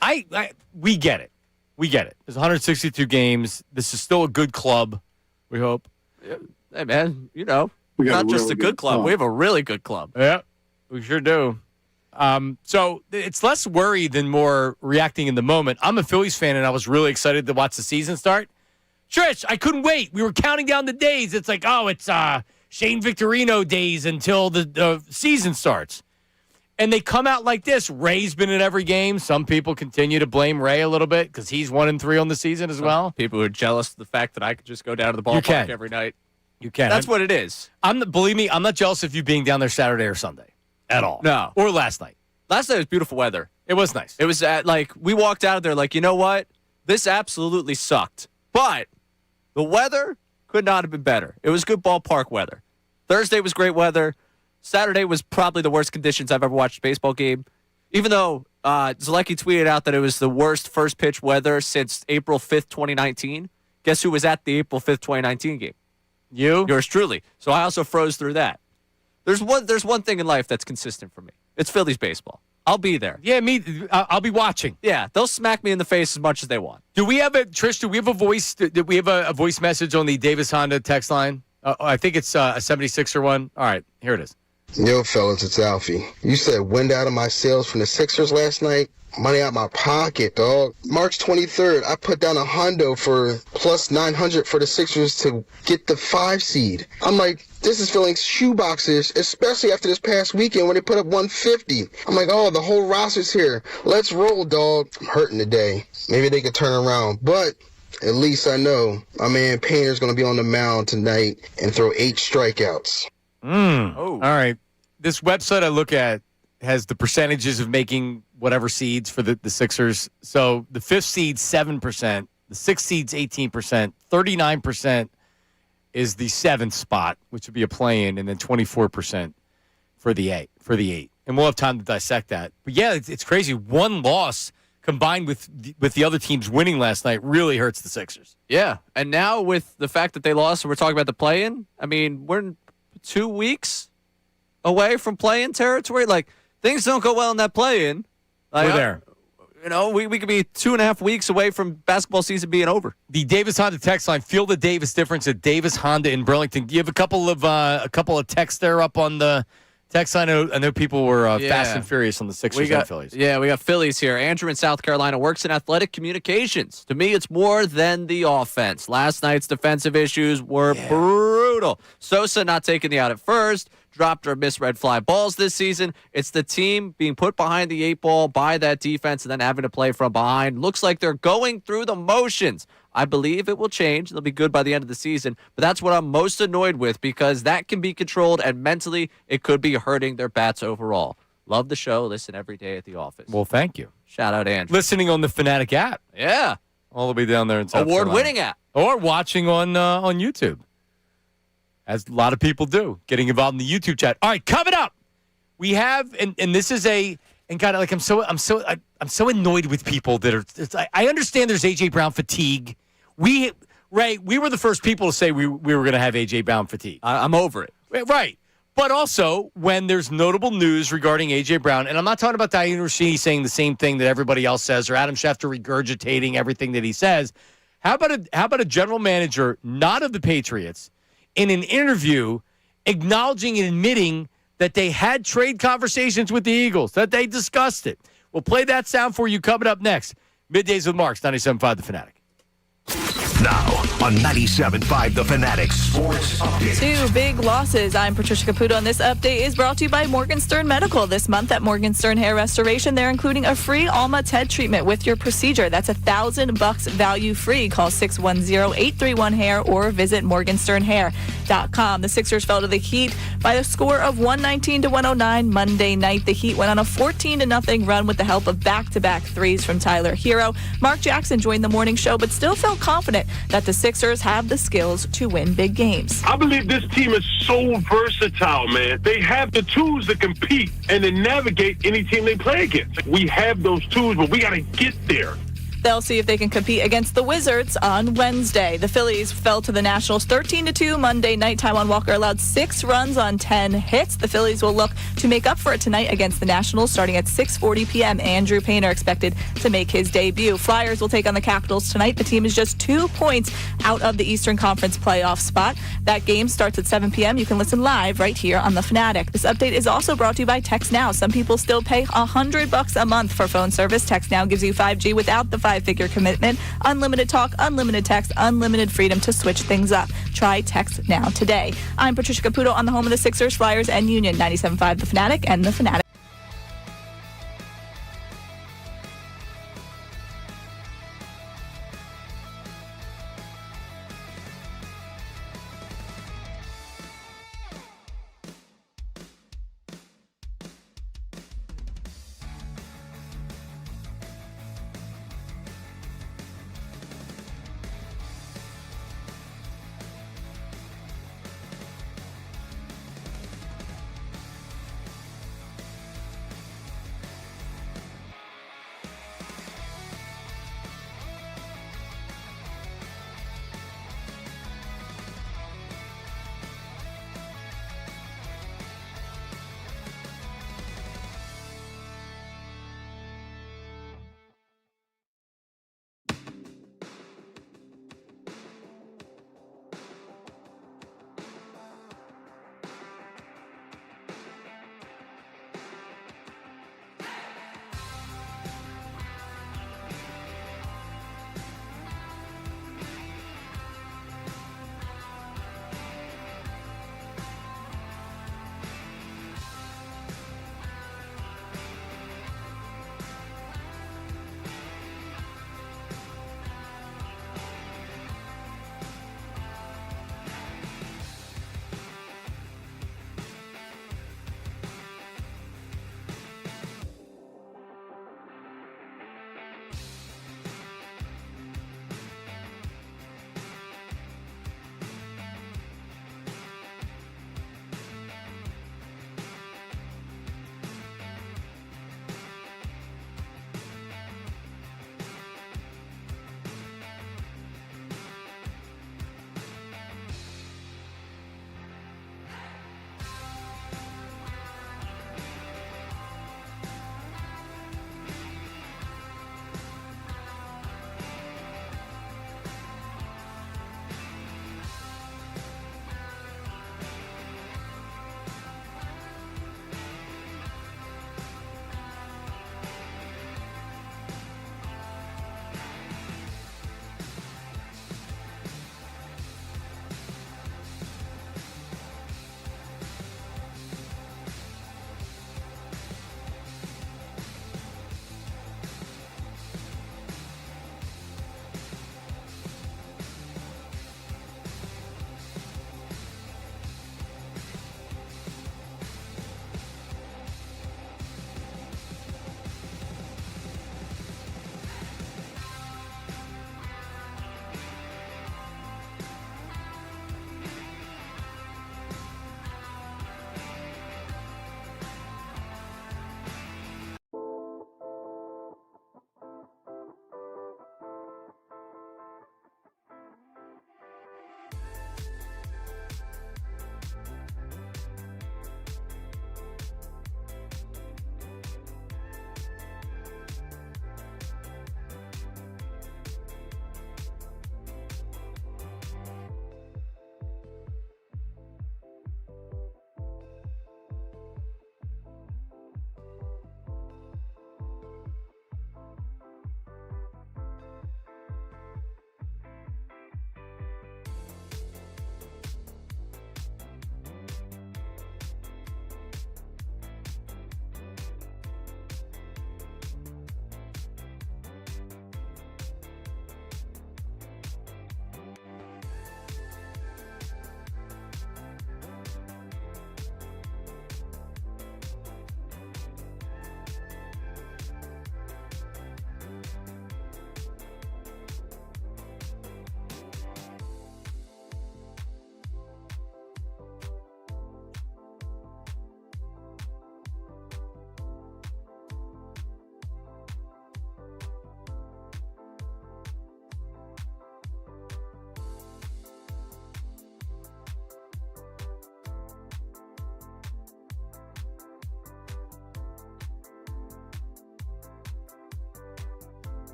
We get it. We get it. There's 162 games. This is still a good club. We hope. Yeah. Hey man, not just a good club. We have a really good club. Yeah, we sure do. So it's less worry than more reacting in the moment. I'm a Phillies fan, and I was really excited to watch the season start. Trish, I couldn't wait. We were counting down the days. It's like, it's Shane Victorino days until the season starts. And they come out like this. Ray's been in every game. Some people continue to blame Ray a little bit because he's 1-3 on the season as well. People who are jealous of the fact that I could just go down to the ballpark every night. You can. That's what it is. Believe me, I'm not jealous of you being down there Saturday or Sunday. At all. No. Or last night. Last night was beautiful weather. It was nice. It was we walked out of there like, you know what? This absolutely sucked. But the weather could not have been better. It was good ballpark weather. Thursday was great weather. Saturday was probably the worst conditions I've ever watched a baseball game. Even though Zielecki tweeted out that it was the worst first pitch weather since April 5th, 2019. Guess who was at the April 5th, 2019 game? You? Yours truly. So I also froze through that. There's one thing in life that's consistent for me. It's Phillies baseball. I'll be there. Yeah, I'll be watching. Yeah, they'll smack me in the face as much as they want. Do we have Trish? Do we have a voice? Do we have a voice message on the Davis Honda text line? I think it's a 76er one. All right, here it is. Yo, fellas, it's Alfie. You said wind out of my sails from the Sixers last night. Money out my pocket, dog. March 23rd, I put down $100 for plus 900 for the Sixers to get the 5 seed. I'm like, this is feeling shoeboxes, especially after this past weekend when they put up 150. I'm like, the whole roster's here. Let's roll, dog. I'm hurting today. Maybe they could turn around, but at least I know my man Painter's going to be on the mound tonight and throw 8 strikeouts. All right. This website I look at has the percentages of making whatever seeds for the Sixers. So the 5th seed, 7%. The 6th seed's 18%. 39% is the 7th spot, which would be a play-in, and then 24% for the 8. And we'll have time to dissect that. But, yeah, it's crazy. One loss combined with the other teams winning last night really hurts the Sixers. Yeah, and now with the fact that they lost and we're talking about the play-in, I mean, we're in 2 weeks away from play-in territory. Like, things don't go well in that play-in. Like, we're there. We could be 2.5 weeks away from basketball season being over. The Davis Honda text line. Feel the Davis difference at Davis Honda in Burlington. Do you have a couple of texts there up on the text line? I know people were fast and furious on the Sixers and Phillies. Yeah, we got Phillies here. Andrew in South Carolina works in athletic communications. To me, it's more than the offense. Last night's defensive issues were brutal. Sosa not taking the out at first. Dropped or misread fly balls this season. It's the team being put behind the 8 ball by that defense and then having to play from behind. Looks like they're going through the motions. I believe it will change. They'll be good by the end of the season. But that's what I'm most annoyed with because that can be controlled and mentally it could be hurting their bats overall. Love the show. Listen every day at the office. Well, thank you. Shout out, Andrew. Listening on the Fanatic app. Yeah. All the way down there in South Award-winning Carolina. app. Or watching on YouTube. As a lot of people do, getting involved in the YouTube chat. All right, coming up, we have, and this is kind of like I'm so annoyed with people that are. I understand there's AJ Brown fatigue. We were the first people to say we were going to have AJ Brown fatigue. I'm over it. Right, But also, when there's notable news regarding A.J. Brown, and I'm not talking about Diane Rossini saying the same thing that everybody else says or Adam Schefter regurgitating everything that he says. How about a general manager, not of the Patriots, in an interview acknowledging and admitting that they had trade conversations with the Eagles, that they discussed it? We'll play that sound for you coming up next. Middays with Marks, 97.5 The Fanatic. Now on 97.5 The Fanatic Sports Update. 2 big losses. I'm Patricia Caputo, and this update is brought to you by Morgenstern Medical. This month at Morgenstern Hair Restoration, they're including a free Alma TED treatment with your procedure. That's $1,000 value free. Call 610-831-HAIR or visit morgensternhair.com. The Sixers fell to the Heat by a score of 119-109 Monday night. The Heat went on a 14-0 run with the help of back-to-back threes from Tyler Hero. Mark Jackson joined the morning show, but still felt confident that the Sixers have the skills to win big games. I believe this team is so versatile, man. They have the tools to compete and to navigate any team they play against. We have those tools, but we got to get there. They'll see if they can compete against the Wizards on Wednesday. The Phillies fell to the Nationals 13-2 Monday night. Taijuan Walker allowed 6 runs on 10 hits. The Phillies will look to make up for it tonight against the Nationals starting at 6:40 p.m. Andrew Painter expected to make his debut. Flyers will take on the Capitals tonight. The team is just 2 points out of the Eastern Conference playoff spot. That game starts at 7 p.m. You can listen live right here on The Fanatic. This update is also brought to you by Text Now. Some people still pay $100 a month for phone service. Text Now gives you 5G without the 5-figure commitment, unlimited talk, unlimited text, unlimited freedom to switch things up. Try Text Now today. I'm Patricia Caputo on the home of the Sixers, Flyers, and Union, 97.5 The Fanatic and The Fanatic.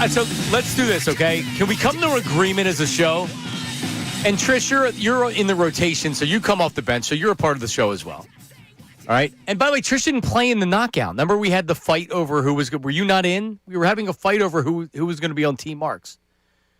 So let's do this, okay? Can we come to an agreement as a show? And Trish, you're in the rotation, so you come off the bench, so you're a part of the show as well. All right? And by the way, Trish didn't play in the knockout. Remember we had the fight over who was good. Were you not in? We were having a fight over who was going to be on Team Marks.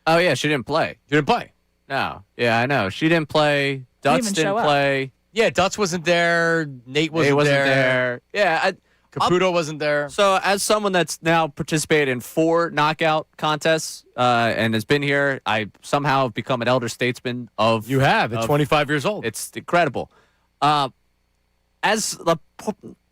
Oh, yeah, she didn't play. She didn't play? No. Yeah, I know. She didn't play. Dutz didn't play. Yeah, Dutz wasn't there. Nate wasn't there. Yeah, Caputo wasn't there. So as someone that's now participated in 4 knockout contests and has been here, I somehow have become an elder statesman of... You have. At 25 years old. It's incredible. As a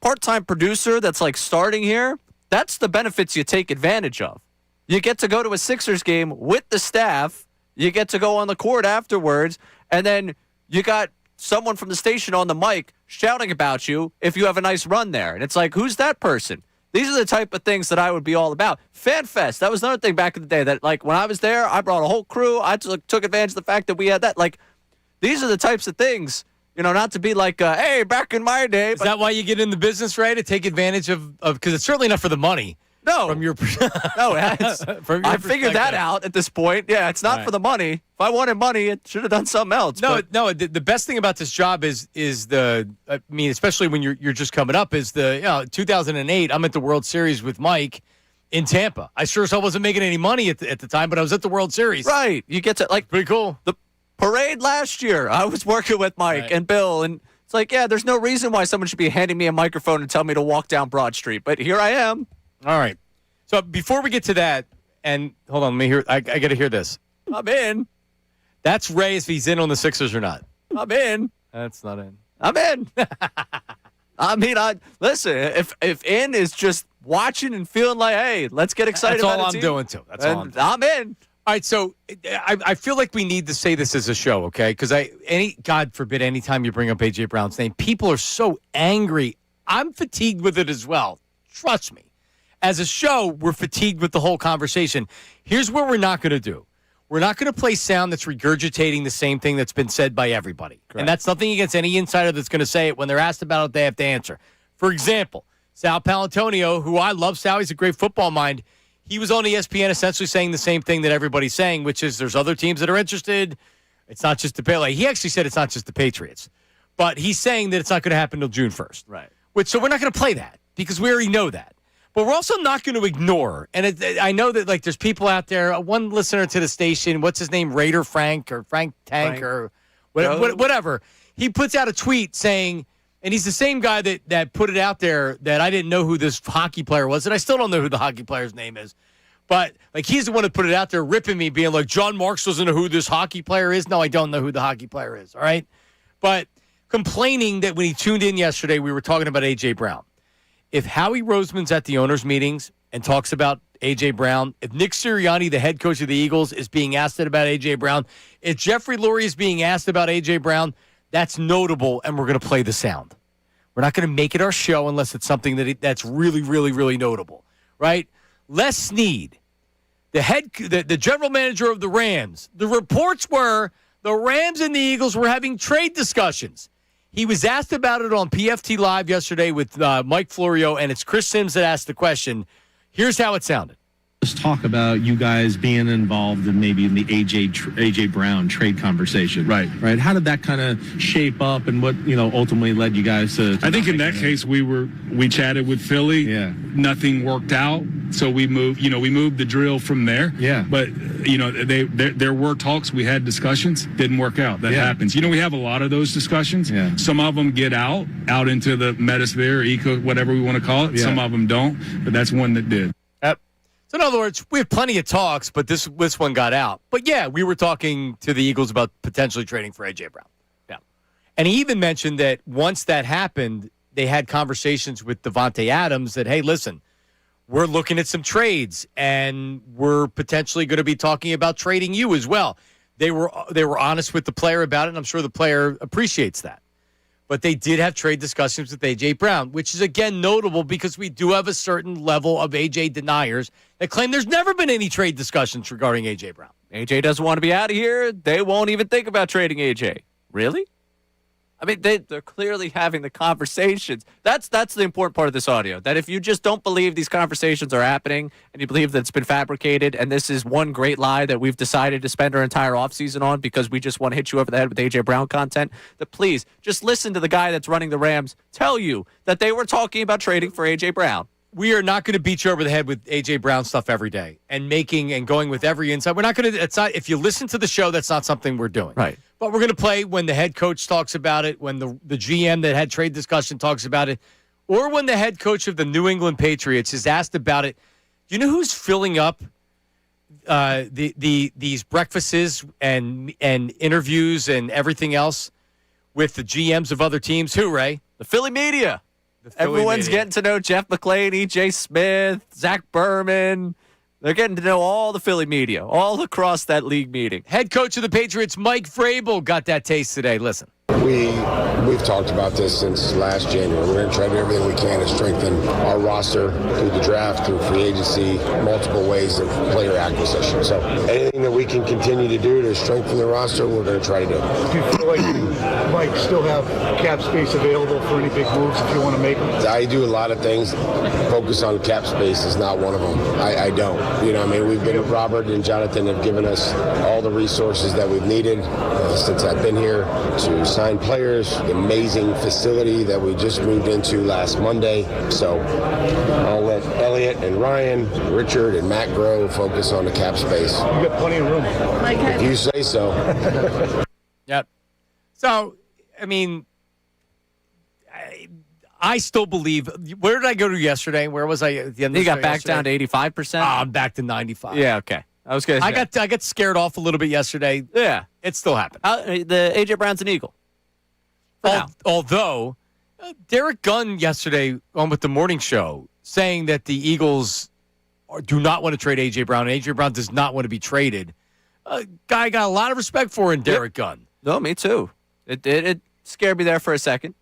part-time producer that's like starting here, that's the benefits you take advantage of. You get to go to a Sixers game with the staff. You get to go on the court afterwards. And then you got someone from the station on the mic shouting about you if you have a nice run there. And it's like, who's that person? These are the type of things that I would be all about. Fan Fest, that was another thing back in the day that, like, when I was there, I brought a whole crew. I took advantage of the fact that we had that. Like, these are the types of things, you know, not to be like, hey, back in my day. Is that why you get in the business, right? To take advantage of because it's certainly not for the money. No. From your no, I figured that out at this point. Yeah, it's not for the money. If I wanted money, it should have done something else. No. The best thing about this job is especially when you're just coming up, is 2008. I'm at the World Series with Mike in Tampa. I sure as hell wasn't making any money at the time, but I was at the World Series. Right. You get to pretty cool. The parade last year, I was working with Mike and Bill, and it's like, yeah, there's no reason why someone should be handing me a microphone and tell me to walk down Broad Street, but here I am. All right. So before we get to that, and hold on, let me hear. I got to hear this. I'm in. That's Ray if he's in on the Sixers or not. I'm in. That's not in. I'm in. I mean, listen. If in is just watching and feeling like, hey, let's get excited. That's all I'm doing too. That's all I'm doing. I'm in. All right. So I feel like we need to say this as a show, okay? Because God forbid, anytime you bring up AJ Brown's name, people are so angry. I'm fatigued with it as well. Trust me. As a show, we're fatigued with the whole conversation. Here's what we're not going to do. We're not going to play sound that's regurgitating the same thing that's been said by everybody. Correct. And that's nothing against any insider that's going to say it. When they're asked about it, they have to answer. For example, Sal Palantonio, who I love Sal, he's a great football mind. He was on ESPN essentially saying the same thing that everybody's saying, which is there's other teams that are interested. It's not just the Patriots. He actually said it's not just the Patriots. But he's saying that it's not going to happen until June 1st. Right. So we're not going to play that because we already know that. But we're also not going to ignore, and I know that there's people out there, one listener to the station, what's his name, Raider Frank or Frank Tank or whatever. He puts out a tweet saying, and he's the same guy that put it out there that I didn't know who this hockey player was, and I still don't know who the hockey player's name is. But he's the one that put it out there, ripping me, being like, John Marks doesn't know who this hockey player is. No, I don't know who the hockey player is. All right. But complaining that when he tuned in yesterday, we were talking about A.J. Brown. If Howie Roseman's at the owners' meetings and talks about A.J. Brown, if Nick Sirianni, the head coach of the Eagles, is being asked about A.J. Brown, if Jeffrey Lurie is being asked about A.J. Brown, that's notable, and we're going to play the sound. We're not going to make it our show unless it's something that's really, really, really notable, right? Les Snead, the general manager of the Rams, the reports were the Rams and the Eagles were having trade discussions. He was asked about it on PFT Live yesterday with Mike Florio, and it's Chris Sims that asked the question. Here's how it sounded. Let's talk about you guys being involved in maybe in the AJ Brown trade conversation. Right. How did that kind of shape up, and what ultimately led you guys to I think in that case we chatted with Philly. Yeah. Nothing worked out, so we moved. We moved the drill from there. Yeah. But there were talks. We had discussions. Didn't work out. That happens. We have a lot of those discussions. Yeah. Some of them get out into the metasphere, eco, whatever we want to call it. Yeah. Some of them don't. But that's one that did. So in other words, we have plenty of talks, but this one got out. But yeah, we were talking to the Eagles about potentially trading for A.J. Brown. Yeah. And he even mentioned that once that happened, they had conversations with Devontae Adams that, hey, listen, we're looking at some trades, and we're potentially going to be talking about trading you as well. They were honest with the player about it, and I'm sure the player appreciates that. But they did have trade discussions with A.J. Brown, which is, again, notable because we do have a certain level of A.J. deniers that claim there's never been any trade discussions regarding A.J. Brown. AJ doesn't want to be out of here. They won't even think about trading AJ. Really? I mean, they're clearly having the conversations. That's the important part of this audio, that if you just don't believe these conversations are happening and you believe that it's been fabricated and this is one great lie that we've decided to spend our entire offseason on because we just want to hit you over the head with A.J. Brown content, that please just listen to the guy that's running the Rams tell you that they were talking about trading for A.J. Brown. We are not going to beat you over the head with A.J. Brown stuff every day and going with every insight. We're not going to, if you listen to the show, that's not something we're doing. Right. But we're going to play when the head coach talks about it, when the GM that had trade discussion talks about it, or when the head coach of the New England Patriots is asked about it. Do you know who's filling up these breakfasts and interviews and everything else with the GMs of other teams? Who, Ray? The Philly media. Everyone's getting to know Jeff McClain, E.J. Smith, Zach Berman. They're getting to know all the Philly media, all across that league meeting. Head coach of the Patriots, Mike Vrabel, got that taste today. Listen. We've talked about this since last January. We're going to try to do everything we can to strengthen our roster through the draft, through free agency, multiple ways of player acquisition. So anything that we can continue to do to strengthen the roster, we're going to try to do. Do you feel like you might still have cap space available for any big moves if you want to make them? I do a lot of things. Focus on cap space is not one of them. I don't. You know, I mean, we've been, Robert and Jonathan have given us all the resources that we've needed since I've been here to sign players, the amazing facility that we just moved into last Monday. So I'll let Elliot and Ryan, Richard and Matt Grove focus on the cap space. You got plenty of room. If you say so. Yep. So, I mean, I still believe. Where did I go to yesterday? Where was I at the end of the show? You got back down to 85%? I'm back to 95. Yeah, okay. I got scared off a little bit yesterday. Yeah. It still happened. The A.J. Brown's an Eagle. Although, Derek Gunn yesterday on with the morning show saying that the Eagles do not want to trade A.J. Brown. And A.J. Brown does not want to be traded. Guy got a lot of respect for in Derek Gunn. No, me too. It scared me there for a second.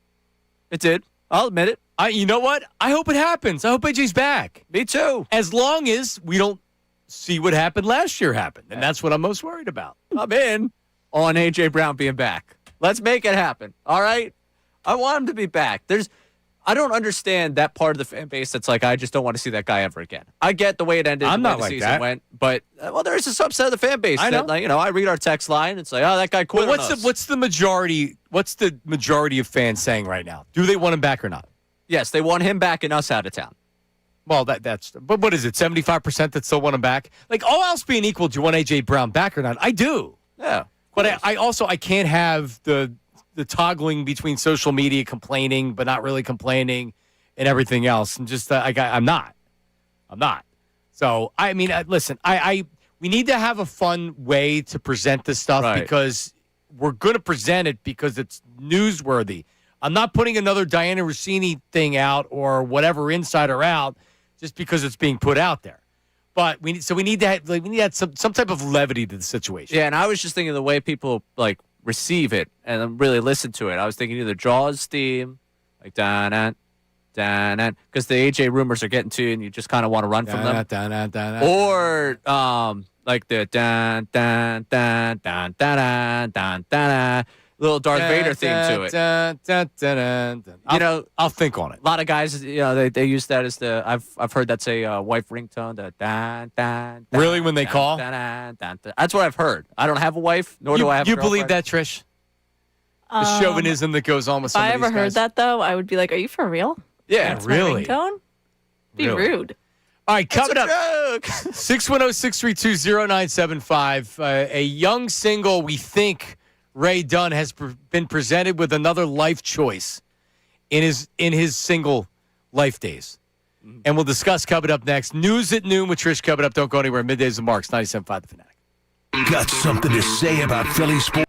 It did. I'll admit it. You know what? I hope it happens. I hope A.J.'s back. Me too. As long as we don't see what happened last year happen. And that's what I'm most worried about. I'm in on A.J. Brown being back. Let's make it happen. All right? I want him to be back. I don't understand that part of the fan base that's like, I just don't want to see that guy ever again. I get the way it ended, I'm the way not the like season that. went, but there is a subset of the fan base I know. that, like, I read our text line and it's like, oh, that guy quit. What's the majority of fans saying right now? Do they want him back or not? Yes, they want him back and us out of town. Well, but what is it? 75% that still want him back? Like, all else being equal, do you want A.J. Brown back or not? I do. Yeah. But I can't have the toggling between social media complaining but not really complaining and everything else. And just I'm not. So I mean, listen, we need to have a fun way to present this stuff because we're going to present it because it's newsworthy. I'm not putting another Diana Rossini thing out or whatever insider out just because it's being put out there. But we need to add some type of levity to the situation. Yeah, and I was just thinking the way people like receive it and really listen to it. I was thinking either Jaws theme, like da-na, because the AJ rumors are getting to you and you just kind of want to run from them. Or like the little Darth Vader theme to it. I'll think on it. A lot of guys, they use that as I've heard that's a wife ringtone. Really, when they call? That's what I've heard. I don't have a wife, nor do I have a girlfriend. You believe that, Trish? The chauvinism that goes on with some of these guys. If I ever heard that, though, I would be like, are you for real? Yeah, That's really. My ringtone? Be rude. All right, coming up, joke. 610-632-0975. A young single, we think, Ray Dunn has been presented with another life choice in his single life days. And we'll discuss coming up next. News at noon with Trish coming up. Don't go anywhere. Middays with Marks, 97.5 The Fanatic. Got something to say about Philly sports?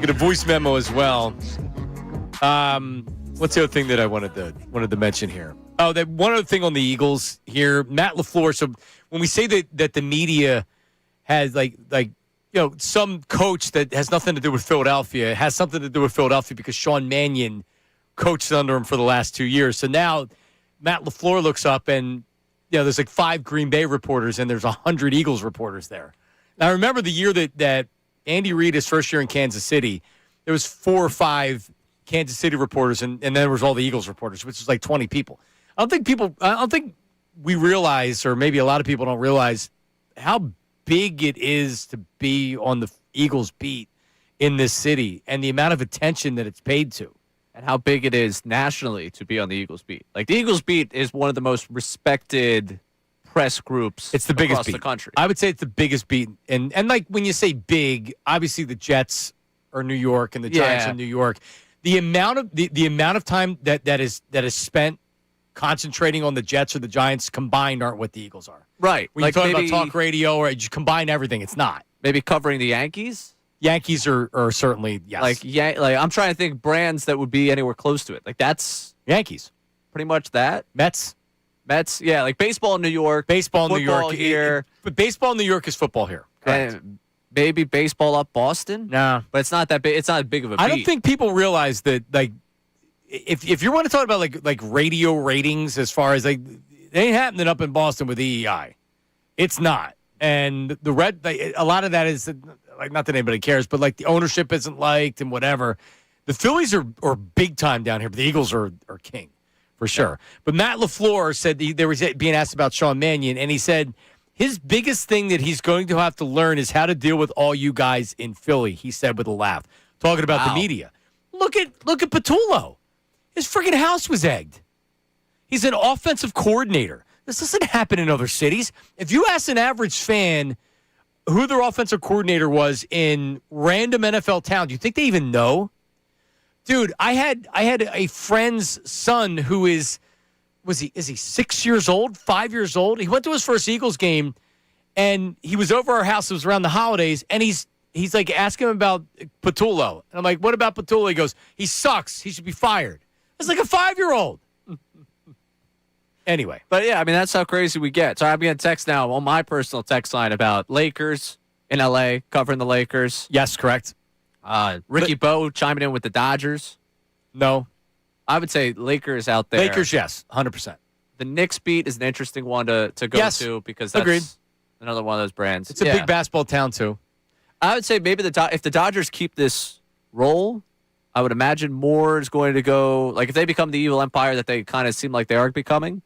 Get a voice memo as well. What's the other thing that I wanted to mention here? Oh, that one other thing on the Eagles here, Matt LaFleur. So when we say that the media has some coach that has nothing to do with Philadelphia, it has something to do with Philadelphia because Sean Mannion coached under him for the last 2 years. So now Matt LaFleur looks up and there's 5 Green Bay reporters and there's 100 Eagles reporters there. Now I remember the year that Andy Reid, his first year in Kansas City, there was 4 or 5 Kansas City reporters, and then there was all the Eagles reporters, which is 20 people. I don't think we realize, or maybe a lot of people don't realize, how big it is to be on the Eagles beat in this city and the amount of attention that it's paid to. And how big it is nationally to be on the Eagles beat. The Eagles beat is one of the most respected press groups it's the biggest across beat. the country. I would say it's the biggest beat. And when you say big, obviously the Jets are New York and the Giants are New York. The amount of time that is spent concentrating on the Jets or the Giants combined aren't what the Eagles are. Right. When you talk about talk radio or you combine everything, it's not. Maybe covering the Yankees? Yankees are certainly, yes. I'm trying to think brands that would be anywhere close to it. That's Yankees. Pretty much that. Mets, yeah, baseball in New York. Baseball in New York here. But baseball in New York is football here. Correct. And maybe baseball up Boston? No. But it's not that big. It's not big of a beat. I don't think people realize that, if you want to talk about, radio ratings as far as, they ain't happening up in Boston with EEI. It's not. And a lot of that is, not that anybody cares, but, the ownership isn't liked and whatever. The Phillies are big time down here, but the Eagles are king, for sure. Yeah. But Matt LaFleur said they were being asked about Sean Mannion, and he said his biggest thing that he's going to have to learn is how to deal with all you guys in Philly, he said with a laugh, talking about the media. Look at Patullo. His freaking house was egged. He's an offensive coordinator. This doesn't happen in other cities. If you ask an average fan who their offensive coordinator was in random NFL town, do you think they even know? Dude, I had a friend's son who is he 6 years old, 5 years old? He went to his first Eagles game, and he was over our house. It was around the holidays, and he's asking him about Patullo. And I'm like, what about Patullo? He goes, he sucks. He should be fired. It's like a 5-year-old. Anyway. But, yeah, that's how crazy we get. So I'm getting text now on my personal text line about Lakers in L.A., covering the Lakers. Yes, correct. Ricky Bo chiming in with the Dodgers. No. I would say Lakers out there. Lakers, yes, 100%. The Knicks beat is an interesting one to go to because that's another one of those brands. It's a big basketball town, too. I would say maybe if the Dodgers keep this role, I would imagine more is going to go, if they become the evil empire that they kind of seem like they are becoming,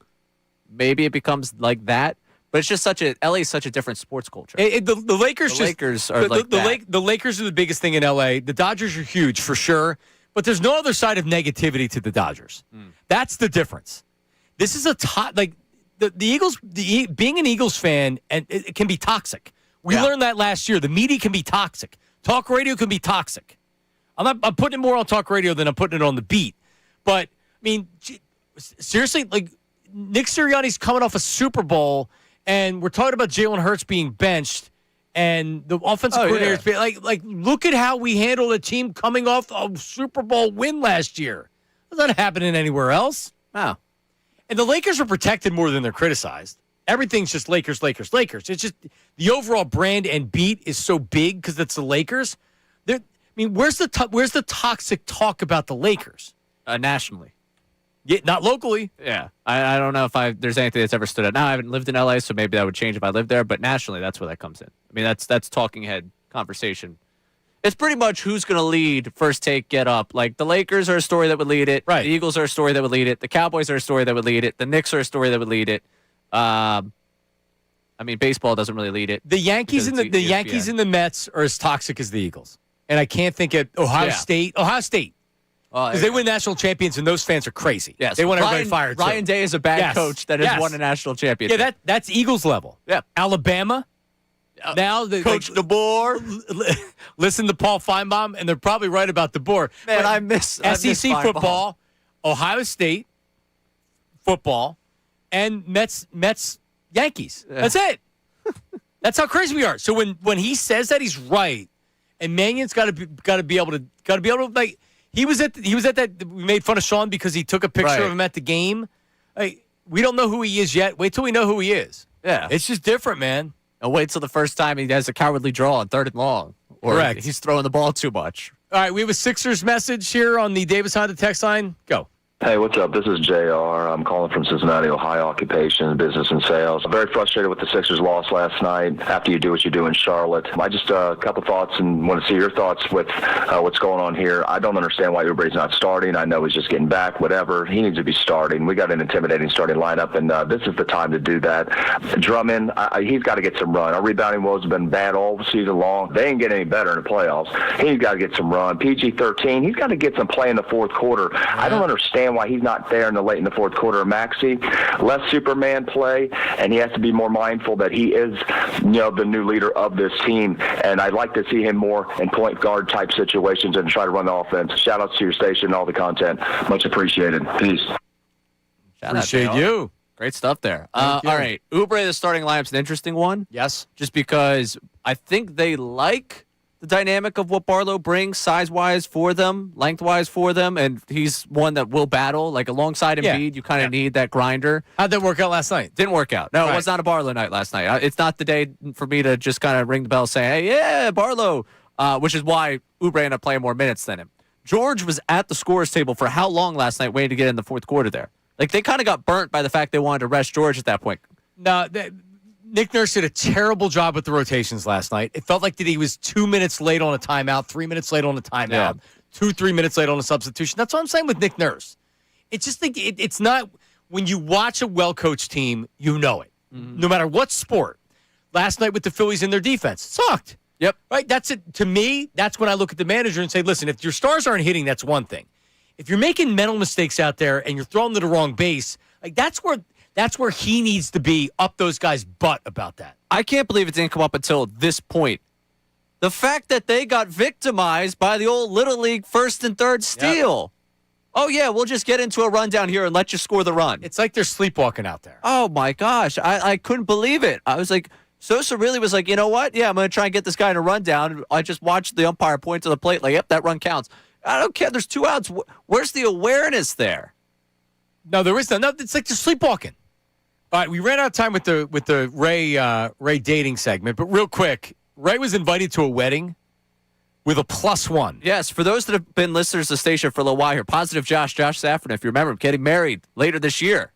maybe it becomes like that. But it's just LA is such a different sports culture. The Lakers are the Lakers are the biggest thing in LA. The Dodgers are huge for sure, but there's no other side of negativity to the Dodgers. That's the difference. This is the Eagles. Being an Eagles fan, and it can be toxic. We learned that last year. The media can be toxic. Talk radio can be toxic. I'm putting it more on talk radio than I'm putting it on the beat. But seriously, Nick Sirianni's coming off a Super Bowl. And we're talking about Jalen Hurts being benched and the offensive coordinators being look at how we handled a team coming off a Super Bowl win last year. That's not happening anywhere else. No. And the Lakers are protected more than they're criticized. Everything's just Lakers, Lakers, Lakers. It's just the overall brand and beat is so big because it's the Lakers. Where's the toxic talk about the Lakers? Nationally. Yeah, not locally. Yeah. I don't know if there's anything that's ever stood out. Now, I haven't lived in LA, so maybe that would change if I lived there, but nationally, that's where that comes in. That's talking head conversation. It's pretty much who's going to lead first take, get up. The Lakers are a story that would lead it. Right. The Eagles are a story that would lead it. The Cowboys are a story that would lead it. The Knicks are a story that would lead it. Baseball doesn't really lead it. The Yankees and the Yankees and the Mets are as toxic as the Eagles. And I can't think of Ohio State. Because they win national champions, and those fans are crazy. Yes. They want everybody fired, too. Ryan Day is a bad coach that has won a national championship. Yeah, that's Eagles level. Yeah. Alabama. Now Coach DeBoer. Listen to Paul Feinbaum, and they're probably right about DeBoer. Man, I miss SEC football, Ohio State football, and Mets Yankees. Yeah. That's it. That's how crazy we are. So when he says that, he's right. And Mannion's got to be able to like he was at that we made fun of Sean because he took a picture of him at the game. Like, we don't know who he is yet. Wait till we know who he is. Yeah. It's just different, man. And wait till the first time he has a cowardly draw on 3rd and long. Or Correct. He's throwing the ball too much. All right, we have a Sixers message here on the Davis Honda text line. Go. Hey, what's up? This is JR. I'm calling from Cincinnati, Ohio, occupation, business, and sales. I'm very frustrated with the Sixers' loss last night after you do what you do in Charlotte. I just a couple thoughts and want to see your thoughts with what's going on here. I don't understand why everybody's not starting. I know he's just getting back, whatever. He needs to be starting. We got an intimidating starting lineup, and this is the time to do that. Drummond, he's got to get some run. Our rebounding woes have been bad all season long. They ain't getting any better in the playoffs. He's got to get some run. PG-13, he's got to get some play in the fourth quarter. I don't understand why he's not there in the fourth quarter. Maxey, less Superman play, and he has to be more mindful that he is, the new leader of this team. And I'd like to see him more in point guard type situations and try to run the offense. Shout outs to your station and all the content. Much appreciated. Peace. Appreciate you. Great stuff there. All right, Oubre, the starting lineup's an interesting one. Yes, just because I think they like the dynamic of what Barlow brings size-wise for them, length-wise for them, and he's one that will battle. Like, alongside Embiid, you kind of need that grinder. How'd that work out last night? Didn't work out. No, It was not a Barlow night last night. It's not the day for me to just kind of ring the bell and say, hey, yeah, Barlow, which is why Oubre ended up playing more minutes than him. George was at the scorer's table for how long last night waiting to get in the fourth quarter there? Like, they kind of got burnt by the fact they wanted to rest George at that point. No, Nick Nurse did a terrible job with the rotations last night. It felt like that he was 2 minutes late on a timeout, 3 minutes late on a timeout, 2-3 minutes late on a substitution. That's what I'm saying with Nick Nurse. It's just like it's not when you watch a well-coached team, you know it. No matter what sport. Last night with the Phillies and their defense, sucked. Yep. Right? That's it. To me, that's when I look at the manager and say, listen, if your stars aren't hitting, that's one thing. If you're making mental mistakes out there and you're throwing to the wrong base, like that's where he needs to be up those guys' butt about that. I can't believe it didn't come up until this point. The fact that they got victimized by the old Little League first and third steal. Yep. Oh, yeah, we'll just get into a rundown here and let you score the run. It's like they're sleepwalking out there. Oh, my gosh. I couldn't believe it. I was like, Sosa really was like, you know what? Yeah, I'm going to try and get this guy in a rundown. I just watched the umpire point to the plate like, yep, that run counts. I don't care. There's 2 outs. Where's the awareness there? No, there is none. No, it's like they're sleepwalking. All right, we ran out of time with the Ray dating segment, but real quick, Ray was invited to a wedding with a +1. Yes, for those that have been listeners to the station for a little while here, Positive Josh Safran, if you remember, getting married later this year.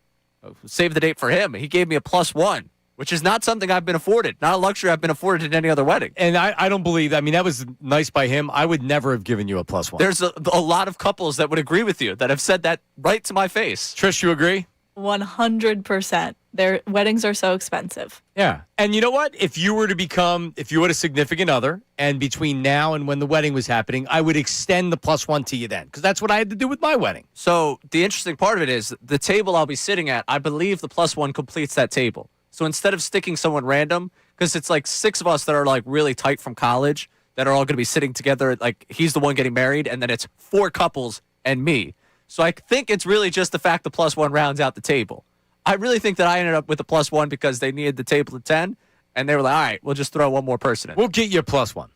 Save the date for him. He gave me a +1, which is not something I've been afforded. Not a luxury I've been afforded at any other wedding. And I don't believe that. I mean, that was nice by him. I would never have given you a +1. There's a lot of couples that would agree with you that have said that right to my face. Trish, you agree? 100%. Their weddings are so expensive. Yeah. And you know what? If you had a significant other, and between now and when the wedding was happening, I would extend the +1 to you then, because that's what I had to do with my wedding. So the interesting part of it is the table I'll be sitting at, I believe the +1 completes that table. So instead of sticking someone random, because it's like 6 of us that are like really tight from college that are all going to be sitting together, like he's the one getting married, and then it's 4 couples and me. So I think it's really just the fact the +1 rounds out the table. I really think that I ended up with a +1 because they needed the table at 10, and they were like, all right, we'll just throw one more person in. We'll get you a +1.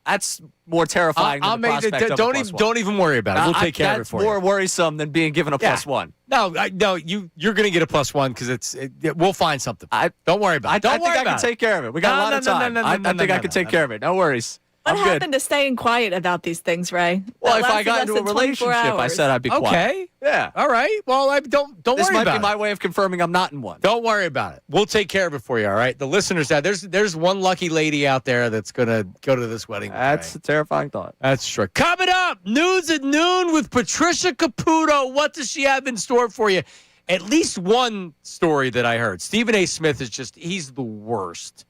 That's more terrifying than the prospect of a +1. Don't even worry about it. We'll take care of it for you. That's more worrisome than being given a +1. No, you're going to get a +1 because we'll find something. Don't worry about it. I think I can take care of it. We got a lot of time. I think I can take care of it. No worries. What happened to staying quiet about these things, Ray? Well, if I got into a relationship, I said I'd be quiet. Okay. Yeah. All right. Well, don't worry about it. This might be my way of confirming I'm not in one. Don't worry about it. We'll take care of it for you, all right? The listeners, there's one lucky lady out there that's going to go to this wedding. That's a terrifying thought. That's true. Coming up, News at Noon with Patricia Caputo. What does she have in store for you? At least one story that I heard. Stephen A. Smith he's the worst.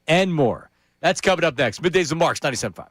And more. That's coming up next. Middays with Marks, 97.5.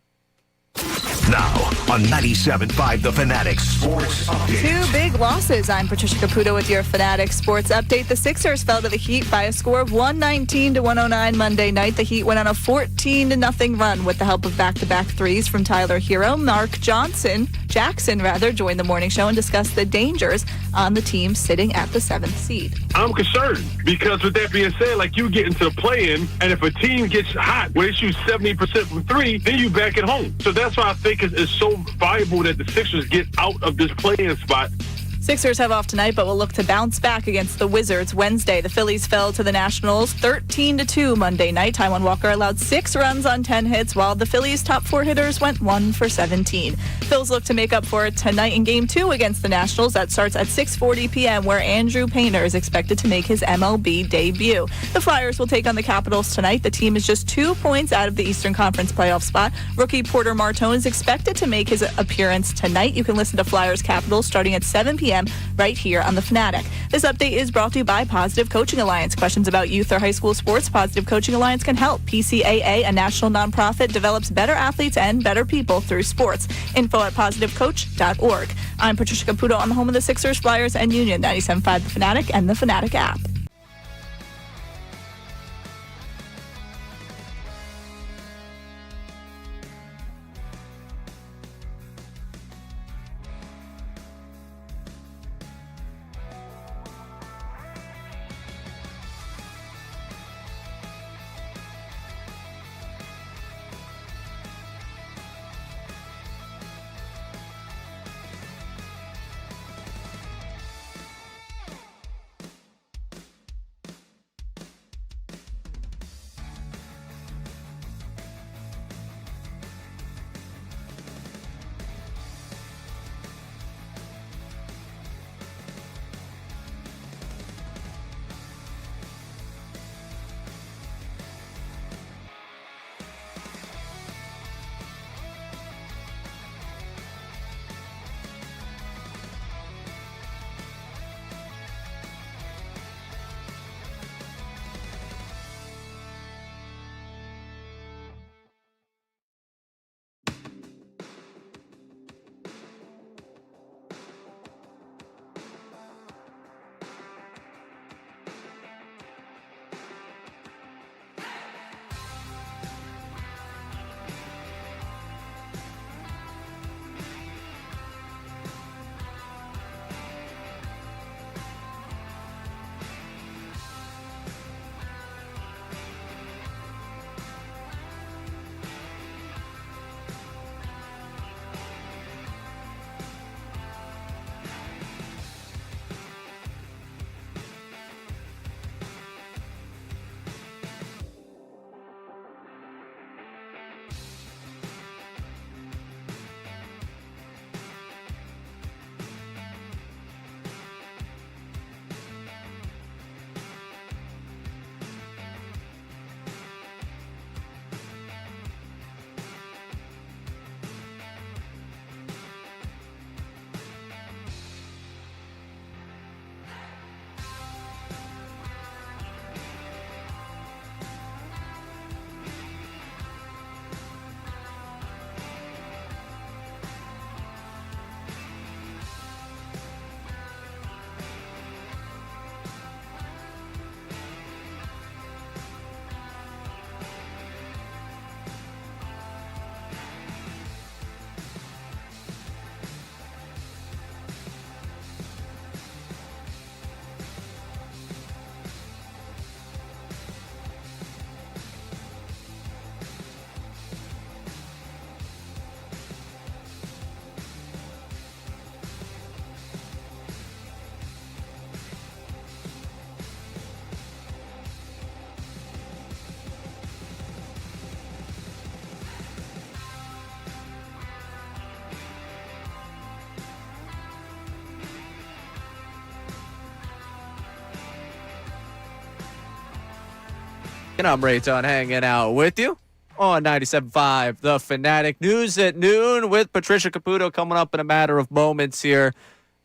Now on 97.5 The Fanatic Sports Update. 2 big big losses. I'm Patricia Caputo with your Fanatic Sports Update. The Sixers fell to the Heat by a score of 119-109 Monday night. The Heat went on a 14-0 run with the help of back-to-back threes from Tyler Hero. Mark Jackson joined the morning show and discussed the dangers on the team sitting at the 7th seed. I'm concerned because with that being said, like you get into the play-in, and if a team gets hot where they shoot 70% from three, then you back at home. So that's why I think it's so valuable that the Sixers get out of this play-in spot. Sixers have off tonight, but will look to bounce back against the Wizards Wednesday. The Phillies fell to the Nationals 13-2 Monday night. Taijuan Walker allowed 6 runs on 10 hits, while the Phillies' top 4 hitters went 1 for 17. Phils look to make up for it tonight in Game 2 against the Nationals. That starts at 6:40 p.m., where Andrew Painter is expected to make his MLB debut. The Flyers will take on the Capitals tonight. The team is just 2 points out of the Eastern Conference playoff spot. Rookie Porter Martone is expected to make his appearance tonight. You can listen to Flyers Capitals starting at 7 p.m. right here on The Fanatic. This update is brought to you by Positive Coaching Alliance. Questions about youth or high school sports? Positive Coaching Alliance can help. PCAA, a national nonprofit, develops better athletes and better people through sports. Info at positivecoach.org. I'm Patricia Caputo on the home of the Sixers, Flyers, and Union. 97.5 The Fanatic and The Fanatic app. And I'm Ray Dunn hanging out with you on 97.5 The Fanatic. News at noon with Patricia Caputo coming up in a matter of moments here.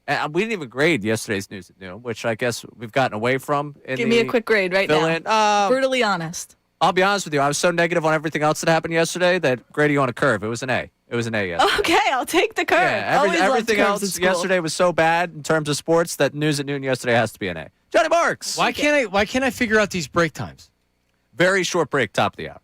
And we didn't even grade yesterday's news at noon, which I guess we've gotten away from. Give me a quick grade right now. Brutally honest. I'll be honest with you. I was so negative on everything else that happened yesterday that grading you on a curve. It was an A. It was an A yesterday. Okay, I'll take the curve. Yeah, everything else yesterday was so bad in terms of sports that News at Noon yesterday has to be an A. Johnny Marks. Why can't I figure out these break times? Very short break, top of the hour.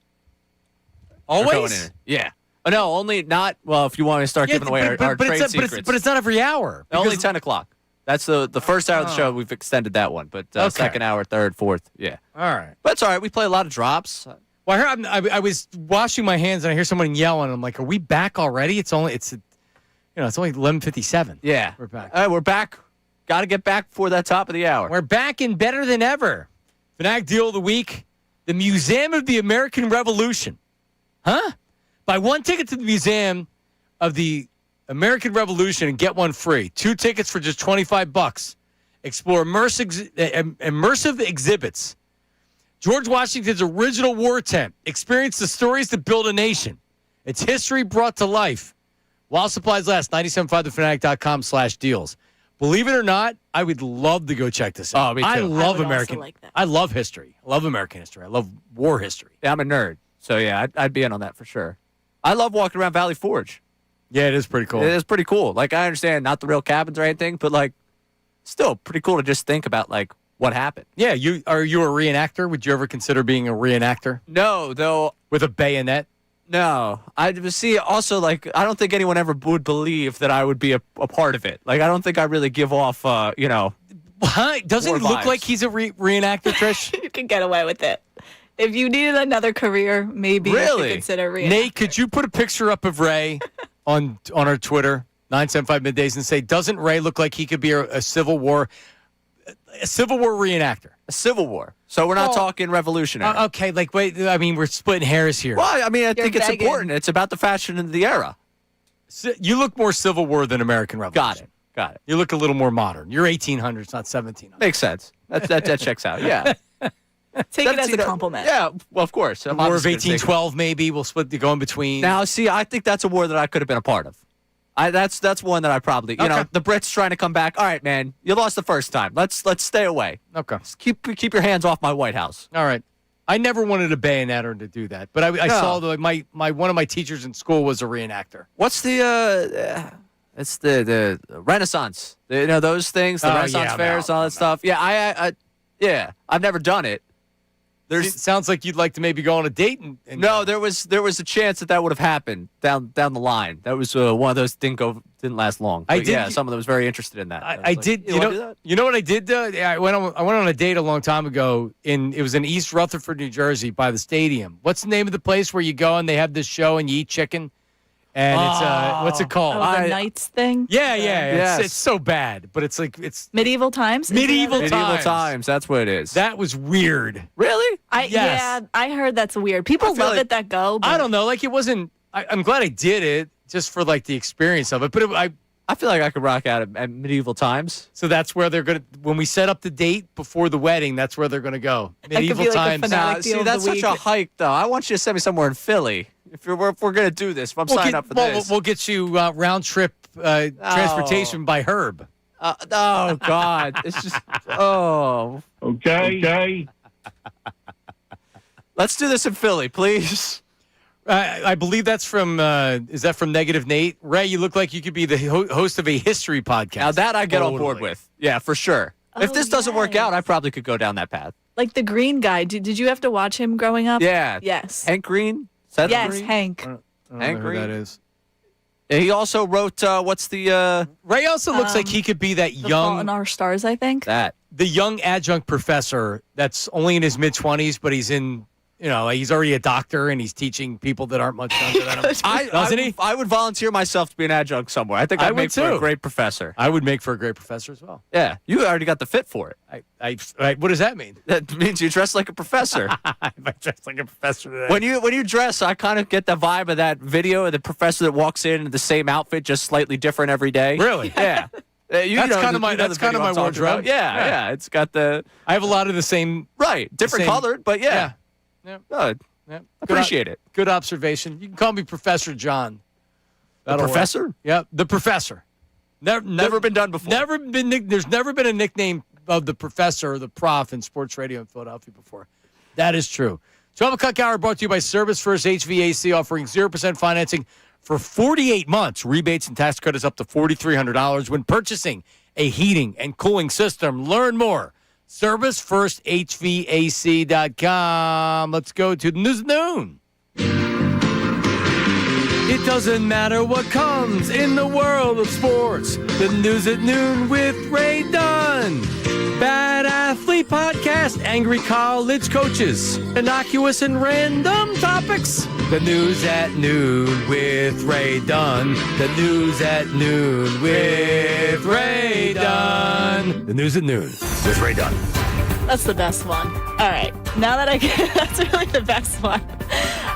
Always? Yeah. Oh, no, only not. Well, if you want me to start giving away our trade secrets, but it's not every hour. Only 10 o'clock. That's the first hour of the show. We've extended that one, but second hour, third, fourth, yeah. All right. But it's all right. We play a lot of drops. Well, I was washing my hands and I hear someone yelling. I'm like, "Are we back already?" It's only 11:57. Yeah, we're back. We're back. Got to get back before that top of the hour. We're back and better than ever. Fanatic deal of the week: the Museum of the American Revolution. Huh? Buy one ticket to the Museum of the American Revolution and get one free. 2 tickets for just $25. Explore immersive exhibits. George Washington's original war tent. Experience the stories that build a nation. Its history brought to life. While supplies last, 975thefanatic.com/deals. Believe it or not, I would love to go check this out. Oh, me too. I love American. Like that. I love history. I love American history. I love war history. Yeah, I'm a nerd. So, yeah, I'd be in on that for sure. I love walking around Valley Forge. Yeah, it is pretty cool. It is pretty cool. Like, I understand not the real cabins or anything, but, like, still pretty cool to just think about, like, what happened. Yeah, are you a reenactor? Would you ever consider being a reenactor? No, though. With a bayonet? No. I see, also, like, I don't think anyone ever would believe that I would be a part of it. Like, I don't think I really give off, Huh? Doesn't he look like he's a reenactor, Trish? You can get away with it. If you needed another career, maybe you should consider reenacting. Nate, could you put a picture up of Ray on our Twitter, 975 Middays, and say, doesn't Ray look like he could be a Civil War reenactor? A Civil War. So we're not talking revolutionary. Okay, like, wait, I mean, we're splitting hairs here. Well, I mean, I think it's important. It's about the fashion of the era. You look more Civil War than American Revolution. Got it. You look a little more modern. You're 1800s, not 1700s. Makes sense. That checks out, yeah. Take it as a compliment. Yeah, well, of course. The War of 1812, maybe. We'll split the go in between. Now, see, I think that's a war that I could have been a part of. That's one that I probably, you know, the Brits trying to come back. All right, man, you lost the first time. Let's stay away. Okay. Just keep your hands off my White House. All right. I never wanted a bayonetter to do that, but I saw my one of my teachers in school was a reenactor. What's the it's the Renaissance? Those things, the Renaissance fairs, all that stuff. Yeah, I've never done it. It sounds like you'd like to maybe go on a date. No, there was a chance that would have happened down the line. That was one of those didn't last long. But someone that was very interested in that. I did. You know what I did? I went on a date a long time ago. It was in East Rutherford, New Jersey, by the stadium. What's the name of the place where you go and they have this show and you eat chicken? And it's what's it called? The Knights thing? Yeah. It's so bad, but it's like it's Medieval Times? Medieval times, that's what it is. That was weird. Really? Yes. Yeah, I heard that's weird. People love it that go. But I don't know. Like it wasn't. I'm glad I did it just for like the experience of it. But I feel like I could rock out at Medieval Times. So that's where they're gonna. When we set up the date before the wedding, that's where they're gonna go. Medieval times. Now, see, that's such a hike, though. I want you to send me somewhere in Philly. If we're going to do this, if I'm signing up for this. We'll get you round trip transportation by Herb. Oh, God. It's just, Okay. Let's do this in Philly, please. I believe that's from, is that from Negative Nate? Ray, you look like you could be the host of a history podcast. Now, that I get on board with. Yeah, for sure. If this doesn't work out, I probably could go down that path. Like the Green guy. Did you have to watch him growing up? Yeah. Yes. Hank Green? Yes, Green? Hank. I don't Hank know Green? who that is. He also wrote, what's the... Ray also looks like he could be that The young... Fault in Our Stars, I think. The young adjunct professor that's only in his mid-20s, but he's in... he's already a doctor and he's teaching people that aren't much younger than him. Doesn't he? I would volunteer myself to be an adjunct somewhere. I think I'd make for a great professor. I would make for a great professor as well. Yeah, you already got the fit for it. What does that mean? That means you dress like a professor. I dress like a professor today. When you dress, I kind of get the vibe of that video of the professor that walks in the same outfit, just slightly different every day. Really? Yeah. That's kind of my wardrobe. Yeah. It's got the... I have a lot of the same... Right. Different colored, but yeah. Good. Yeah. Appreciate it. Good observation. You can call me Professor John. The professor? Yeah, the professor. Never been done before. There's never been a nickname of the professor or the prof in sports radio in Philadelphia before. That is true. 12 o'clock hour brought to you by Service First HVAC, offering 0% financing for 48 months. Rebates and tax credits up to $4,300 when purchasing a heating and cooling system. Learn more. ServiceFirstHVAC.com. Let's go to the news at noon. It doesn't matter what comes in the world of sports. The news at noon with Ray Dunn. Bad Athlete Podcast, angry college coaches, innocuous and random topics. The news at noon with Ray Dunn. The news at noon with Ray Dunn. The news at noon with Ray Dunn. That's the best one. All right. Now that I get that's really the best one.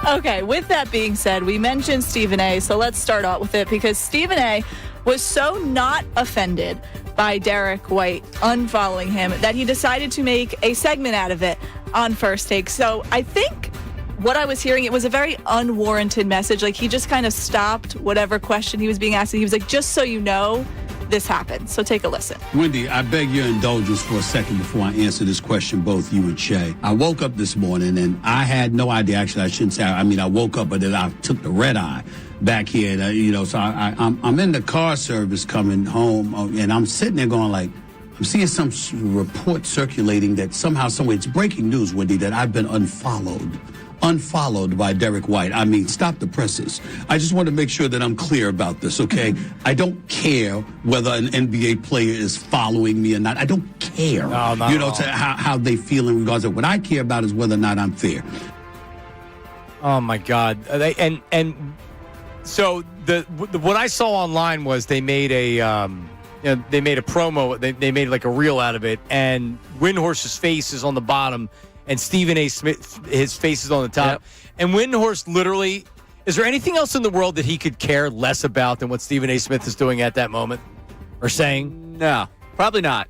Okay, with that being said, we mentioned Stephen A, so let's start out with it because Stephen A was so not offended by Derek White unfollowing him that he decided to make a segment out of it on First Take. So I think what I was hearing, it was a very unwarranted message. Like, he just kind of stopped whatever question he was being asked, and he was like, just so you know, this happened. So take a listen. Wendy, I beg your indulgence for a second before I answer this question, both you and Shay. I woke up this morning and I had no idea. Actually, I shouldn't say. I mean, I woke up, but then I took the red eye back here. So I'm in the car service coming home, and I'm sitting there going like, I'm seeing some report circulating that somehow, someway, it's breaking news, Wendy, that I've been unfollowed by Derek White. I mean, stop the presses. I just want to make sure that I'm clear about this, okay? I don't care whether an NBA player is following me or not. I don't care, how they feel in regards to what I care about is whether or not I'm fair. Oh my God! So what I saw online was they made a promo. They made like a reel out of it, and Windhorst's face is on the bottom. And Stephen A. Smith, his face is on the top. Yep. And Windhorst literally, is there anything else in the world that he could care less about than what Stephen A. Smith is doing at that moment or saying? No, probably not.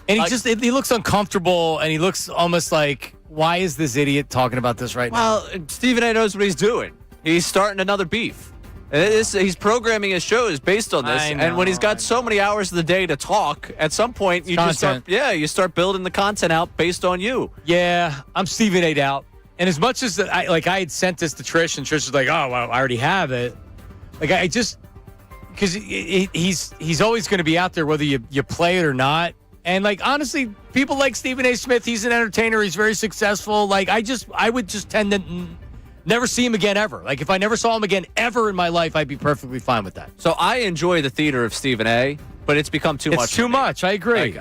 And he looks uncomfortable, and he looks almost like, why is this idiot talking about this right now? Well, Stephen A. knows what he's doing. He's starting another beef. He's programming his shows based on this, and when he's got so many hours of the day to talk, at some point you start building the content out based on you. Yeah, I'm Stephen A'd out, and as much as I had sent this to Trish, and Trish was like, "Oh, well, I already have it." Like I just because he's always going to be out there whether you play it or not, and like honestly, people like Stephen A. Smith. He's an entertainer. He's very successful. Like I would just tend to never see him again ever. Like, if I never saw him again ever in my life, I'd be perfectly fine with that. So I enjoy the theater of Stephen A., but it's become too much. It's too much. I agree.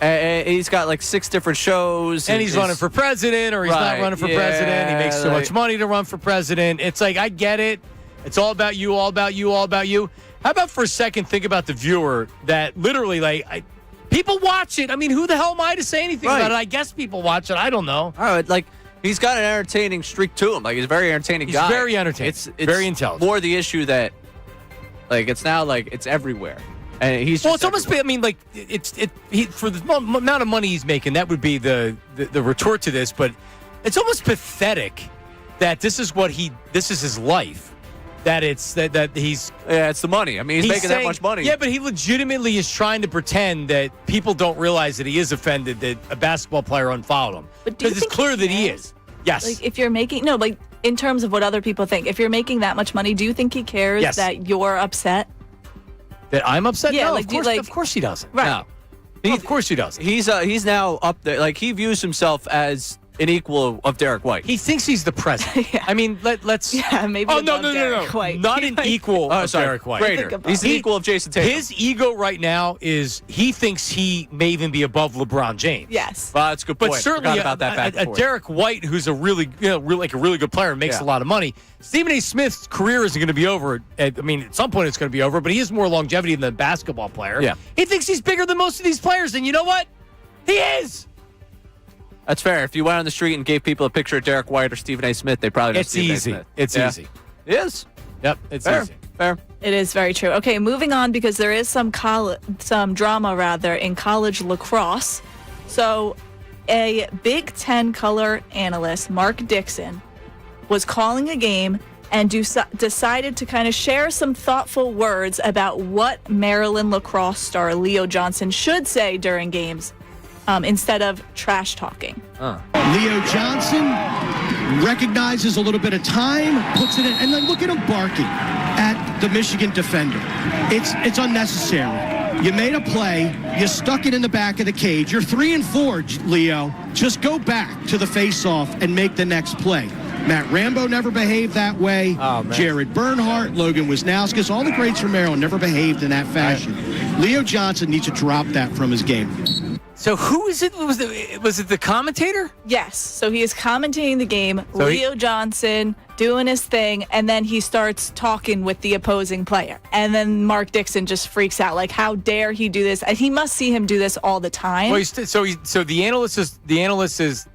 He's got like 6 different shows. And he's running for president, or he's not running for president. He makes so much money to run for president. It's like, I get it. It's all about you, all about you, all about you. How about for a second think about the viewer that literally, like, people watch it. I mean, who the hell am I to say anything about it? I guess people watch it. I don't know. All right, like, he's got an entertaining streak to him. Like, he's a very entertaining guy. He's very entertaining. It's very intelligent. More the issue that, like, it's now, like, it's everywhere. And he's just it's almost, I mean, like, for the amount of money he's making, that would be the retort to this, but it's almost pathetic that this is his life. That he's... Yeah, it's the money. I mean, he's making that much money. Yeah, but he legitimately is trying to pretend that people don't realize that he is offended that a basketball player unfollowed him. Because it's clear that he is. Yes. Like, if you're making... No, like, in terms of what other people think, if you're making that much money, do you think he cares that you're upset? That I'm upset? Yeah, no, like, of course he doesn't. Right. No. Of course he doesn't. He's now up there. Like, he views himself as an equal of Derek White. He thinks he's the president. I mean, let's... Yeah, maybe Derek White. Not an equal of Derek White. Greater. He's the equal of Jason Tatum. His ego right now is he thinks he may even be above LeBron James. Yes. Well, that's a good point. But certainly about that a Derek White, who's a really good player, makes a lot of money. Stephen A. Smith's career isn't going to be over. I mean, at some point it's going to be over, but he has more longevity than a basketball player. Yeah. He thinks he's bigger than most of these players, and you know what? He is. That's fair. If you went on the street and gave people a picture of Derek White or Stephen A. Smith, they probably don't It's easy. It's easy. It is. Yep, it's fair. easy. Fair. It is very true. Okay, moving on, because there is some drama in college lacrosse. So a Big Ten color analyst, Mark Dixon, was calling a game and decided to kind of share some thoughtful words about what Maryland lacrosse star Leo Johnson should say during games instead of trash talking. Leo Johnson, recognizes a little bit of time, puts it in, and then look at him barking at the Michigan defender. It's unnecessary. You made a play. You stuck it in the back of the cage. You're 3-4, Leo. Just go back to the face-off and make the next play. Matt Rambo never behaved that way. Oh, man. Jared Bernhardt, Logan Wisnauskas, all the greats from Maryland never behaved in that fashion. Leo Johnson needs to drop that from his game. So who is it? Was it the commentator? Yes. So he is commentating the game. So Leo Johnson doing his thing, and then he starts talking with the opposing player. And then Mark Dixon just freaks out, like, how dare he do this? And he must see him do this all the time. Well, so the analyst is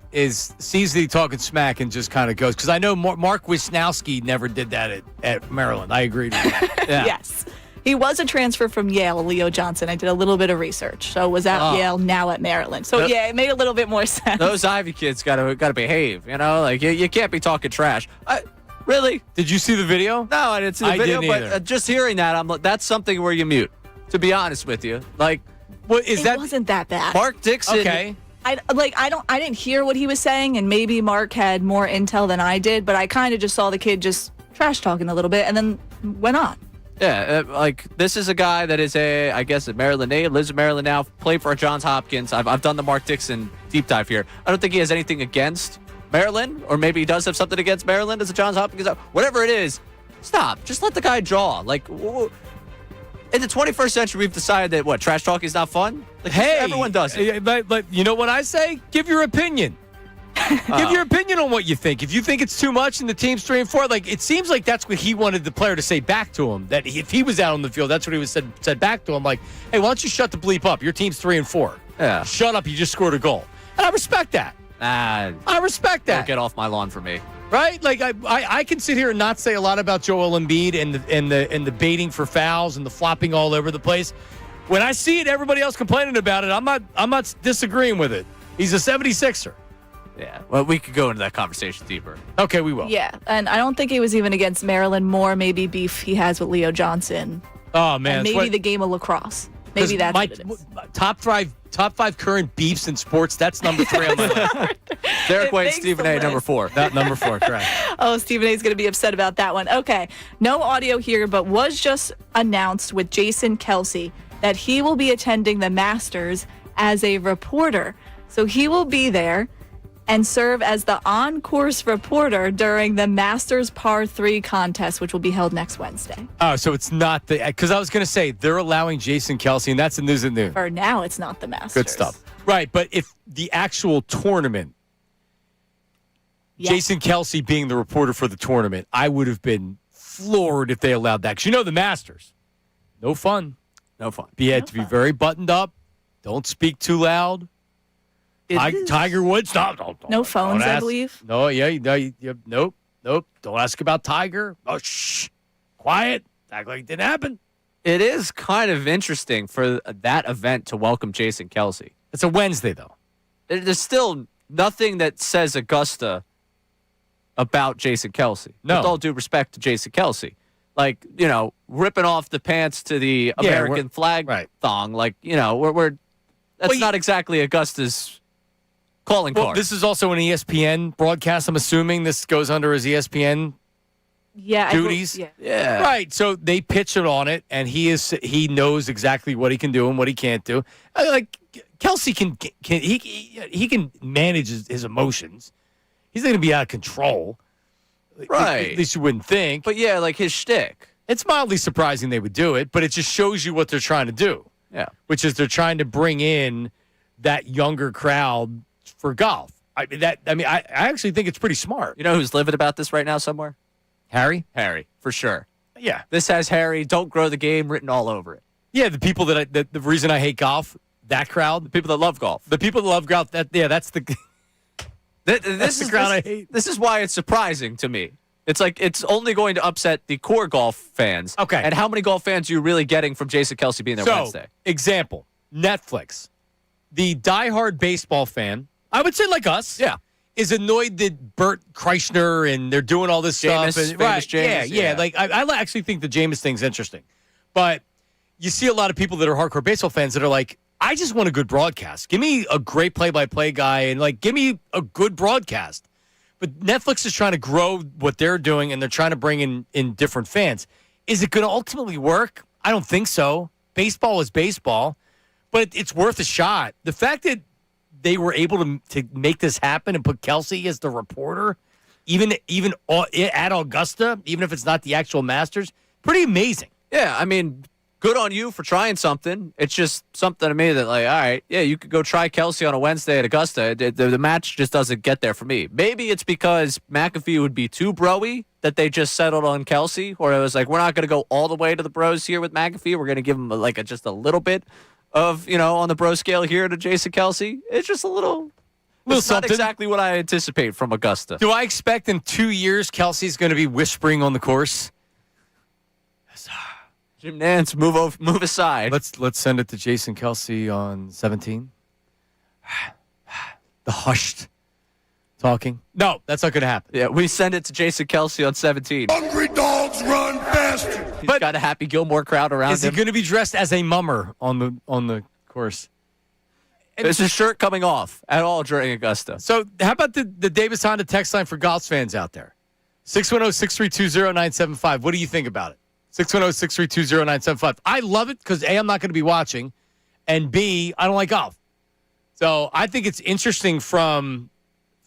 sees the talking smack and just kind of goes, because I know Mark Wisnowski never did that at Maryland. I agreed with that. Yeah. Yes. He was a transfer from Yale, Leo Johnson. I did a little bit of research. So was at Yale, now at Maryland. So, yeah, it made a little bit more sense. Those Ivy kids gotta behave, you know? Like, you can't be talking trash. Really? Did you see the video? No, I didn't see the video, didn't but either. Just hearing that, that's something where you mute, to be honest with you. Like, what is that? It wasn't that bad. Mark Dixon. Okay. I didn't hear what he was saying, and maybe Mark had more intel than I did, but I kind of just saw the kid just trash talking a little bit and then went on. Yeah, this is a guy that is I guess, a Maryland native, lives in Maryland now, played for Johns Hopkins. I've done the Mark Dixon deep dive here. I don't think he has anything against Maryland, or maybe he does have something against Maryland as a Johns Hopkins. Whatever it is, stop. Just let the guy draw. Like, in the 21st century, we've decided that, trash talking is not fun? Like, hey, everyone does it. But you know what I say? Give your opinion. Give your opinion on what you think. If you think it's too much and the team's 3-4, like, it seems like that's what he wanted the player to say back to him. That if he was out on the field, that's what he was said back to him. Like, hey, why don't you shut the bleep up? Your team's 3-4. Yeah. Shut up. You just scored a goal. And I respect that. I respect that. Don't get off my lawn for me. Right? Like, I can sit here and not say a lot about Joel Embiid and the baiting for fouls and the flopping all over the place. When I see it, everybody else complaining about it, I'm not disagreeing with it. He's a 76er. Yeah, well, we could go into that conversation deeper. Okay, we will. Yeah, and I don't think it was even against Maryland. More maybe beef he has with Leo Johnson. Oh, man. And maybe the game of lacrosse. Maybe that's what it is. Top five current beefs in sports, that's number 3 on my list. Derek White, Stephen A, number 4. That number 4, correct. Oh, Stephen A is going to be upset about that one. Okay, no audio here, but was just announced with Jason Kelce that he will be attending the Masters as a reporter. So he will be there and serve as the on-course reporter during the Masters Par 3 contest, which will be held next Wednesday. Oh, so it's not because I was going to say they're allowing Jason Kelce, and that's the news at noon. For now, it's not the Masters. Good stuff. Right, but if the actual tournament, Jason Kelce being the reporter for the tournament, I would have been floored if they allowed that. Because the Masters, no fun. No fun. You had to be very buttoned up. Don't speak too loud. Tiger Woods, no phones, ask, I believe. No, nope. Don't ask about Tiger. Oh, shh, quiet. Act like it didn't happen. It is kind of interesting for that event to welcome Jason Kelce. It's a Wednesday, though. There's still nothing that says Augusta about Jason Kelce. No. With all due respect to Jason Kelce. Like, ripping off the pants to the American flag thong. Like, that's not exactly Augusta's calling card. This is also an ESPN broadcast. I'm assuming this goes under his ESPN duties. Yeah. Right. So they pitch it on it, and he knows exactly what he can do and what he can't do. Like Kelce he can manage his emotions. He's not going to be out of control. Right. At least you wouldn't think. But yeah, like his shtick. It's mildly surprising they would do it, but it just shows you what they're trying to do. Yeah. Which is they're trying to bring in that younger crowd for golf. I actually think it's pretty smart. You know who's livid about this right now somewhere? Harry? Harry, for sure. Yeah. This has Harry, don't grow the game, written all over it. Yeah, the people the reason I hate golf, that crowd. The people that love golf. The people that love golf, that's the This is the crowd I hate. This is why it's surprising to me. It's like it's only going to upset the core golf fans. Okay. And how many golf fans are you really getting from Jason Kelce being there Wednesday? Example, Netflix. The diehard baseball fan, I would say like us, is annoyed that Bert Kreischer and they're doing all this Jameis, stuff. And, famous Jameis, yeah. Like I actually think the Jameis thing's interesting. But you see a lot of people that are hardcore baseball fans that are like, I just want a good broadcast. Give me a great play-by-play guy and give me a good broadcast. But Netflix is trying to grow what they're doing, and they're trying to bring in different fans. Is it going to ultimately work? I don't think so. Baseball is baseball, but it's worth a shot. The fact that they were able to make this happen and put Kelce as the reporter, even at Augusta, even if it's not the actual Masters, pretty amazing. Yeah, I mean, good on you for trying something. It's just something to me that, like, all right, yeah, you could go try Kelce on a Wednesday at Augusta. The match just doesn't get there for me. Maybe it's because McAfee would be too bro-y that they just settled on Kelce, or it was like, we're not going to go all the way to the bros here with McAfee. We're going to give him just a little bit of, on the bro scale here to Jason Kelce. It's just a little it's not exactly what I anticipate from Augusta. Do I expect in 2 years Kelsey's going to be whispering on the course? Jim Nantz, move aside. Let's send it to Jason Kelce on 17. The hushed talking. No, that's not going to happen. Yeah, we send it to Jason Kelce on 17. Hungry dogs run faster. He's got a Happy Gilmore crowd around him. Is he going to be dressed as a mummer on the course? Is his shirt coming off at all during Augusta? So how about the Davis Honda text line for golf fans out there? 610-632-0975. What do you think about it? 610-632-0975. I love it because A, I'm not going to be watching, and B, I don't like golf. So I think it's interesting from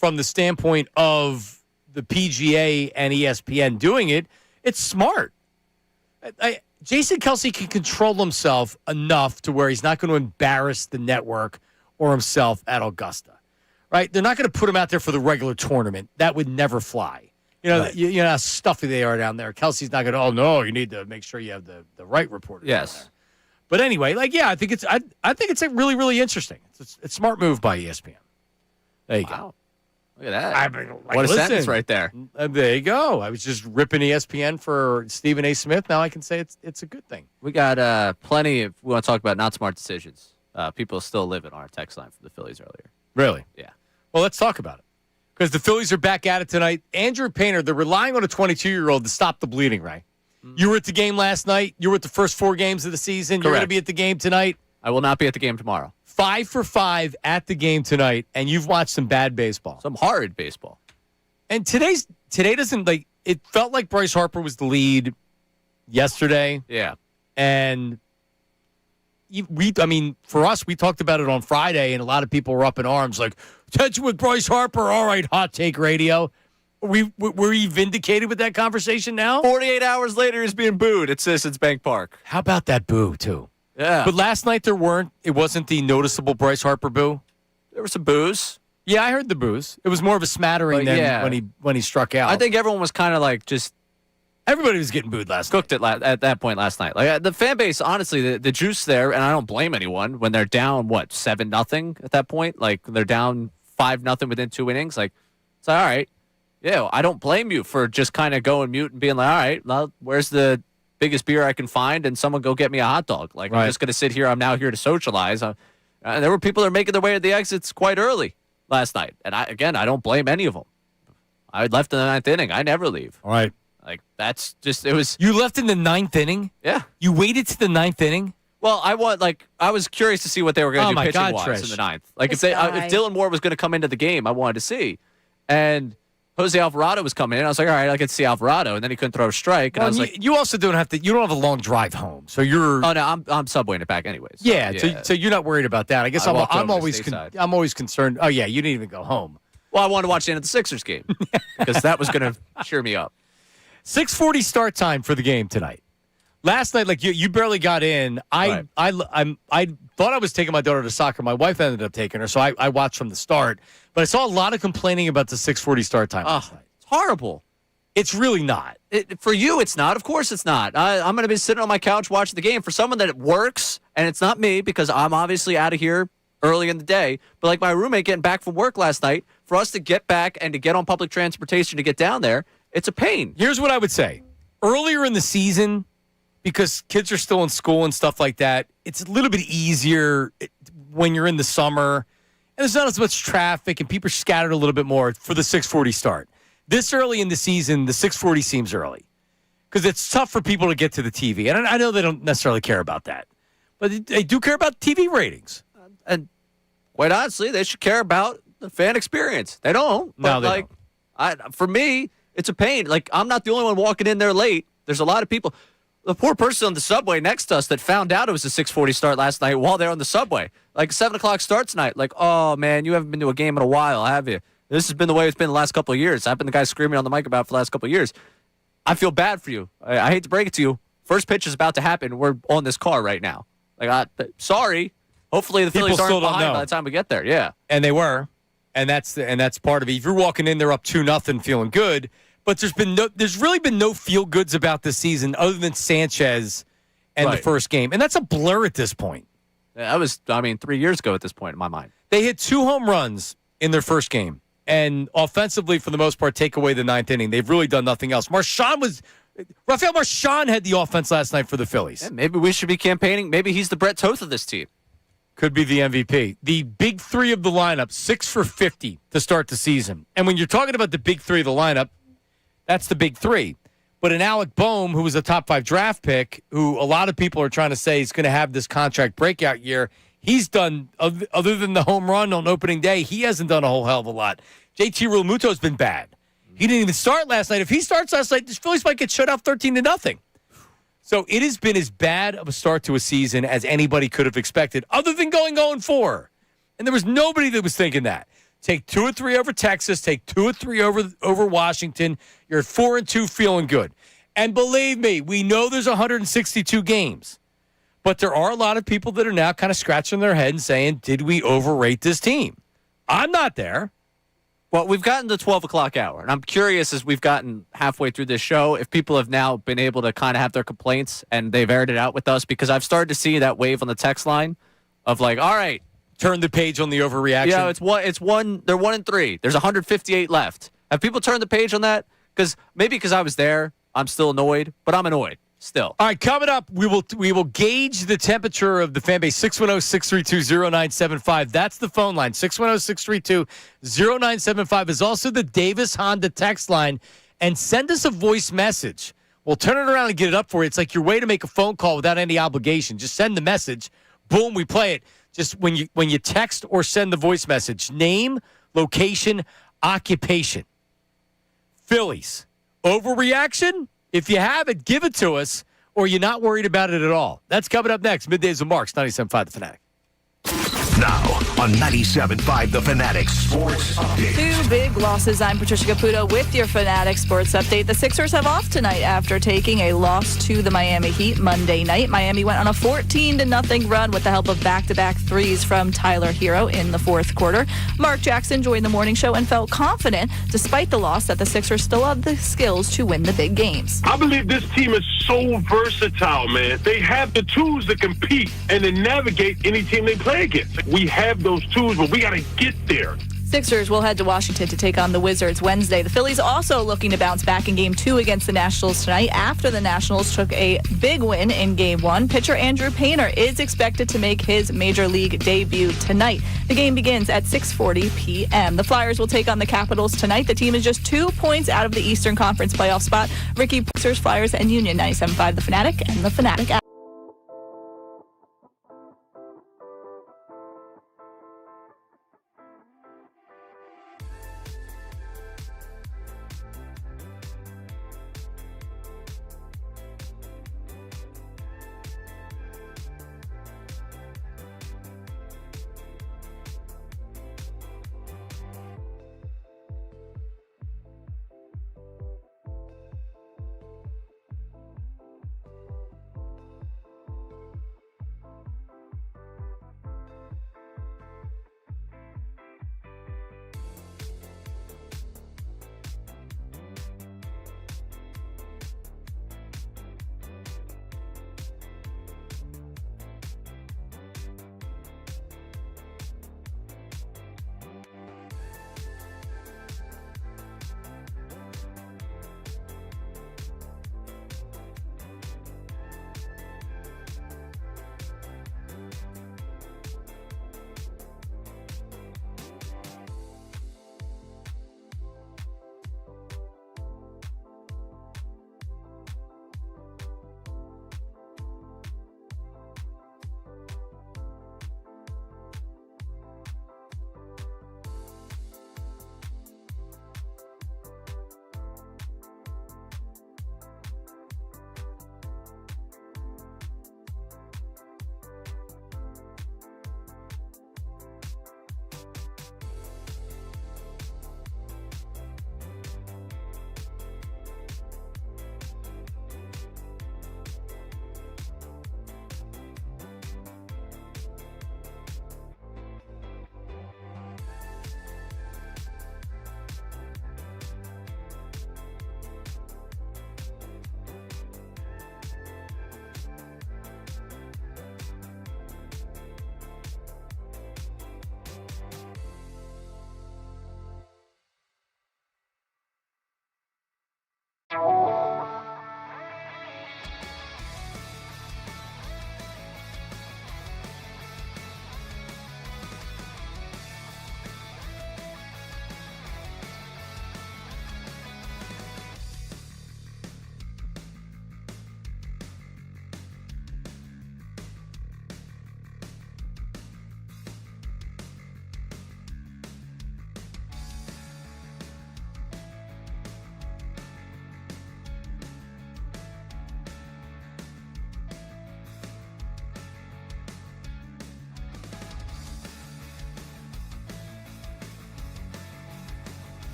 the standpoint of the PGA and ESPN doing it. It's smart. Jason Kelce can control himself enough to where he's not going to embarrass the network or himself at Augusta, right? They're not going to put him out there for the regular tournament. That would never fly. Right. You know how stuffy they are down there. Kelsey's not going to, oh, no, you need to make sure you have the right reporter. Yes. But anyway, I think it's a really, really interesting. It's a smart move by ESPN. There you go. Look at that. What a sentence right there. There you go. I was just ripping ESPN for Stephen A. Smith. Now I can say it's a good thing. We got plenty of, we want to talk about not smart decisions. People still live in our text line from the Phillies earlier. Really? Yeah. Well, let's talk about it. Because the Phillies are back at it tonight. Andrew Painter, they're relying on a 22-year-old to stop the bleeding, right? Mm-hmm. You were at the game last night. You were at the first 4 games of the season. Correct. You're going to be at the game tonight. I will not be at the game tomorrow. 5 for 5 at the game tonight, and you've watched some bad baseball. Some horrid baseball. And today doesn't, it felt like Bryce Harper was the lead yesterday. Yeah. And for us, we talked about it on Friday, and a lot of people were up in arms, like, attention with Bryce Harper. All right, hot take radio. Were we vindicated with that conversation now? 48 hours later, he's being booed at Citizens Bank Park. How about that boo, too? Yeah. But last night it wasn't the noticeable Bryce Harper boo. There were some boos. Yeah, I heard the boos. It was more of a smattering than when he struck out. I think everyone was kind of like just... Everybody was getting booed last night. Cooked it at that point last night. Like the fan base, honestly, the juice there, and I don't blame anyone, when they're down, 7-0 at that point? Like, they're down 5-0 within 2 innings. Like, it's like, all right. Yeah, I don't blame you for just kind of going mute and being like, all right, well, where's the biggest beer I can find, and someone go get me a hot dog. Like, right. I'm just going to sit here. I'm now here to socialize. There were people that were making their way to the exits quite early last night. And I don't blame any of them. I left in the 9th inning. I never leave. All right. Like, that's just, it was. You left in the 9th inning? Yeah. You waited to the 9th inning? Well, I was curious to see what they were going to do pitching-wise in the 9th. Like, if Dylan Moore was going to come into the game, I wanted to see. And Jose Alvarado was coming in. I was like, all right, I can see Alvarado, and then he couldn't throw a strike. And I was like, you also don't have a long drive home, so you're. Oh no, I'm subwaying it back anyways. So, yeah. So you're not worried about that. I guess I'm always concerned. Oh yeah, you didn't even go home. Well, I wanted to watch the end of the Sixers game because that was going to cheer me up. 6:40 start time for the game tonight. Last night, you barely got in. I thought I was taking my daughter to soccer. My wife ended up taking her, so I watched from the start. But I saw a lot of complaining about the 6:40 start time last night. It's horrible. It's really not. For you, it's not. Of course it's not. I'm going to be sitting on my couch watching the game. For someone that it works, and it's not me because I'm obviously out of here early in the day, but like my roommate getting back from work last night, for us to get back and to get on public transportation to get down there, it's a pain. Here's what I would say. Earlier in the season, because kids are still in school and stuff like that, it's a little bit easier when you're in the summer. And there's not as much traffic, and people are scattered a little bit more for the 6:40 start. This early in the season, the 6:40 seems early because it's tough for people to get to the TV. And I know they don't necessarily care about that, but they do care about TV ratings. And quite honestly, they should care about the fan experience. They don't. No, they don't. For me, it's a pain. Like, I'm not the only one walking in there late. There's a lot of people. The poor person on the subway next to us that found out it was a 6:40 start last night while they're on the subway. Like, 7 o'clock start tonight. Like, oh, man, you haven't been to a game in a while, have you? This has been the way it's been the last couple of years. I've been the guy screaming on the mic about it for the last couple of years. I feel bad for you. I hate to break it to you. First pitch is about to happen. We're on this car right now. Like, sorry. Hopefully the Phillies aren't behind by the time we get there. Yeah. And they were. And that's part of it. If you're walking in there up 2-0 feeling good, but there's really been no feel goods about this season other than Sanchez and the first game. And that's a blur at this point. Yeah, that was, 3 years ago at this point in my mind. They hit 2 home runs in their first game. And offensively, for the most part, take away the ninth inning. They've really done nothing else. Rafael Marchand had the offense last night for the Phillies. Yeah, maybe we should be campaigning. Maybe he's the Brett Toth of this team. Could be the MVP. The big three of the lineup, 6 for 50 to start the season. And when you're talking about the big three of the lineup, that's the big three. But an Alec Boehm, who was a top 5 draft pick, who a lot of people are trying to say is going to have this contract breakout year, he's done, other than the home run on opening day, he hasn't done a whole hell of a lot. JT Realmuto's been bad. He didn't even start last night. If he starts last night, the Phillies might get shut out 13-0. So it has been as bad of a start to a season as anybody could have expected, other than going 0-4. And there was nobody that was thinking that. Take 2 or 3 over Texas, take 2 or 3 over Washington. You're at 4-2 feeling good. And believe me, we know there's 162 games. But there are a lot of people that are now kind of scratching their head and saying, did we overrate this team? I'm not there. Well, we've gotten the 12 o'clock hour, and I'm curious as we've gotten halfway through this show if people have now been able to kind of have their complaints and they've aired it out with us, because I've started to see that wave on the text line of like, all right. Turn the page on the overreaction. Yeah, it's one. They're 1-3. There's 158 left. Have people turned the page on that? Because I was there, I'm still annoyed, but I'm annoyed still. All right, coming up, we will gauge the temperature of the fan base. 610-632-0975. That's the phone line. 610-632-0975 is also the Davis Honda text line. And send us a voice message. We'll turn it around and get it up for you. It's like your way to make a phone call without any obligation. Just send the message. Boom, we play it. Just when you text or send the voice message, name, location, occupation. Phillies. Overreaction? If you have it, give it to us, or you're not worried about it at all. That's coming up next. Middays with Marks, 97.5 The Fanatic. Now on 97.5 The Fanatic Sports Update. 2 big losses. I'm Patricia Caputo with your Fanatic Sports Update. The Sixers have off tonight after taking a loss to the Miami Heat Monday night. Miami went on a 14-0 run with the help of back-to-back threes from Tyler Hero in the fourth quarter. Mark Jackson joined the morning show and felt confident, despite the loss, that the Sixers still have the skills to win the big games. I believe this team is so versatile, man. They have the tools to compete and to navigate any team they play against. We have those tools, but we got to get there. Sixers will head to Washington to take on the Wizards Wednesday. The Phillies also looking to bounce back in Game 2 against the Nationals tonight after the Nationals took a big win in Game 1. Pitcher Andrew Painter is expected to make his Major League debut tonight. The game begins at 6:40 p.m. The Flyers will take on the Capitals tonight. The team is just 2 points out of the Eastern Conference playoff spot. Ricky Pixers, Flyers, and Union. 97.5 The Fanatic and The Fanatic app.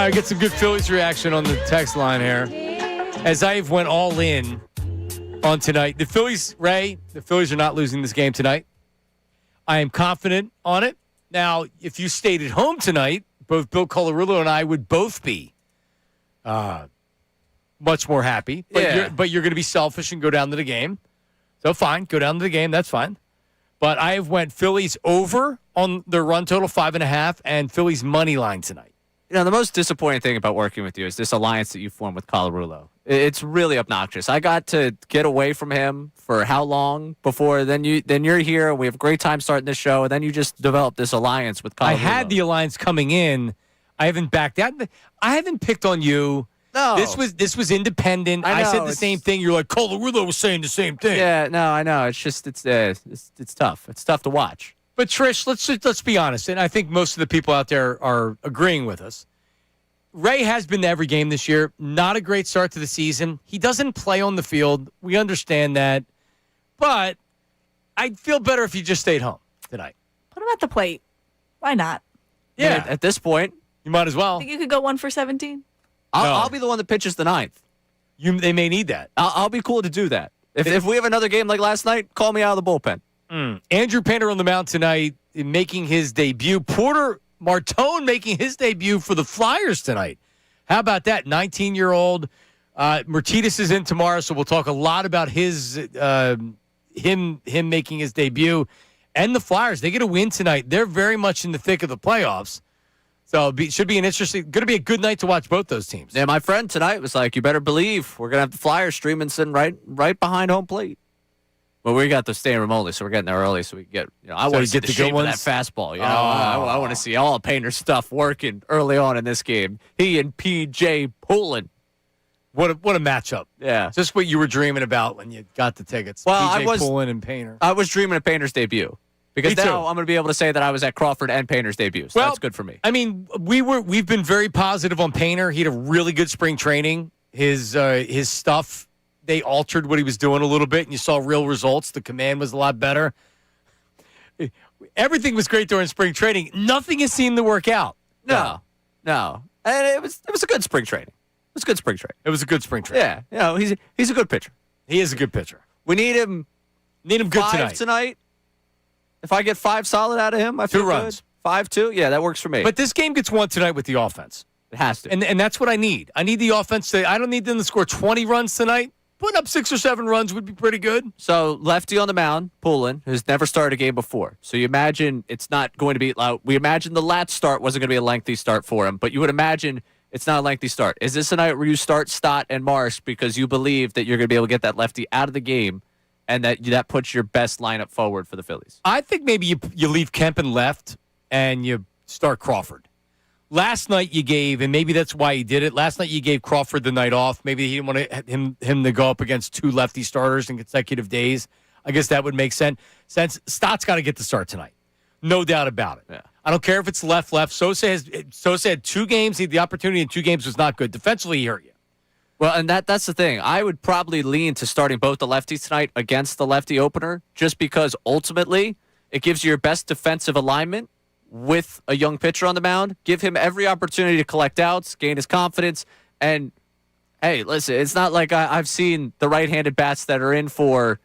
right, get some good Phillies reaction on the text line here. As I went all in on tonight, the Phillies are not losing this game tonight. I am confident on it. Now, if you stayed at home tonight, both Bill Colarulo and I would both be much more happy. But you're going to be selfish and go down to the game. So fine, go down to the game. That's fine. But I have went Phillies over on their run total 5.5 and Phillies money line tonight. You know, the most disappointing thing about working with you is this alliance that you formed with Colarulo. It's really obnoxious. I got to get away from him for how long before then you're here. We have a great time starting this show, and then you just developed this alliance with Colarulo. I had the alliance coming in. I haven't backed out. I haven't picked on you. No. This was independent. I said the same thing. You're like, Colarulo was saying the same thing. Yeah, no, I know. It's just it's tough. It's tough to watch. But Trish, let's be honest, and I think most of the people out there are agreeing with us. Ray has been to every game this year. Not a great start to the season. He doesn't play on the field. We understand that. But I'd feel better if he just stayed home tonight. Put him at the plate. Why not? Yeah. At this point, you might as well. Think you could go 1 for 17? I'll be the one that pitches the ninth. They may need that. I'll be cool to do that. If we have another game like last night, call me out of the bullpen. Andrew Painter on the mound tonight, making his debut. Porter Martone making his debut for the Flyers tonight. How about that? 19-year-old. Mertitas is in tomorrow, so we'll talk a lot about him making his debut. And the Flyers, they get a win tonight. They're very much in the thick of the playoffs. So it should be going to be a good night to watch both those teams. Yeah, my friend tonight was like, you better believe we're going to have the Flyers streaming sitting right behind home plate. Well, we got the stay room only, so we're getting there early so we can get, I want to get the shape of that fastball. I want to see all of Painter's stuff working early on in this game. He and P.J. Poulin. What a matchup. Yeah. Just what you were dreaming about when you got the tickets. Well, P.J. Poulin and Painter. I was dreaming of Painter's debut. Because now I'm going to be able to say that I was at Crawford and Painter's debut. So that's good for me. I mean, we've been very positive on Painter. He had a really good spring training. His stuff, they altered what he was doing a little bit, and you saw real results. The command was a lot better. Everything was great during spring training. Nothing has seemed to work out. No. And it was a good spring training. It was a good spring training. It was a good spring training. Yeah. He's a good pitcher. He is a good pitcher. We need him good tonight. If I get 5 solid out of him, I feel 2 runs. Good. 5-2? Yeah, that works for me. But this game gets won tonight with the offense. It has to. And that's what I need. I need the offense I don't need them to score 20 runs tonight. Putting up 6 or 7 runs would be pretty good. So, lefty on the mound, Poulin, who's never started a game before. So, you imagine it's not going to be we imagine the last start wasn't going to be a lengthy start for him, but you would imagine it's not a lengthy start. Is this a night where you start Stott and Marsh because you believe that you're going to be able to get that lefty out of the game and that puts your best lineup forward for the Phillies? I think maybe you leave Kempen left and you start Crawford. Last night you gave, and maybe that's why he did it, last night you gave Crawford the night off. Maybe he didn't want him to go up against 2 lefty starters in consecutive days. I guess that would make sense. Stott's got to get the start tonight. No doubt about it. Yeah. I don't care if it's left. Sosa had 2 games. He had the opportunity in 2 games, was not good. Defensively, he hurt you. Well, and that's the thing. I would probably lean to starting both the lefties tonight against the lefty opener just because ultimately it gives you your best defensive alignment with a young pitcher on the mound. Give him every opportunity to collect outs, gain his confidence. And, hey, listen, it's not like I've seen the right-handed bats that are in for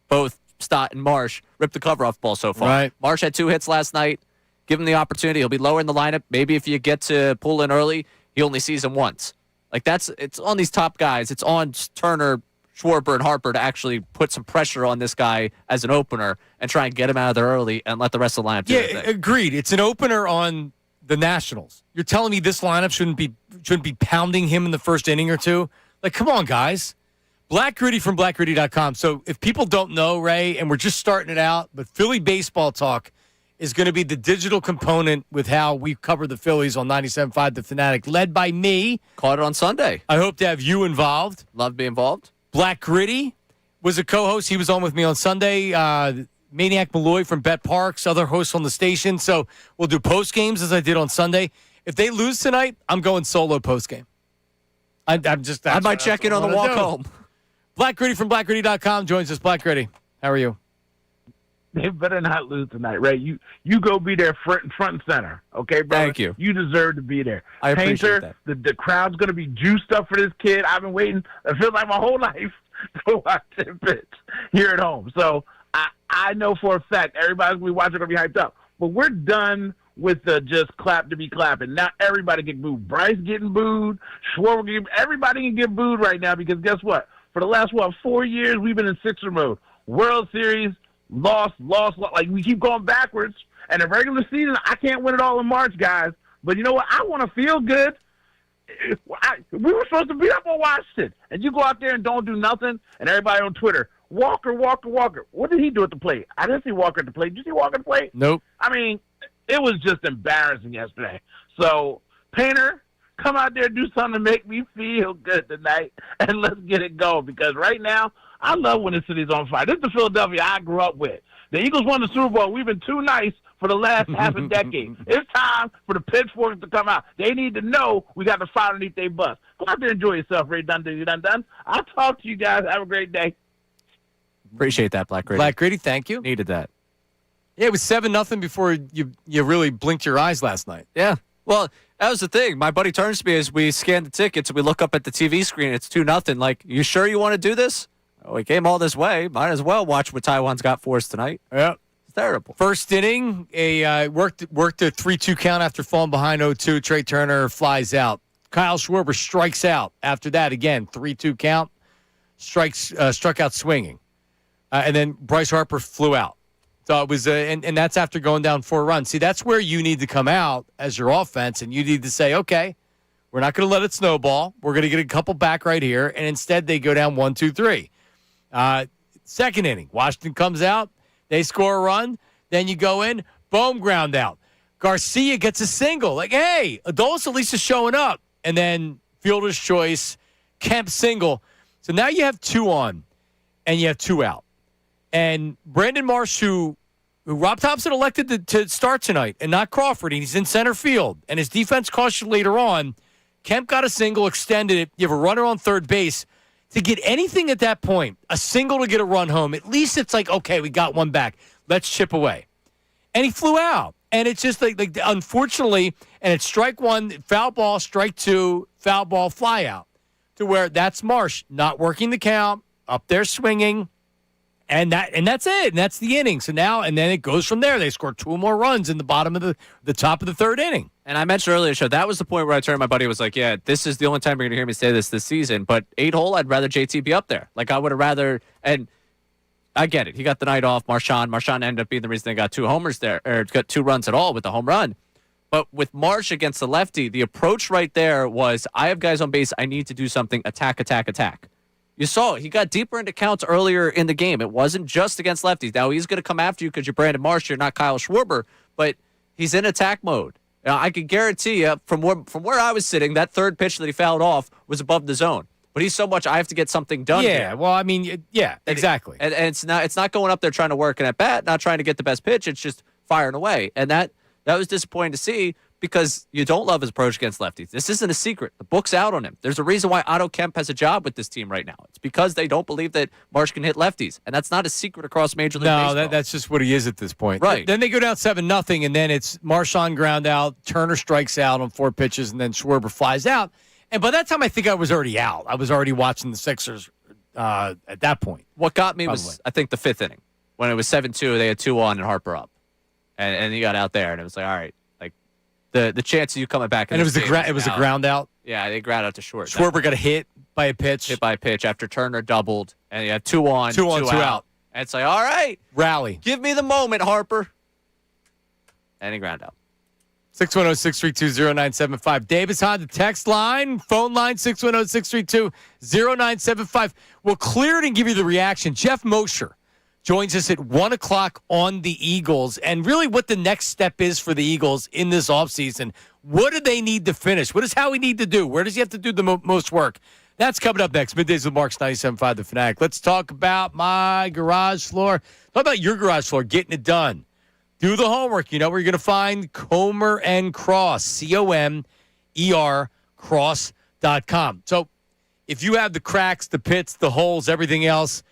both Stott and Marsh rip the cover off ball so far. Right. Marsh had 2 hits last night. Give him the opportunity. He'll be lower in the lineup. Maybe if you get to pull in early, he only sees him once. Like, it's on these top guys. It's on Turner, Schwarber, and Harper to actually put some pressure on this guy as an opener and try and get him out of there early and let the rest of the lineup do their thing. Agreed. It's an opener on the Nationals. You're telling me this lineup shouldn't be pounding him in the first inning or 2? Like, come on, guys. Black Gritty from blackgritty.com. So if people don't know, Ray, and we're just starting it out, but Philly Baseball Talk is going to be the digital component with how we cover the Phillies on 97.5 The Fanatic, led by me. Caught it on Sunday. I hope to have you involved. Love to be involved. Black Gritty was a co-host. He was on with me on Sunday. Maniac Malloy from Bet Parks, other hosts on the station. So we'll do post games as I did on Sunday. If they lose tonight, I'm going solo post game. I might check in on the walk home. Black Gritty from blackgritty.com joins us. Black Gritty, how are you? They better not lose tonight, right? You go be there front and center, okay, brother? Thank you. You deserve to be there. I appreciate Painter, that. the crowd's going to be juiced up for this kid. I've been waiting, it feels like my whole life, to watch him pitch here at home. So I know for a fact everybody's going to be watching, going to be hyped up. But we're done with the just clap to be clapping. Now everybody get booed. Bryce getting booed. Schwarber, everybody can get booed right now because guess what? For the last, 4 years, we've been in Sixer mode. World Series, lost. Like, we keep going backwards. And the regular season, I can't win it all in March, guys. But you know what? I want to feel good. We were supposed to beat up on Washington. And you go out there and don't do nothing, and everybody on Twitter, Walker. What did he do at the plate? I didn't see Walker at the plate. Did you see Walker at the plate? Nope. I mean, it was just embarrassing yesterday. So, Painter, come out there and do something to make me feel good tonight, and let's get it going. Because right now, I love when the city's on fire. This is the Philadelphia I grew up with. The Eagles won the Super Bowl. We've been too nice for the last half a decade. It's time for the pitchforks to come out. They need to know we got the fire underneath their bus. Go out there and enjoy yourself, Ray Dundee. You done. I'll talk to you guys. Have a great day. Appreciate that, Black Gritty. Black Gritty, thank you. Needed that. Yeah, it was 7-0 before you really blinked your eyes last night. Yeah. Well, that was the thing. My buddy turns to me as we scan the tickets and we look up at the TV screen. It's 2-0. Like, you sure you want to do this? Oh, we came all this way. Might as well watch what Taiwan's got for us tonight. Yeah. It's terrible. First inning, worked a 3-2 count after falling behind 0-2. Trey Turner flies out. Kyle Schwarber strikes out. After that, again, 3-2 count. Struck out swinging. And then Bryce Harper flew out. So it was, and that's after going down 4 runs. See, that's where you need to come out as your offense, and you need to say, okay, we're not going to let it snowball. We're going to get a couple back right here, and instead they go down 1-2-3. Second inning, Washington comes out, they score a run, then you go in, boom, ground out. Garcia gets a single. Like, hey, Adolis at least is showing up. And then fielder's choice, Kemp single. So now you have 2 on, and you have 2 out. And Brandon Marsh, who Rob Thompson elected to start tonight, and not Crawford, and he's in center field, and his defense cost you later on. Kemp got a single, extended it. You have a runner on third base. To get anything at that point, a single to get a run home, at least it's like, okay, we got one back. Let's chip away. And he flew out. And it's just like unfortunately, and it's strike 1, foul ball, strike 2, foul ball, fly out. To where that's Marsh not working the count, up there swinging. And that's it. And that's the inning. So now, and then it goes from there. They score 2 more runs in the bottom of the top of the third inning. And I mentioned earlier in the show, that was the point where I turned to my buddy and was like, yeah, this is the only time you're going to hear me say this season. But 8-hole, I'd rather JT be up there. Like, I would have rather, and I get it. He got the night off. Marshawn ended up being the reason they got 2 homers there, or got 2 runs at all with the home run. But with Marsh against the lefty, the approach right there was, I have guys on base. I need to do something. Attack. You saw it. He got deeper into counts earlier in the game. It wasn't just against lefties. Now, he's going to come after you because you're Brandon Marsh. You're not Kyle Schwarber, but he's in attack mode. Now, I can guarantee you from where I was sitting, that third pitch that he fouled off was above the zone. But he's so much, I have to get something done here. Well, I mean, yeah, exactly. And it's not going up there trying to work an at bat, not trying to get the best pitch. It's just firing away. And that was disappointing to see because you don't love his approach against lefties. This isn't a secret. The book's out on him. There's a reason why Otto Kemp has a job with this team right now. It's because they don't believe that Marsh can hit lefties. And that's not a secret across Major League Baseball. No, that's just what he is at this point. Right. Then they go down 7-0, and then it's Marchand ground out, Turner strikes out on 4 pitches, and then Schwarber flies out. And by that time, I think I was already out. I was already watching the Sixers at that point. What got me was, I think, the 5th inning. When it was 7-2, they had 2 on and Harper up. And he got out there, and it was like, all right. The chance of you coming back. And it was a ground out. Yeah, they ground out to short. Schwarber got a hit by a pitch. Hit by a pitch after Turner doubled. And you had 2 on, 2 out. And it's like, all right. Rally. Give me the moment, Harper. And he ground out. 610-632-0975. Davis on the text line. Phone line, 610-632-0975. We'll clear it and give you the reaction. Jeff Mosher joins us at 1 o'clock on the Eagles, and really what the next step is for the Eagles in this offseason. What do they need to finish? What does Howie need to do? Where does he have to do the most work? That's coming up next. Middays with Marks 97.5 The Fanatic. Let's talk about my garage floor. Talk about your garage floor, getting it done. Do the homework. You know where you're going to find Comer and Cross, C-O-M-E-R, cross.com. So if you have the cracks, the pits, the holes, everything else,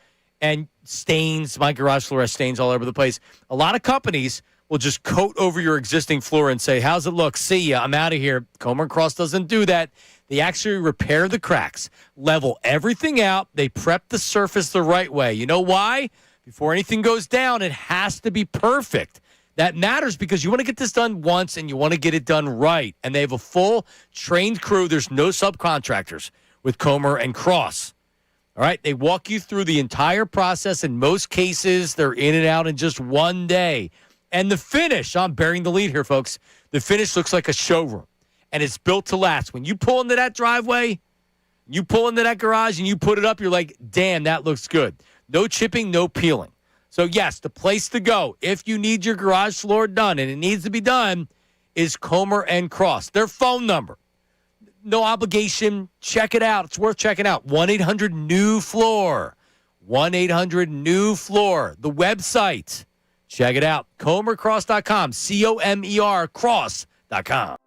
and stains. My garage floor has stains all over the place. A lot of companies will just coat over your existing floor and say, how's it look? See ya. I'm out of here. Comer and Cross doesn't do that. They actually repair the cracks, level everything out. They prep the surface the right way. You know why? Before anything goes down, it has to be perfect. That matters because you want to get this done once and you want to get it done right. And they have a full trained crew. There's no subcontractors with Comer and Cross. All right, they walk you through the entire process. In most cases, they're in and out in just one day. And the finish, I'm bearing the lead here, folks. The finish looks like a showroom, and it's built to last. When you pull into that driveway, you pull into that garage, and you put it up, you're like, damn, that looks good. No chipping, no peeling. So, yes, the place to go if you need your garage floor done, and it needs to be done, is Comer and Cross. Their phone number, no obligation. Check it out. It's worth checking out. 1-800-NEW-FLOOR. 1-800-NEW-FLOOR. The website. Check it out. ComerCross.com. COMER Cross.com.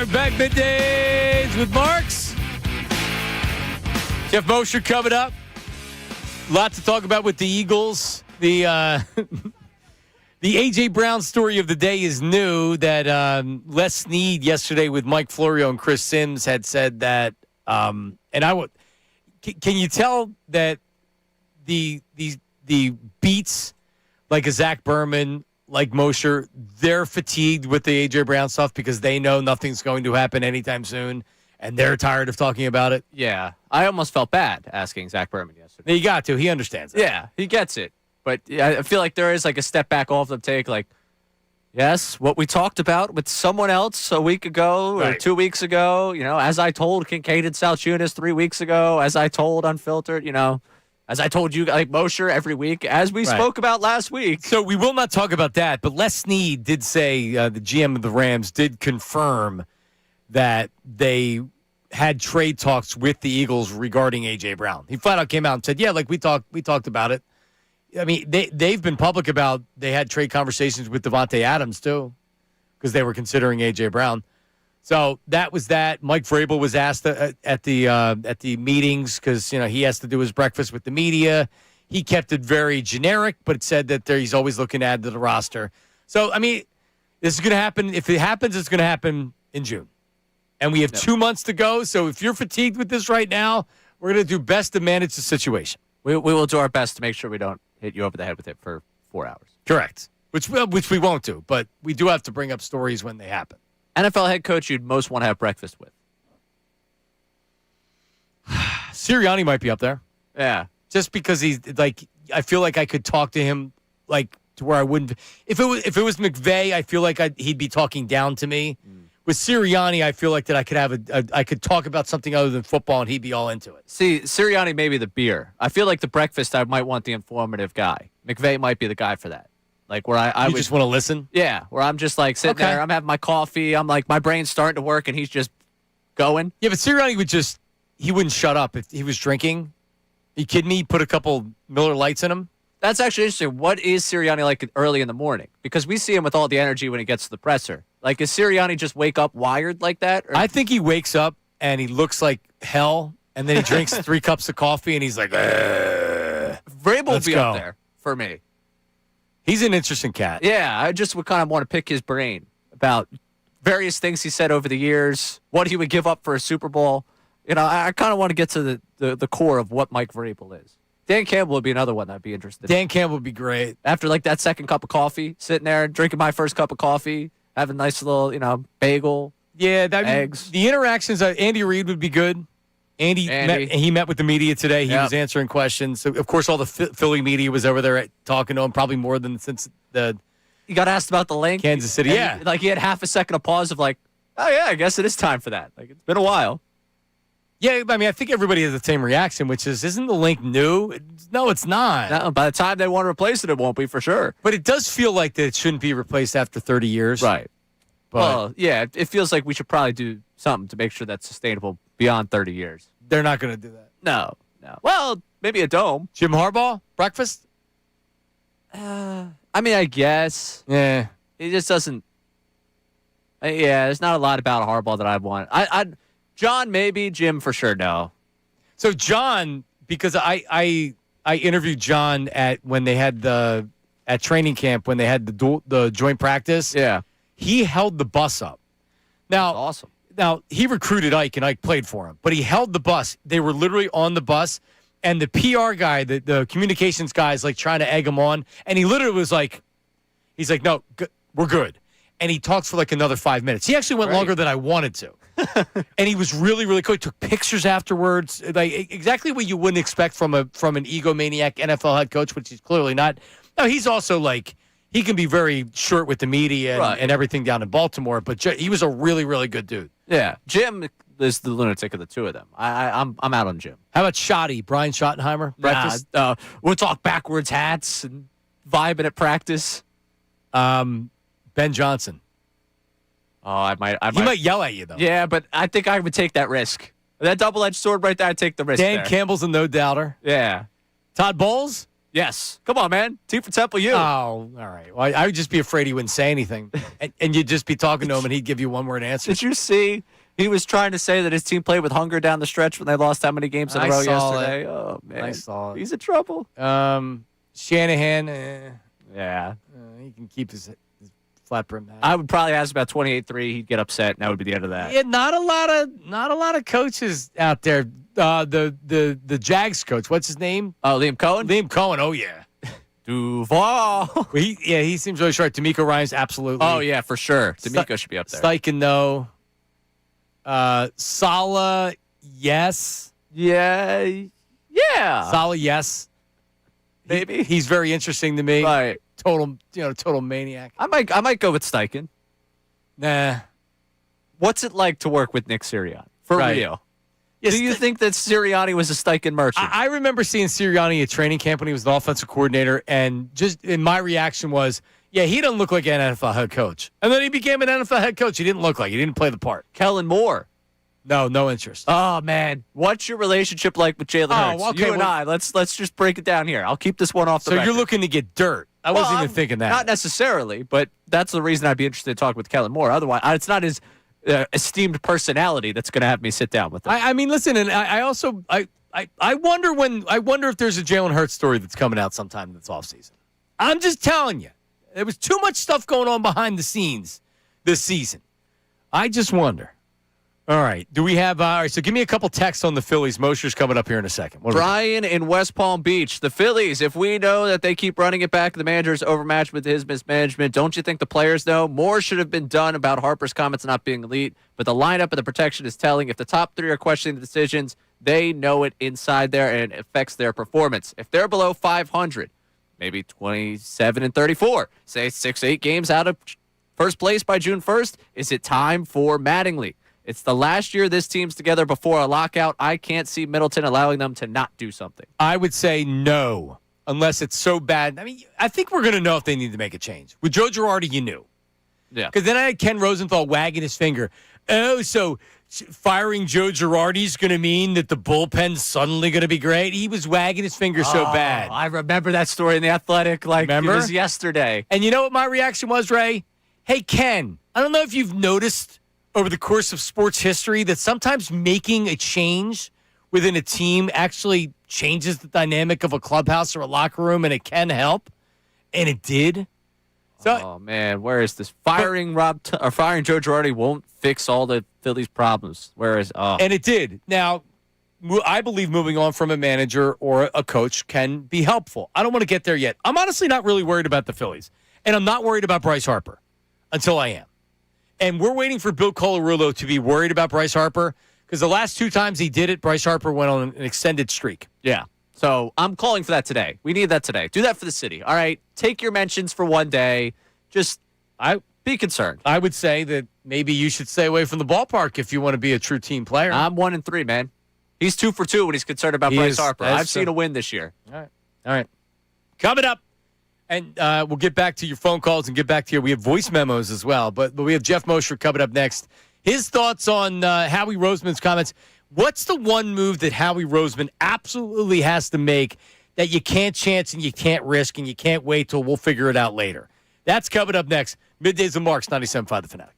right, back middays with Marks. Jeff Mosher coming up. Lot to talk about with the Eagles. The the A.J. Brown story of the day is new. That Les Snead yesterday with Mike Florio and Chris Sims had said that, and I would. Can you tell that the beats like a Zach Berman, like Mosher, they're fatigued with the A.J. Brown stuff because they know nothing's going to happen anytime soon, and they're tired of talking about it? Yeah. I almost felt bad asking Zach Berman yesterday. You got to. He understands that. Yeah, he gets it. But I feel like there is like a step back off the take, like, yes, what we talked about with someone else a week ago or 2 weeks ago, as I told Kincade and Salciunas 3 weeks ago, as I told Unfiltered, as I told you, like Mosher every week, as we spoke about last week. So we will not talk about that, but Les Snead did say, the GM of the Rams did confirm that they had trade talks with the Eagles regarding A.J. Brown. He flat out came out and said, yeah, like we talked about it. I mean, they've been public about they had trade conversations with Devontae Adams, too, because they were considering A.J. Brown. So that was that. Mike Vrabel was asked at the meetings because he has to do his breakfast with the media. He kept it very generic, but it said that he's always looking to add to the roster. So I mean, this is going to happen. If it happens, it's going to happen in June, and we have 2 months to go. So if you're fatigued with this right now, we're going to do best to manage the situation. We will do our best to make sure we don't hit you over the head with it for 4 hours. Correct. Which we won't do, but we do have to bring up stories when they happen. NFL head coach you'd most want to have breakfast with? Sirianni might be up there. Yeah. Just because he's like, I feel like I could talk to him like to where I wouldn't. If it was McVay, I feel like he'd be talking down to me. With Sirianni, I feel like that I could have I could talk about something other than football and he'd be all into it. See, Sirianni may be the beer. I feel like the breakfast, I might want the informative guy. McVay might be the guy for that. Like where I would just want to listen? Yeah, where I'm just like sitting there, I'm having my coffee, I'm like, my brain's starting to work and he's just going. Yeah, but Sirianni he wouldn't shut up if he was drinking. Are you kidding me? Put a couple Miller Lights in him? That's actually interesting. What is Sirianni like early in the morning? Because we see him with all the energy when he gets to the presser. Like, is Sirianni just wake up wired like that? Or? I think he wakes up and he looks like hell, and then he drinks 3 cups of coffee, and he's like, Vrabel will be up there for me. He's an interesting cat. Yeah, I just would kind of want to pick his brain about various things he said over the years, what he would give up for a Super Bowl. I kind of want to get to the core of what Mike Vrabel is. Dan Campbell would be another one I'd be interested in. Dan Campbell would be great. After, like, that second cup of coffee, sitting there, drinking my first cup of coffee, have a nice little, bagel, eggs. The interactions, Andy Reid would be good. Andy. He met with the media today. He was answering questions. So, of course, all the Philly media was over there talking to him, probably more than since he got asked about the link. Kansas City, yeah. He had half a second of pause of like, oh, yeah, I guess it is time for that. Like, it's been a while. Yeah, I mean, I think everybody has the same reaction, which is, isn't the link new? No, it's not. No, by the time they want to replace it, it won't be for sure. But it does feel like that it shouldn't be replaced after 30 years. Right. But well, yeah, it feels like we should probably do something to make sure that's sustainable beyond 30 years. They're not going to do that. No. Well, maybe a dome. Jim Harbaugh? Breakfast? I mean, I guess. Yeah. He just doesn't. Yeah, there's not a lot about Harbaugh that I'd want. John, maybe. Jim, for sure, no. So John, because I interviewed John at training camp when they had the joint practice. Yeah, he held the bus up. Now, that's awesome. Now he recruited Ike, and Ike played for him, but he held the bus. They were literally on the bus, and the PR guy, the communications guy, is like trying to egg him on, and he literally was like, he's like, no, we're good, and he talks for like another 5 minutes. He actually went longer than I wanted to. And he was really, really cool. He took pictures afterwards, like exactly what you wouldn't expect from an egomaniac NFL head coach, which he's clearly not. No, he's also like he can be very short with the media and everything down in Baltimore, but he was a really, really good dude. Yeah, Jim is the lunatic of the two of them. I'm out on Jim. How about Schotty, Brian Schottenheimer? Breakfast? We'll talk backwards hats and vibing at practice. Ben Johnson. Oh, I might. He might yell at you, though. Yeah, but I think I would take that risk. That double-edged sword right there, I'd take the risk Dan there. Campbell's a no-doubter. Yeah. Todd Bowles? Yes. Come on, man. T for Temple U. Oh, all right. Well, I would just be afraid he wouldn't say anything. and you'd just be talking to him, and he'd give you one-word answer. Did you see? He was trying to say that his team played with hunger down the stretch when they lost how many games in a row yesterday? Oh, man. I saw it. He's in trouble. Shanahan, yeah. He can keep his flat brim hat. I would probably ask about 28-3. He'd get upset, and that would be the end of that. Yeah, not a lot of coaches out there. The Jags coach, what's his name? Liam Cohen? Liam Cohen, oh, yeah. Duval. He seems really short. D'Amico Ryans, absolutely. Oh, yeah, for sure. D'Amico should be up there. Steichen, no. Sala, yes. Yeah. Sala, yes. Maybe. He's very interesting to me. Right. Total maniac. I might go with Steichen. Nah. What's it like to work with Nick Sirianni? For real. Yes, do you think that Sirianni was a Steichen merchant? I remember seeing Sirianni at training camp when he was the offensive coordinator, and my reaction was, yeah, he doesn't look like an NFL head coach. And then he became an NFL head coach. He didn't look like. He didn't play the part. Kellen Moore. No interest. Oh, man. What's your relationship like with Jalen Hurts? Okay, you and I, let's just break it down here. I'll keep this one off the record. So you're looking to get dirt. I wasn't even thinking that. Not necessarily, but that's the reason I'd be interested in talking with Kellen Moore. Otherwise, it's not his esteemed personality that's going to have me sit down with him. I mean, listen, and I also wonder if there's a Jalen Hurts story that's coming out sometime this offseason. I'm just telling you, there was too much stuff going on behind the scenes this season. I just wonder. All right. Do we have all right, so give me a couple texts on the Phillies. Mosher's coming up here in a second. Brian in West Palm Beach. The Phillies, if we know that they keep running it back, the manager's overmatched with his mismanagement, don't you think the players know? More should have been done about Harper's comments not being elite, but the lineup and the protection is telling. If the top three are questioning the decisions, they know it inside there, and it affects their performance. If they're below 500, maybe 27-34, say 6-8 games out of first place by June 1st, is it time for Mattingly? It's the last year this team's together before a lockout. I can't see Middleton allowing them to not do something. I would say no, unless it's so bad. I mean, I think we're going to know if they need to make a change. With Joe Girardi, you knew. Yeah. Because then I had Ken Rosenthal wagging his finger. Oh, so firing Joe Girardi is going to mean that the bullpen's suddenly going to be great? He was wagging his finger so bad. I remember that story in The Athletic remember? It was yesterday. And you know what my reaction was, Ray? Hey, Ken, I don't know if you've noticed over the course of sports history that sometimes making a change within a team actually changes the dynamic of a clubhouse or a locker room, and it can help. And it did. So, man, where is this? Firing Joe Girardi won't fix all the Phillies' problems. And it did. Now, I believe moving on from a manager or a coach can be helpful. I don't want to get there yet. I'm honestly not really worried about the Phillies, and I'm not worried about Bryce Harper until I am. And we're waiting for Bill Colarulo to be worried about Bryce Harper because the last two times he did it, Bryce Harper went on an extended streak. Yeah. So I'm calling for that today. We need that today. Do that for the city. All right. Take your mentions for one day. Just be concerned. I would say that maybe you should stay away from the ballpark if you want to be a true team player. I'm 1-3, man. He's 2 for 2 when he's concerned about Bryce Harper. I've seen a win this year. All right. Coming up. And we'll get back to your phone calls and get back to we have voice memos as well. But we have Jeff Mosher coming up next. His thoughts on Howie Roseman's comments. What's the one move that Howie Roseman absolutely has to make that you can't chance and you can't risk and you can't wait till we'll figure it out later? That's coming up next. Middays and Marks, 97.5 The Fanatic.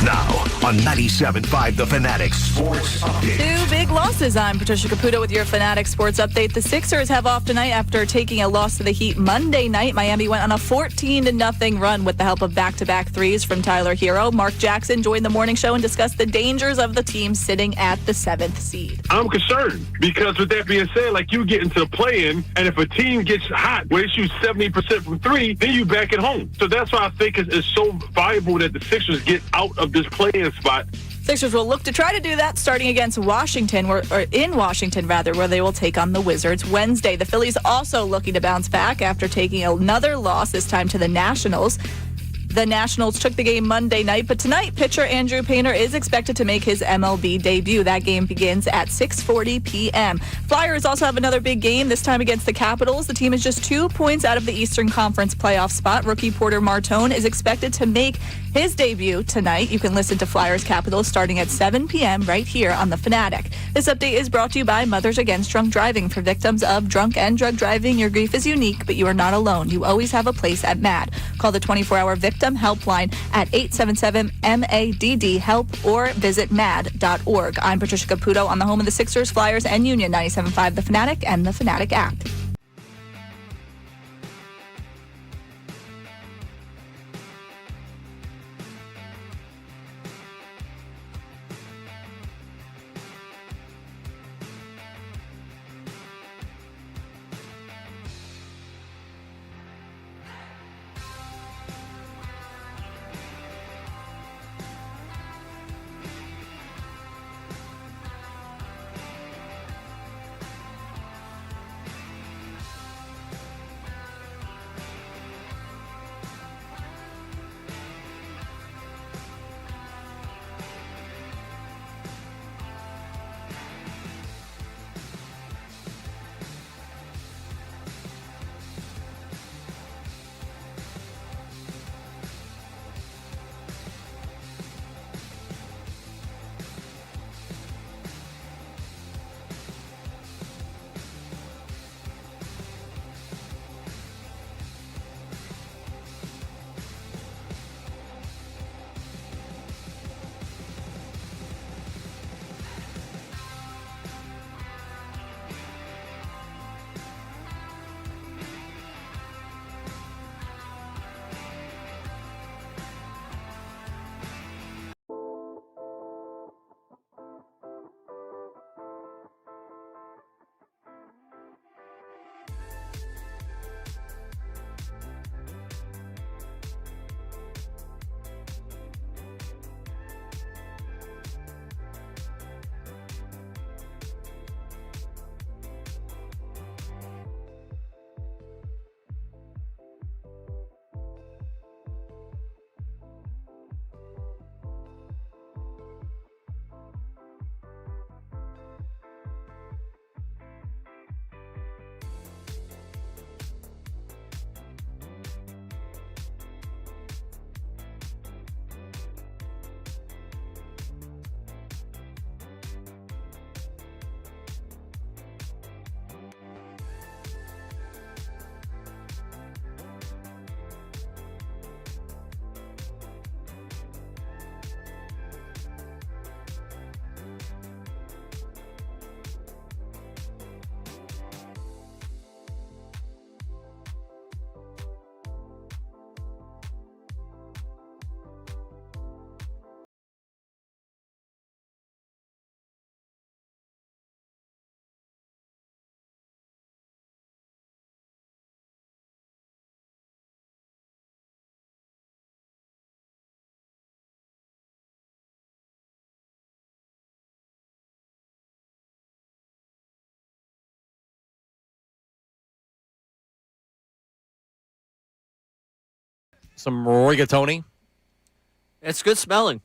Now on 97.5 The Fanatic Sports Update. 2 big losses. I'm Patricia Caputo with your Fanatic Sports Update. The Sixers have off tonight after taking a loss to the Heat Monday night. Miami went on a 14-0 run with the help of back-to-back threes from Tyler Hero. Mark Jackson joined the morning show and discussed the dangers of the team sitting at the 7th seed. I'm concerned because with that being said, you get into the play-in, and if a team gets hot where they shoot 70% from 3, then you back at home. So that's why I think it's so valuable that the Sixers get out of this play-in spot. Sixers will look to try to do that starting against Washington, or in Washington, rather, where they will take on the Wizards Wednesday. The Phillies also looking to bounce back after taking another loss, this time to the Nationals. The Nationals took the game Monday night, but tonight, pitcher Andrew Painter is expected to make his MLB debut. That game begins at 6:40 p.m. Flyers also have another big game, this time against the Capitals. The team is just 2 points out of the Eastern Conference playoff spot. Rookie Porter Martone is expected to make his debut tonight. You can listen to Flyers Capitals starting at 7 p.m. right here on the Fanatic. This update is brought to you by Mothers Against Drunk Driving. For victims of drunk and drug driving, your grief is unique, but you are not alone. You always have a place at MAD. Call the 24-hour victim helpline at 877-MADD-HELP or visit mad.org. I'm Patricia Caputo on the home of the Sixers, Flyers, and Union, 97.5 The Fanatic and the Fanatic app. Some rigatoni. It's good smelling.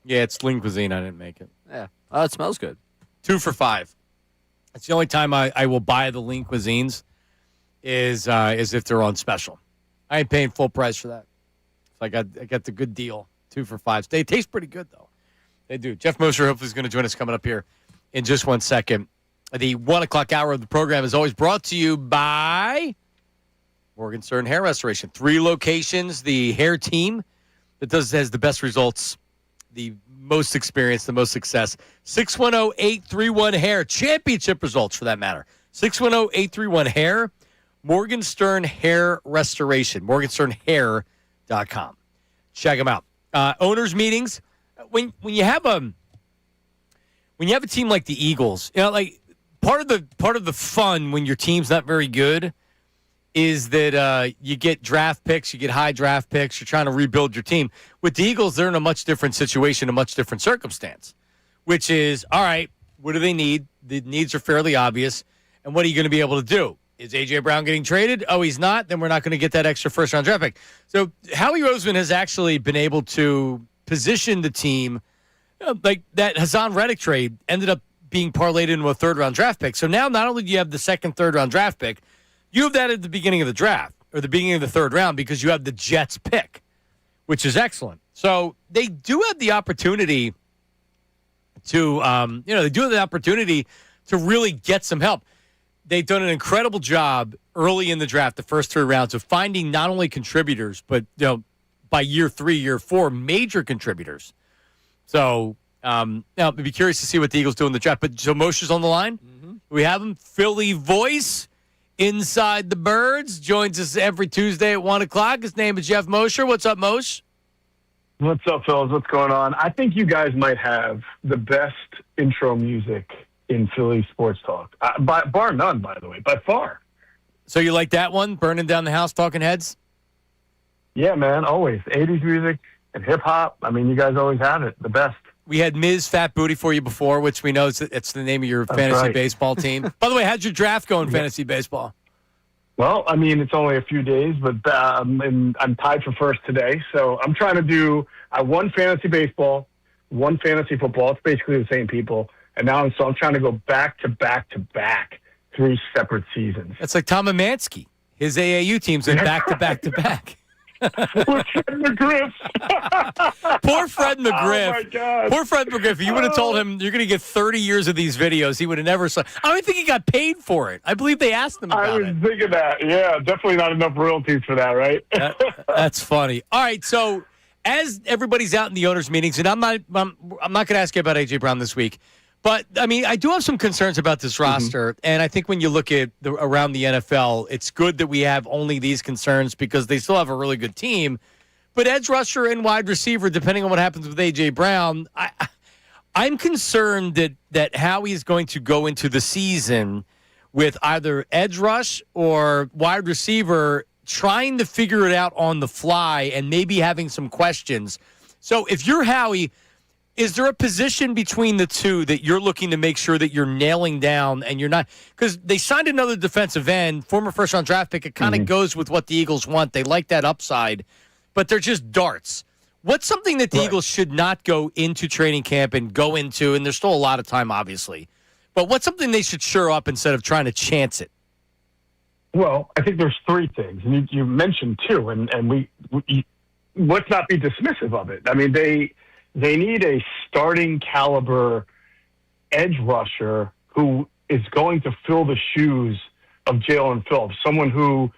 Yeah, it's lean cuisine. I didn't make it. Yeah. Oh, it smells good. 2 for $5. It's the only time I will buy the lean cuisines is if they're on special. I ain't paying full price for that. So I got the good deal. 2 for $5. They taste pretty good, though. They do. Jeff Moser hopefully is going to join us coming up here in just 1 second. The 1 o'clock hour of the program is always brought to you by Morgenstern Hair Restoration. 3 locations. The hair team that has the best results, the most experience, the most success. 610-831-HAIR. Championship results, for that matter. 610-831-HAIR. Morgenstern Hair Restoration. Morgensternhair.com. Check them out. Owners meetings. When you have a team like the Eagles, like part of the fun when your team's not very good is that you get draft picks, you get high draft picks, you're trying to rebuild your team. With the Eagles, they're in a much different situation, a much different circumstance, which is, all right, what do they need? The needs are fairly obvious, and what are you going to be able to do? Is A.J. Brown getting traded? Oh, he's not? Then we're not going to get that extra first-round draft pick. So Howie Roseman has actually been able to position the team like that Hassan Reddick trade ended up being parlayed into a third-round draft pick. So now not only do you have the second, third-round draft pick, you have that at the beginning of the draft or the beginning of the third round because you have the Jets pick, which is excellent. So they do have the opportunity to, really get some help. They've done an incredible job early in the draft, the first 3 rounds, of finding not only contributors, but by year 3, year 4, major contributors. So now I'd be curious to see what the Eagles do in the draft. But so Moshe's on the line. Mm-hmm. We have him, Philly voice, inside the Birds, joins us every Tuesday at 1 o'clock. His name is Jeff Mosher. What's up, Moshe? What's up, fellas? What's going on? I think you guys might have the best intro music in Philly sports talk. Bar none, by the way, by far. So you like that one, Burning Down the House, Talking Heads? Yeah, man, always. 80s music and hip-hop. I mean, you guys always have it. The best. We had Ms. Fat Booty for you before, which we know it's the name of your fantasy baseball team. By the way, how'd your draft go in fantasy baseball? Well, I mean, it's only a few days, but and I'm tied for first today. So I'm trying to do one fantasy baseball, one fantasy football. It's basically the same people. And now I'm trying to go back to back to back 3 separate seasons. That's like Tom Amansky. His AAU team's in back to back to back. Poor Fred McGriff. Poor Fred McGriff. Oh, my God. Poor Fred McGriff. If you would have told him you're going to get 30 years of these videos, he would have never saw. I don't think he got paid for it. I believe they asked him about it. I was thinking that. Yeah, definitely not enough royalties for that, right? That's funny. All right, so as everybody's out in the owners' meetings, and I'm not going to ask you about A.J. Brown this week, but, I mean, I do have some concerns about this roster, and I think when you look at around the NFL, it's good that we have only these concerns because they still have a really good team. But edge rusher and wide receiver, depending on what happens with A.J. Brown, I'm concerned that Howie is going to go into the season with either edge rush or wide receiver trying to figure it out on the fly and maybe having some questions. So if you're Howie, is there a position between the two that you're looking to make sure that you're nailing down and you're not? Because they signed another defensive end, former first-round draft pick. It kind of goes with what the Eagles want. They like that upside, but they're just darts. What's something that the Eagles should not go into training camp and go into, and there's still a lot of time, obviously, but what's something they should shore up instead of trying to chance it? Well, I think there's 3 things, and you mentioned 2, and we let's not be dismissive of it. I mean, they need a starting caliber edge rusher who is going to fill the shoes of Jalen Phillips, someone who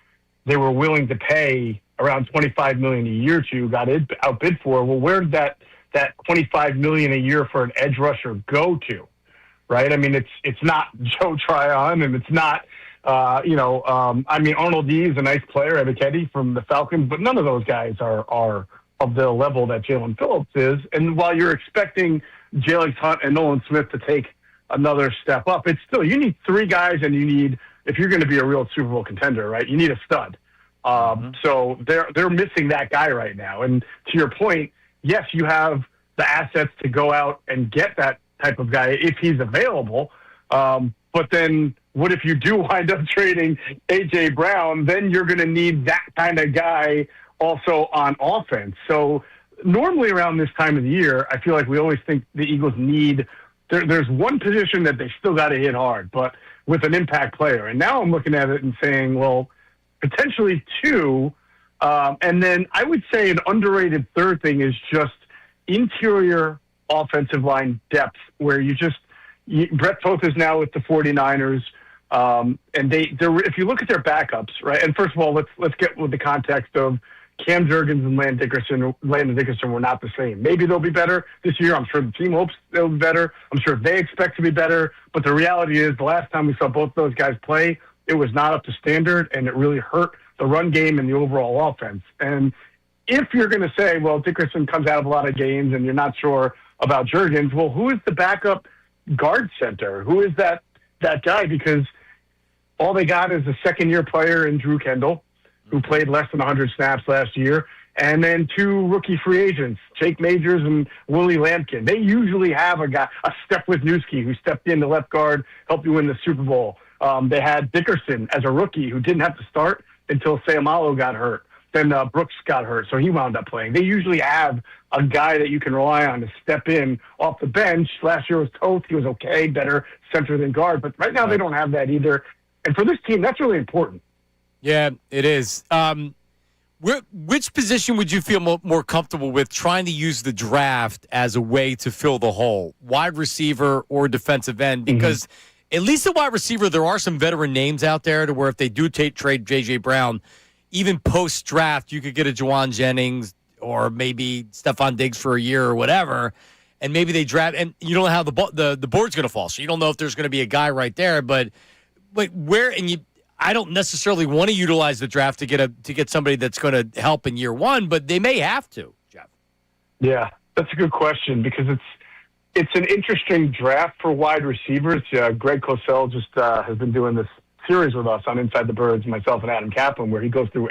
they were willing to pay around $25 million a year to, got outbid for. Well, where did that $25 million a year for an edge rusher go to? Right? I mean, it's not Joe Tryon, and it's not I mean, Arnold D is a nice player, Kincade from the Falcons, but none of those guys are of the level that Jalen Phillips is. And while you're expecting Jalen Hunt and Nolan Smith to take another step up, it's still, you need 3 guys, and you need, if you're going to be a real Super Bowl contender, right, you need a stud. So they're missing that guy right now. And to your point, yes, you have the assets to go out and get that type of guy if he's available. But then what if you do wind up trading A.J. Brown? Then you're going to need that kind of guy also on offense. So normally around this time of the year, I feel like we always think the Eagles need there's one position that they still got to hit hard, but with an impact player. And now I'm looking at it and saying, well, potentially 2. And then I would say an underrated third thing is just interior offensive line depth, where Brett Toth is now with the 49ers. And if you look at their backups, right, and first of all, let's get with the context of Cam Jurgens and Landon Dickerson were not the same. Maybe they'll be better this year. I'm sure the team hopes they'll be better. I'm sure they expect to be better. But the reality is the last time we saw both those guys play, it was not up to standard, and it really hurt the run game and the overall offense. And if you're going to say, well, Dickerson comes out of a lot of games and you're not sure about Jurgens, well, who is the backup guard center? Who is that guy? Because all they got is a second-year player in Drew Kendall, who played less than 100 snaps last year, and then 2 rookie free agents, Jake Majors and Willie Lampkin. They usually have a guy, a Steph Wisniewski, who stepped in to left guard, helped you win the Super Bowl. They had Dickerson as a rookie who didn't have to start until Sayamalo got hurt. Then Brooks got hurt, so he wound up playing. They usually have a guy that you can rely on to step in off the bench. Last year was Toth. He was okay, better center than guard. But right now they don't have that either. And for this team, that's really important. Yeah, it is. Which position would you feel more comfortable with trying to use the draft as a way to fill the hole? Wide receiver or defensive end? Because at least at wide receiver, there are some veteran names out there to where if they do trade J.J. Brown, even post-draft, you could get a Juwan Jennings or maybe Stephon Diggs for a year or whatever, and maybe they draft, and you don't know how the board's going to fall, so you don't know if there's going to be a guy right there. But where, and I don't necessarily want to utilize the draft to get somebody that's going to help in year one, but they may have to, Jeff. Yeah, that's a good question because it's an interesting draft for wide receivers. Greg Cosell just has been doing this series with us on Inside the Birds, myself and Adam Kaplan, where he goes through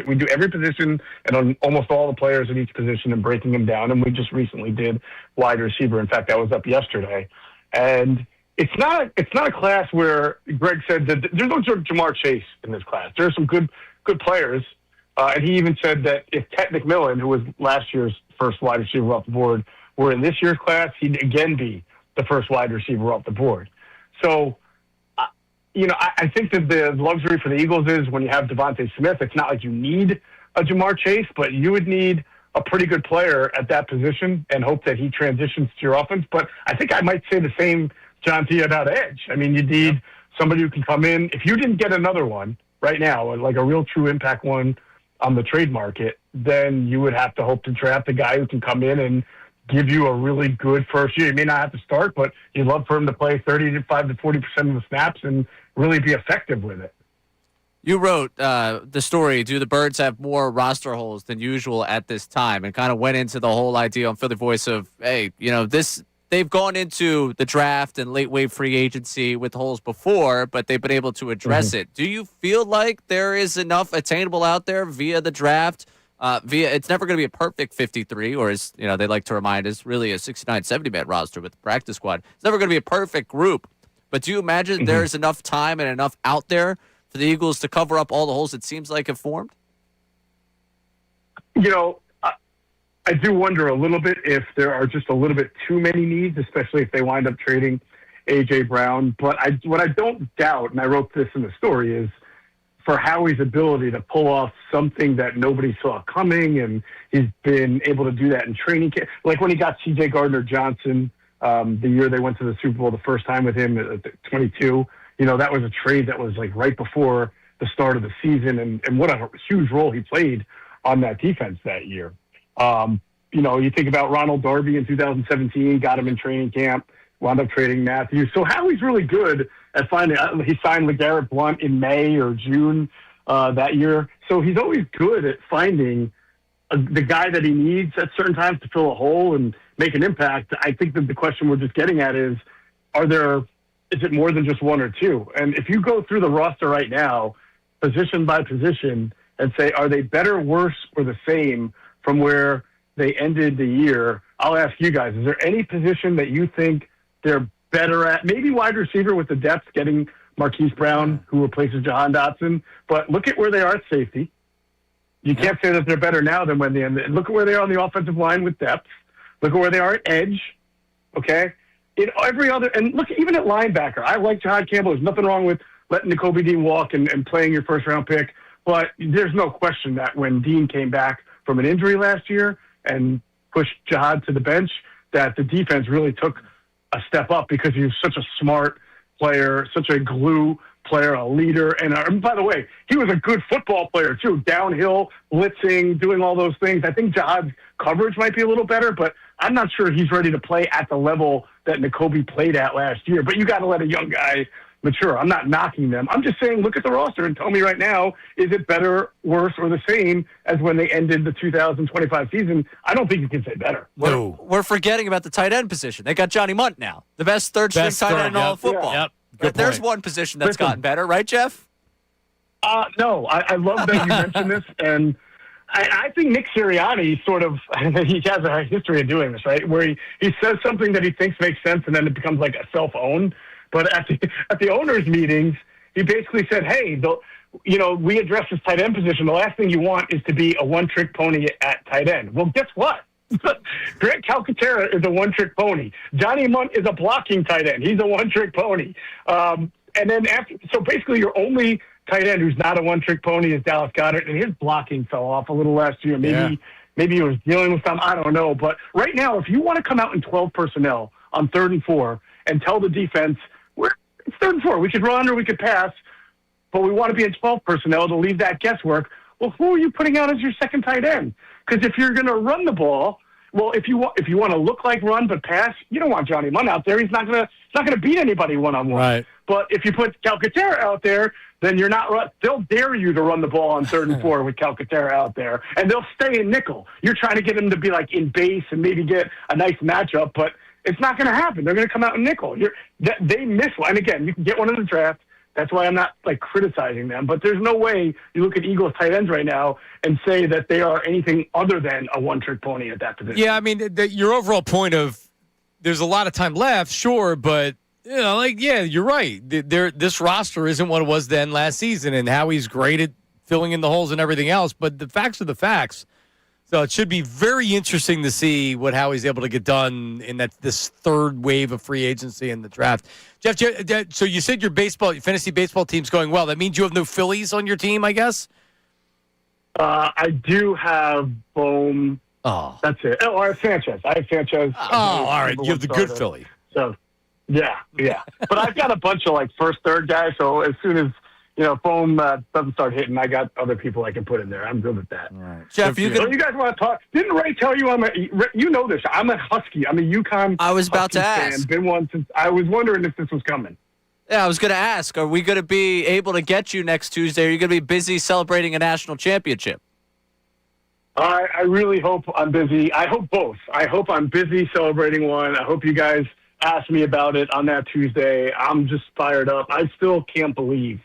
we do every position and on almost all the players at each position and breaking them down. And we just recently did wide receiver. In fact, that was up yesterday. And it's not a class where Greg said that there's no Jamar Chase in this class. There are some good players. And he even said that if Ted McMillan, who was last year's first wide receiver off the board, were in this year's class, he'd again be the first wide receiver off the board. So, I think that the luxury for the Eagles is when you have Devontae Smith, it's not like you need a Jamar Chase, but you would need a pretty good player at that position and hope that he transitions to your offense. But I think I might say the same, John T, about edge. I mean, you need somebody who can come in. If you didn't get another one right now, like a real true impact one on the trade market, then you would have to hope to draft a guy who can come in and give you a really good first year. He may not have to start, but you'd love for him to play 35 to 40% of the snaps and really be effective with it. You wrote the story, do the Birds have more roster holes than usual at this time? And kind of went into the whole idea on Philly Voice of, hey, they've gone into the draft and late wave free agency with holes before, but they've been able to address it. Do you feel like there is enough attainable out there via the draft? It's never going to be a perfect 53, or as they like to remind us, really a 69, 70-man roster with the practice squad. It's never going to be a perfect group. But do you imagine there's enough time and enough out there for the Eagles to cover up all the holes it seems like have formed? I do wonder a little bit if there are just a little bit too many needs, especially if they wind up trading A.J. Brown. But what I don't doubt, and I wrote this in the story, is for Howie's ability to pull off something that nobody saw coming, and he's been able to do that in training camp. Like when he got C.J. Gardner-Johnson the year they went to the Super Bowl the first time with him at 22, that was a trade that was like right before the start of the season, and what a huge role he played on that defense that year. You think about Ronald Darby in 2017, got him in training camp, wound up trading Matthews. So Howie's really good at finding. He signed LeGarrette Blount in May or June that year. So he's always good at finding the guy that he needs at certain times to fill a hole and make an impact. I think that the question we're just getting at is it more than just one or two? And if you go through the roster right now, position by position, and say, are they better, worse, or the same from where they ended the year? I'll ask you guys, is there any position that you think they're better at? Maybe wide receiver with the depth, getting Marquise Brown, who replaces Jahan Dotson. But look at where they are at safety. You can't say that they're better now than when they ended. Look at where they are on the offensive line with depth. Look at where they are at edge. Okay? In every other, and look, even at linebacker, I like Jahad Campbell. There's nothing wrong with letting Nakobe Dean walk and playing your first-round pick. But there's no question that when Dean came back from an injury last year and pushed Jahad to the bench, that the defense really took a step up because he was such a smart player, such a glue player, a leader. And by the way, he was a good football player too, downhill, blitzing, doing all those things. I think Jahad's coverage might be a little better, but I'm not sure he's ready to play at the level that Nakobe played at last year. But you got to let a young guy mature. I'm not knocking them. I'm just saying, look at the roster and tell me right now, is it better, worse, or the same as when they ended the 2025 season? I don't think you can say better. No. We're forgetting about the tight end position. They got Johnny Munt now, the best third-string tight end in all of football. Yep. But there's one position that's gotten better, right, Jeff? No, I love that you mentioned this, and I think Nick Sirianni sort of, he has a history of doing this, right, where he says something that he thinks makes sense, and then it becomes like a self-own. But at the owners' meetings, he basically said, hey, we address this tight end position. The last thing you want is to be a one-trick pony at tight end. Well, guess what? Grant Calcaterra is a one-trick pony. Johnny Munt is a blocking tight end. He's a one-trick pony. And then so basically your only tight end who's not a one-trick pony is Dallas Goedert, and his blocking fell off a little last year. Maybe he was dealing with something. I don't know. But right now, if you want to come out in 12 personnel on 3rd and 4 and tell the defense, it's 3rd and 4. We could run or we could pass, but we want to be in 12 personnel to leave that guesswork. Well, who are you putting out as your second tight end? Because if you're going to run the ball, well, if you want to look like run but pass, you don't want Johnny Munn out there. He's not going to beat anybody one-on-one. Right. But if you put Calcaterra out there, then you're not. They'll dare you to run the ball on 3rd and 4 with Calcaterra out there, and they'll stay in nickel. You're trying to get them to be like in base and maybe get a nice matchup, but it's not going to happen. They're going to come out in nickel. They miss one. And again, you can get one in the draft. That's why I'm not criticizing them. But there's no way you look at Eagles tight ends right now and say that they are anything other than a one-trick pony at that position. Yeah, I mean, your overall point of there's a lot of time left, sure, but you're right. This roster isn't what it was then last season, and Howie's great at filling in the holes and everything else. But the facts are the facts. So it should be very interesting to see what Howie's able to get done in this third wave of free agency in the draft. Jeff, so you said your fantasy baseball team's going well. That means you have no Phillies on your team, I guess? I do have Bohm. Oh. That's it. Oh, I have Sanchez. Oh, all right. You have the good Philly. So, yeah. But I've got a bunch of first, third guys. So as soon as Bohm doesn't start hitting, I got other people I can put in there. I'm good with that. All right. Jeff, you guys want to talk? Didn't Ray tell you you know this? I'm a Husky. I'm a UConn. I was about to ask. Fan. Been one since I was wondering if this was coming. Yeah, I was going to ask, are we going to be able to get you next Tuesday? Or are you going to be busy celebrating a national championship? I really hope I'm busy. I hope both. I hope I'm busy celebrating one. I hope you guys ask me about it on that Tuesday. I'm just fired up. I still can't believe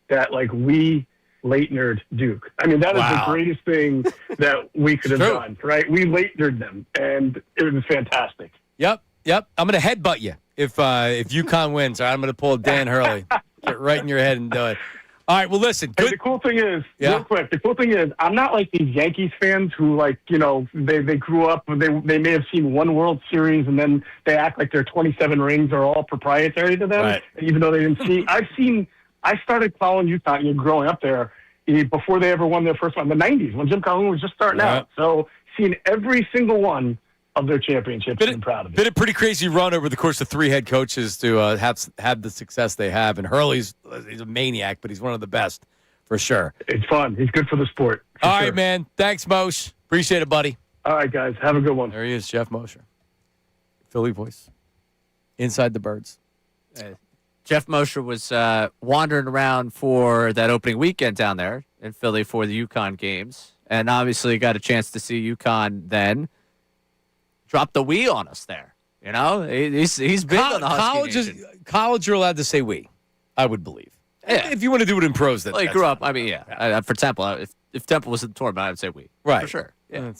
that we Leitnered Duke. I mean, that is the greatest thing that we could have done, right? We Leitnered them, and it was fantastic. Yep. I'm going to headbutt you if UConn wins. I'm going to pull Dan Hurley. Get right in your head and do it. All right, well, listen. Hey, the cool thing is, real quick, I'm not like these Yankees fans who, they grew up, they may have seen one World Series, and then they act like their 27 rings are all proprietary to them, even though they didn't see. I started following UConn growing up there before they ever won their first one in the 90s when Jim Calhoun was just starting out. So seeing every single one of their championships, I'm proud of it. Been a pretty crazy run over the course of 3 head coaches to have the success they have. And he's a maniac, but he's one of the best for sure. It's fun. He's good for the sport. All right, man. Thanks, Moshe. Appreciate it, buddy. All right, guys. Have a good one. There he is, Jeff Mosher. Philly voice. Inside the Birds. Jeff Mosher was wandering around for that opening weekend down there in Philly for the UConn games, and obviously got a chance to see UConn then drop the we on us there. He's big on the Husky college, you're allowed to say we, I would believe. Yeah. If you want to do it in pros, then he grew up. I mean, for Temple, if Temple was in the tournament, I would say we. Right. For sure. Yeah.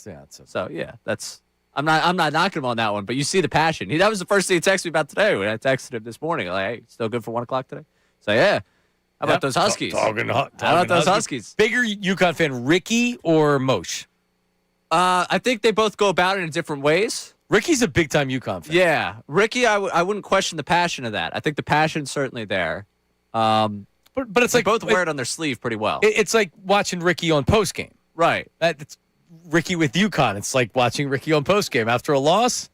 That's I'm not knocking him on that one, but you see the passion. That was the first thing he texted me about today when I texted him this morning. Like, hey, still good for 1 o'clock today? So, yeah. How about those Huskies? How about those Huskies? Bigger UConn fan, Ricky or Moshe? I think they both go about it in different ways. Ricky's a big-time UConn fan. Yeah. Ricky, I wouldn't question the passion of that. I think the passion's certainly there. But it's they both wear it on their sleeve pretty well. It's like watching Ricky on postgame. Right. It's Ricky with UConn. It's like watching Ricky on postgame after a loss.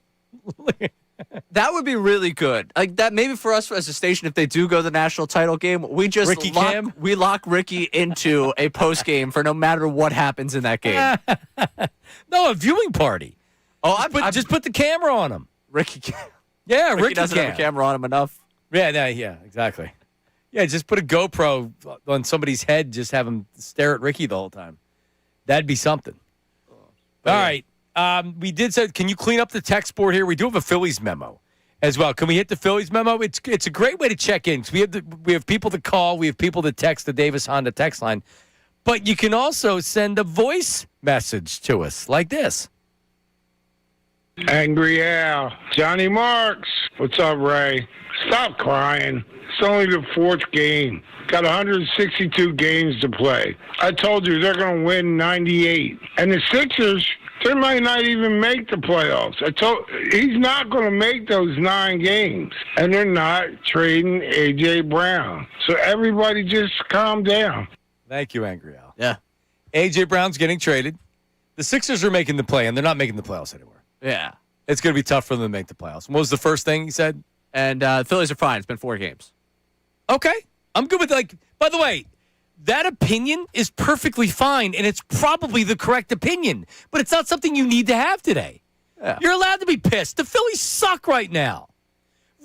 That would be really good. Like that, maybe for us as a station, if they do go to the national title game, we just lock Ricky into a postgame for no matter what happens in that game. No, a viewing party. Oh, just put the camera on him. Ricky. Yeah, Ricky doesn't have a camera on him enough. Yeah, exactly. Yeah, just put a GoPro on somebody's head. Just have him stare at Ricky the whole time. That'd be something. All right. We did say, can you clean up the text board here? We do have a Phillies memo as well. Can we hit the Phillies memo? It's a great way to check in. We have people to call. We have people to text the Davis Honda text line. But you can also send a voice message to us like this. Angry Al. Johnny Marks. What's up, Ray? Stop crying. It's only the fourth game. Got 162 games to play. I told you they're going to win 98. And the Sixers, they might not even make the playoffs. He's not going to make those 9 games. And they're not trading A.J. Brown. So everybody just calm down. Thank you, Angry Al. Yeah. A.J. Brown's getting traded. The Sixers are making the play, and they're not making the playoffs anymore. Yeah. It's going to be tough for them to make the playoffs. What was the first thing he said? And Phillies are fine. It's been 4 games. Okay. I'm good with, by the way, that opinion is perfectly fine, and it's probably the correct opinion, but it's not something you need to have today. Yeah. You're allowed to be pissed. The Phillies suck right now.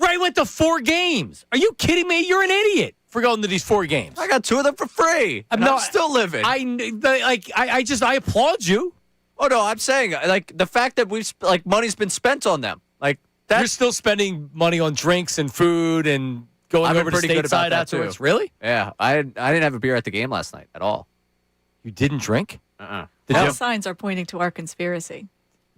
Ray went to 4 games. Are you kidding me? You're an idiot for going to these 4 games. I got 2 of them for free. I'm still living. I applaud you. Oh, no, I'm saying, the fact that money's been spent on them. You're still spending money on drinks and food and going over to stateside afterwards. Too. Really? Yeah. I didn't have a beer at the game last night at all. You didn't drink? All signs are pointing to our conspiracy.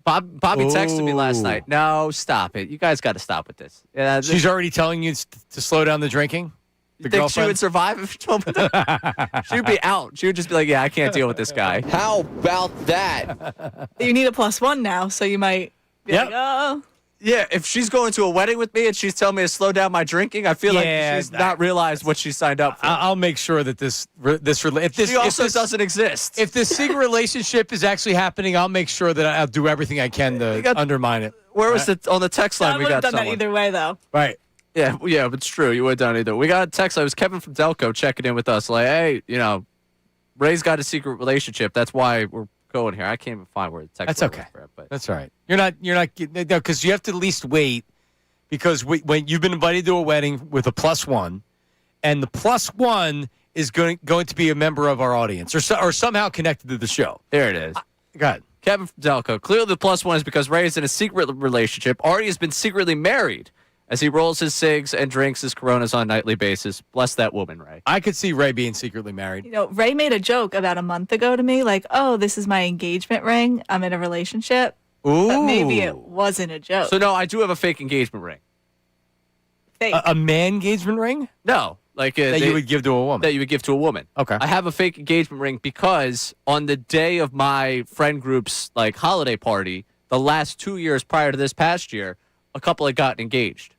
Bobby texted me last night. No, stop it. You guys got to stop with this. Yeah, She's already telling you to slow down the drinking? You think she would survive if she told me that? She would be out. She would just be like, yeah, I can't deal with this guy. How about that? You need a +1 now, so you might be like, oh. Yeah, if she's going to a wedding with me and she's telling me to slow down my drinking, I feel like she's not realized what she signed up for. I'll make sure that this doesn't exist. If this secret relationship is actually happening, I'll make sure that I'll do everything I can to undermine it. Where was on the text line? We got done that either way, though. Right. Yeah, it's true. You would have done either. We got a text. It was Kevin from Delco checking in with us. Like, hey, Ray's got a secret relationship. That's why we're going here. I can't even find where the text. That's okay. But that's all right. You're not because you have to at least wait because when you've been invited to a wedding with a +1, and the +1 is going to be a member of our audience or somehow connected to the show. There it is. Go ahead. Kevin from Delco. Clearly, the +1 is because Ray is in a secret relationship. Artie has been secretly married as he rolls his cigs and drinks his Coronas on a nightly basis. Bless that woman, Ray. I could see Ray being secretly married. Ray made a joke about a month ago to me, like, oh, this is my engagement ring. I'm in a relationship. Ooh. But maybe it wasn't a joke. So, no, I do have a fake engagement ring. Fake. A man engagement ring? No. That you would give to a woman. That you would give to a woman. Okay. I have a fake engagement ring because on the day of my friend group's holiday party, the last 2 years prior to this past year, a couple had gotten engaged.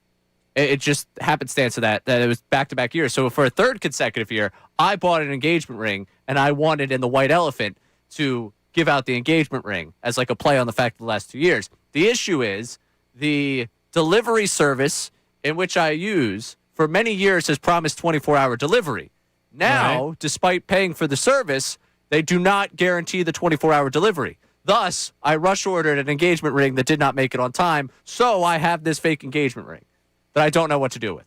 It just happenstance of that it was back-to-back years. So for a third consecutive year, I bought an engagement ring, and I wanted in the White Elephant to give out the engagement ring as a play on the fact of the last 2 years. The issue is the delivery service in which I use for many years has promised 24-hour delivery. Now, despite paying for the service, they do not guarantee the 24-hour delivery. Thus, I rush-ordered an engagement ring that did not make it on time, so I have this fake engagement ring that I don't know what to do with.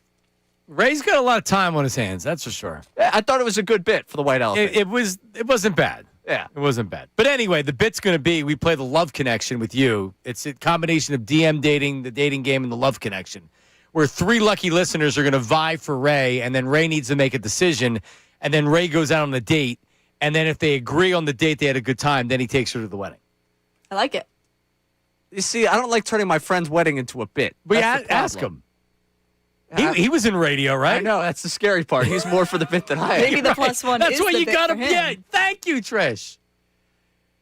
Ray's got a lot of time on his hands, that's for sure. I thought it was a good bit for the White Elephant. It wasn't bad. Yeah. It wasn't bad. But anyway, the bit's going to be we play the love connection with you. It's a combination of DM dating, the dating game, and the love connection, where 3 lucky listeners are going to vie for Ray, and then Ray needs to make a decision, and then Ray goes out on a date, and then if they agree on the date, they had a good time, then he takes her to the wedding. I like it. You see, I don't like turning my friend's wedding into a bit. But ask him. He was in radio, right? I know. That's the scary part. He's more for the bit than I am. Maybe the +1 That's is why the you bit got for to. him. Yeah, thank you, Trish.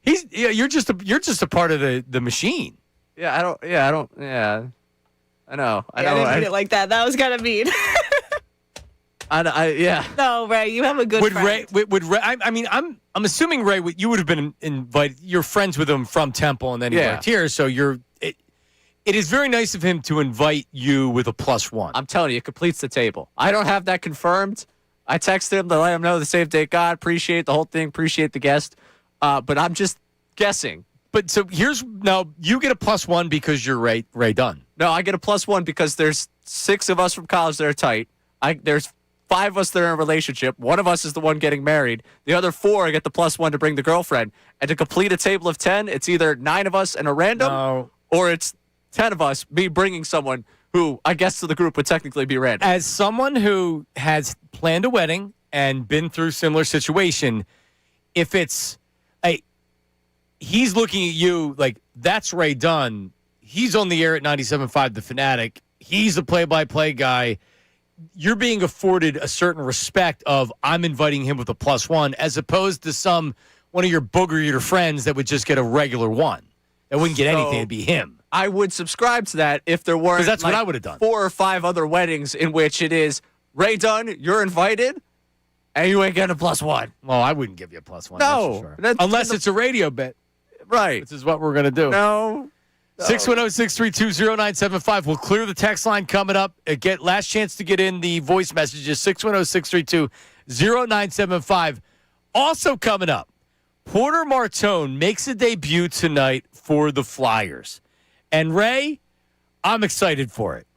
You're just a part of the machine. Yeah, I don't. I know. I know. I didn't mean it like that. That was kind of mean. Yeah. No, Ray, you have a good friend. Would Ray? I'm assuming Ray, you would have been invited. You're friends with him from Temple, and then he worked here, so you're. It is very nice of him to invite you with a +1. I'm telling you, it completes the table. I don't have that confirmed. I texted him to let him know the save date God. Appreciate the whole thing. Appreciate the guest. But I'm just guessing. But so now you get a +1 because you're Ray Dunn. No, I get a +1 because there's 6 of us from college that are tight. There's 5 of us that are in a relationship. 1 of us is the one getting married. The other 4 get the +1 to bring the girlfriend. And to complete a table of 10, it's either 9 of us and a random, or it's 10 of us, me bringing someone who I guess to the group would technically be random. As someone who has planned a wedding and been through similar situation, if it's he's looking at you like that's Ray Dunn, He's on the air at 97.5 The Fanatic. He's a play-by-play guy. You're being afforded a certain respect of I'm inviting him with a +1 as opposed to one of your booger-eater friends that would just get a regular 1. That wouldn't get anything. It'd be him. I would subscribe to that if there weren't that's what I would have done. 4 or 5 other weddings in which it is, Ray Dunn, you're invited, and you ain't getting a +1. Well, I wouldn't give you a +1. No. That's for sure. Unless it's a radio bet. Right. Which is what we're going to do. No. 610-632-0975. We'll clear the text line coming up. Get last chance to get in the voice messages. 610-632-0975. Also coming up, Porter Martone makes a debut tonight for the Flyers. And Ray, I'm excited for it.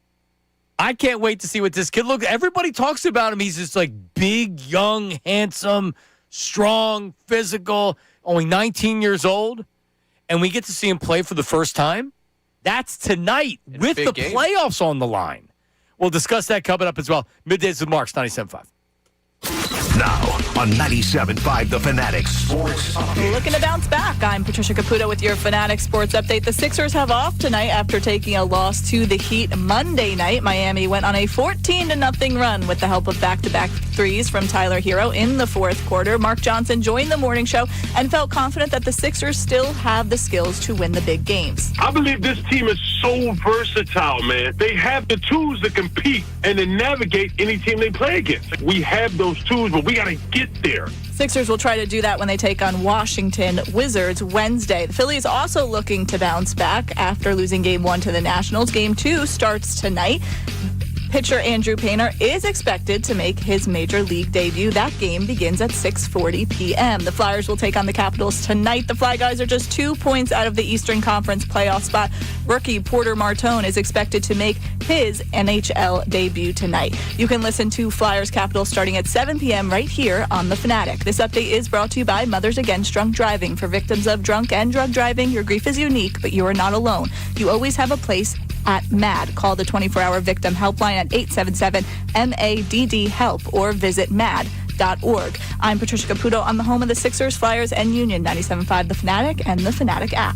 I can't wait to see what this kid looks. Everybody talks about him. He's this like big, young, handsome, strong, physical, only 19 years old. And we get to see him play for the first time. That's tonight with the playoffs on the line. We'll discuss that coming up as well. Middays with Marks, 97.5. Now on 97.5 The Fanatic Sports Update. Looking to bounce back. I'm Patricia Caputo with your Fanatic Sports Update. The Sixers have off tonight after taking a loss to the Heat Monday night. Miami went on a 14-0 run with the help of back-to-back threes from Tyler Hero in the fourth quarter. Mark Johnson joined the morning show and felt confident that the Sixers still have the skills to win the big games. I believe this team is so versatile, man. They have the tools to compete and to navigate any team they play against. We have those tools, but we got to get there. Sixers will try to do that when they take on Washington Wizards Wednesday. The Phillies also looking to bounce back after losing Game 1 to the Nationals. Game 2 starts tonight. Pitcher Andrew Painter is expected to make his major league debut. That game begins at 6:40 p.m. The Flyers will take on the Capitals tonight. The Fly Guys are just 2 points out of the Eastern Conference playoff spot. Rookie Porter Martone is expected to make his NHL debut tonight. You can listen to Flyers Capitals starting at 7 p.m. right here on The Fanatic. This update is brought to you by Mothers Against Drunk Driving. For victims of drunk and drug driving, your grief is unique, but you are not alone. You always have a place at MAD. Call the 24-hour victim helpline at 877-MADD-HELP or visit mad.org. I'm Patricia Caputo on the home of the Sixers, Flyers, and Union, 97.5 The Fanatic and the Fanatic app.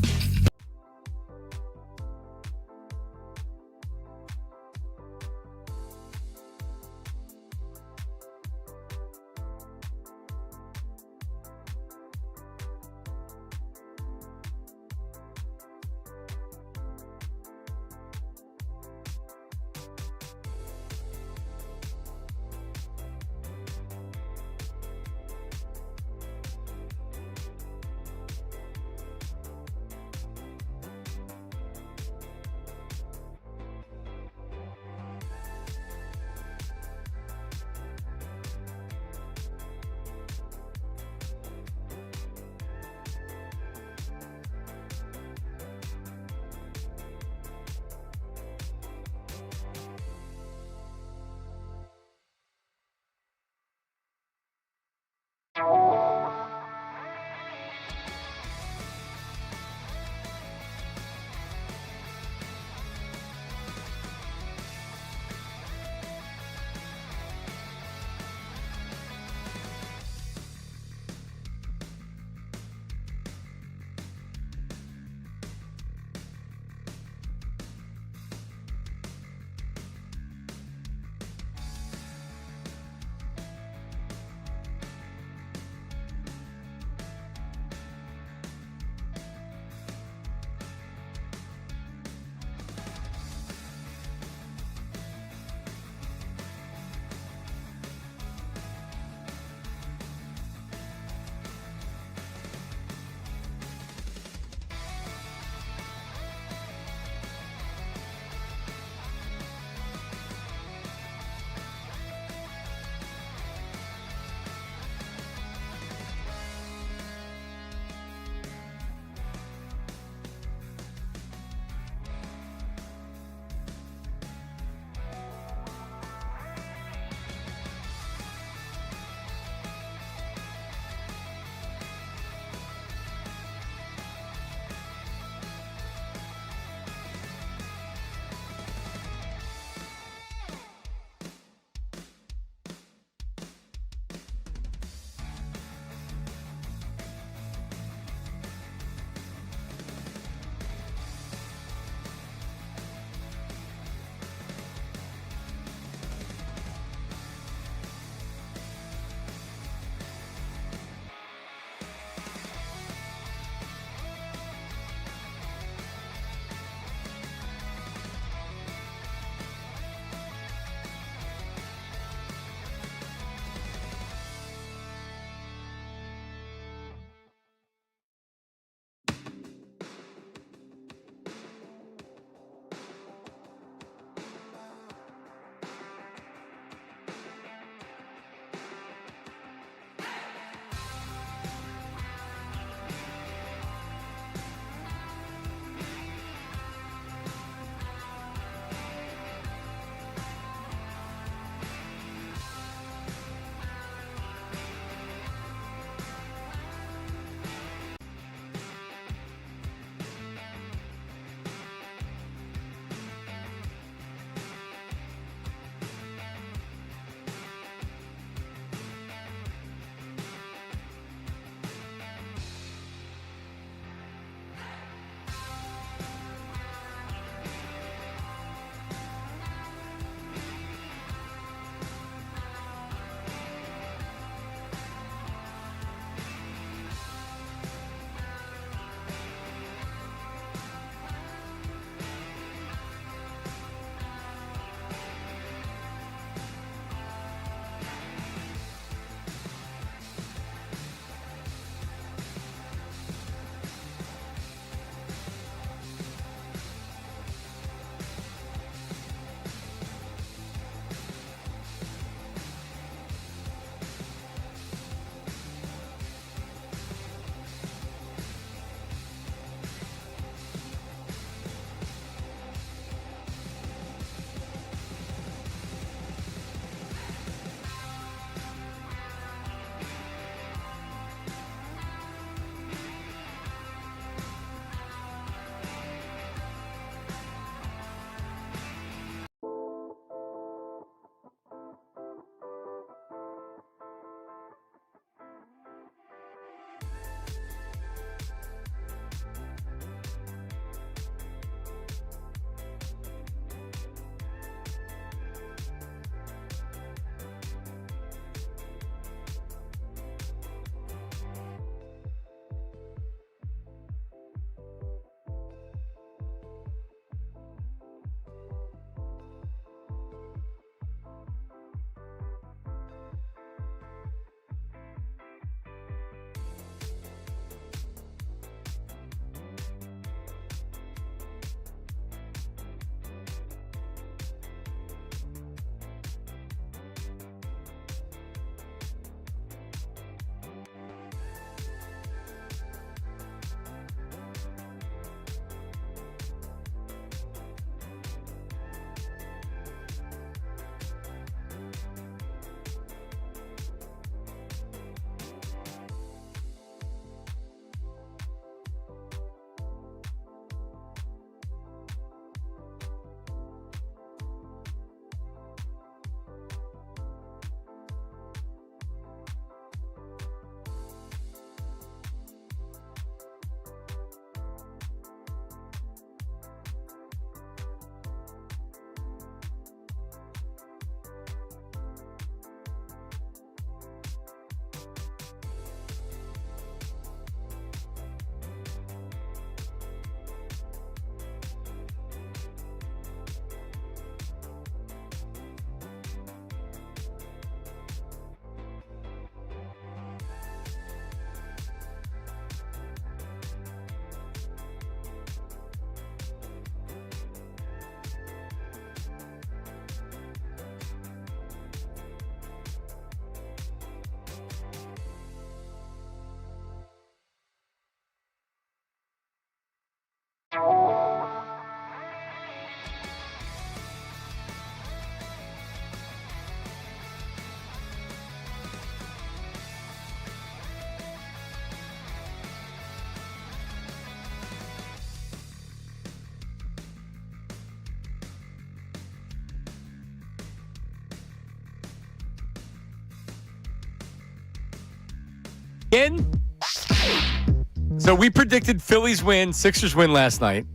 So we predicted Phillies win, Sixers win last night.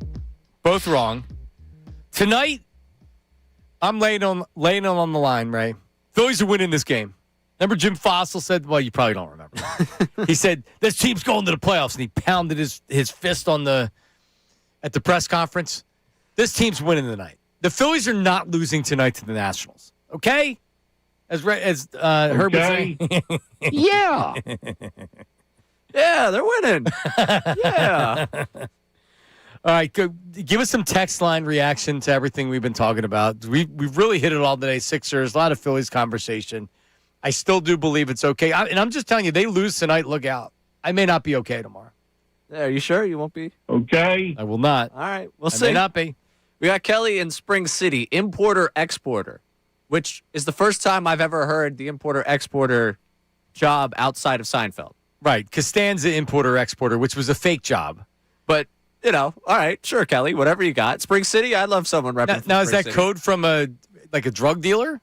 Both wrong. Tonight, I'm laying on the line, Ray. Phillies are winning this game. Remember Jim Fossil said, well, you probably don't remember. He said, this team's going to the playoffs, and he pounded his fist at the press conference. This team's winning tonight. The Phillies are not losing tonight to the Nationals. Okay? As Herb would say. Yeah. Yeah, they're winning. Yeah. All right, give us some text line reaction to everything we've been talking about. We've really hit it all today. Sixers, a lot of Phillies conversation. I still do believe it's okay. And I'm just telling you, they lose tonight, look out. I may not be okay tomorrow. Yeah, are you sure you won't be? Okay. I will not. All right, we'll see. May not be. We got Kelly in Spring City, importer-exporter, which is the first time I've ever heard the importer-exporter job outside of Seinfeld. Right, Costanza importer-exporter, which was a fake job. But, all right, sure, Kelly, whatever you got. Spring City, I love someone repping Now is Spring that City. code from a drug dealer?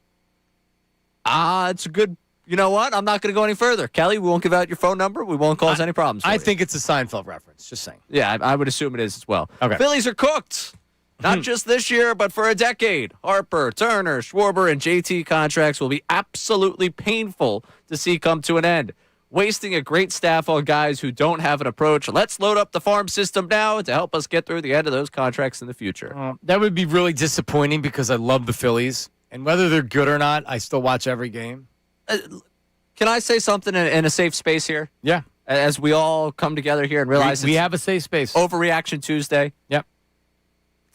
It's a good, you know what? I'm not going to go any further. Kelly, we won't give out your phone number. We won't cause any problems. I think it's a Seinfeld reference, just saying. Yeah, I would assume it is as well. Okay. Phillies are cooked. Not just this year, but for a decade. Harper, Turner, Schwarber, and JT contracts will be absolutely painful to see come to an end. Wasting a great staff on guys who don't have an approach. Let's load up the farm system now to help us get through the end of those contracts in the future. That would be really disappointing because I love the Phillies. And whether they're good or not, I still watch every game. Can I say something in a safe space here? Yeah. As we all come together here and realize we have a safe space. Overreaction Tuesday. Yep.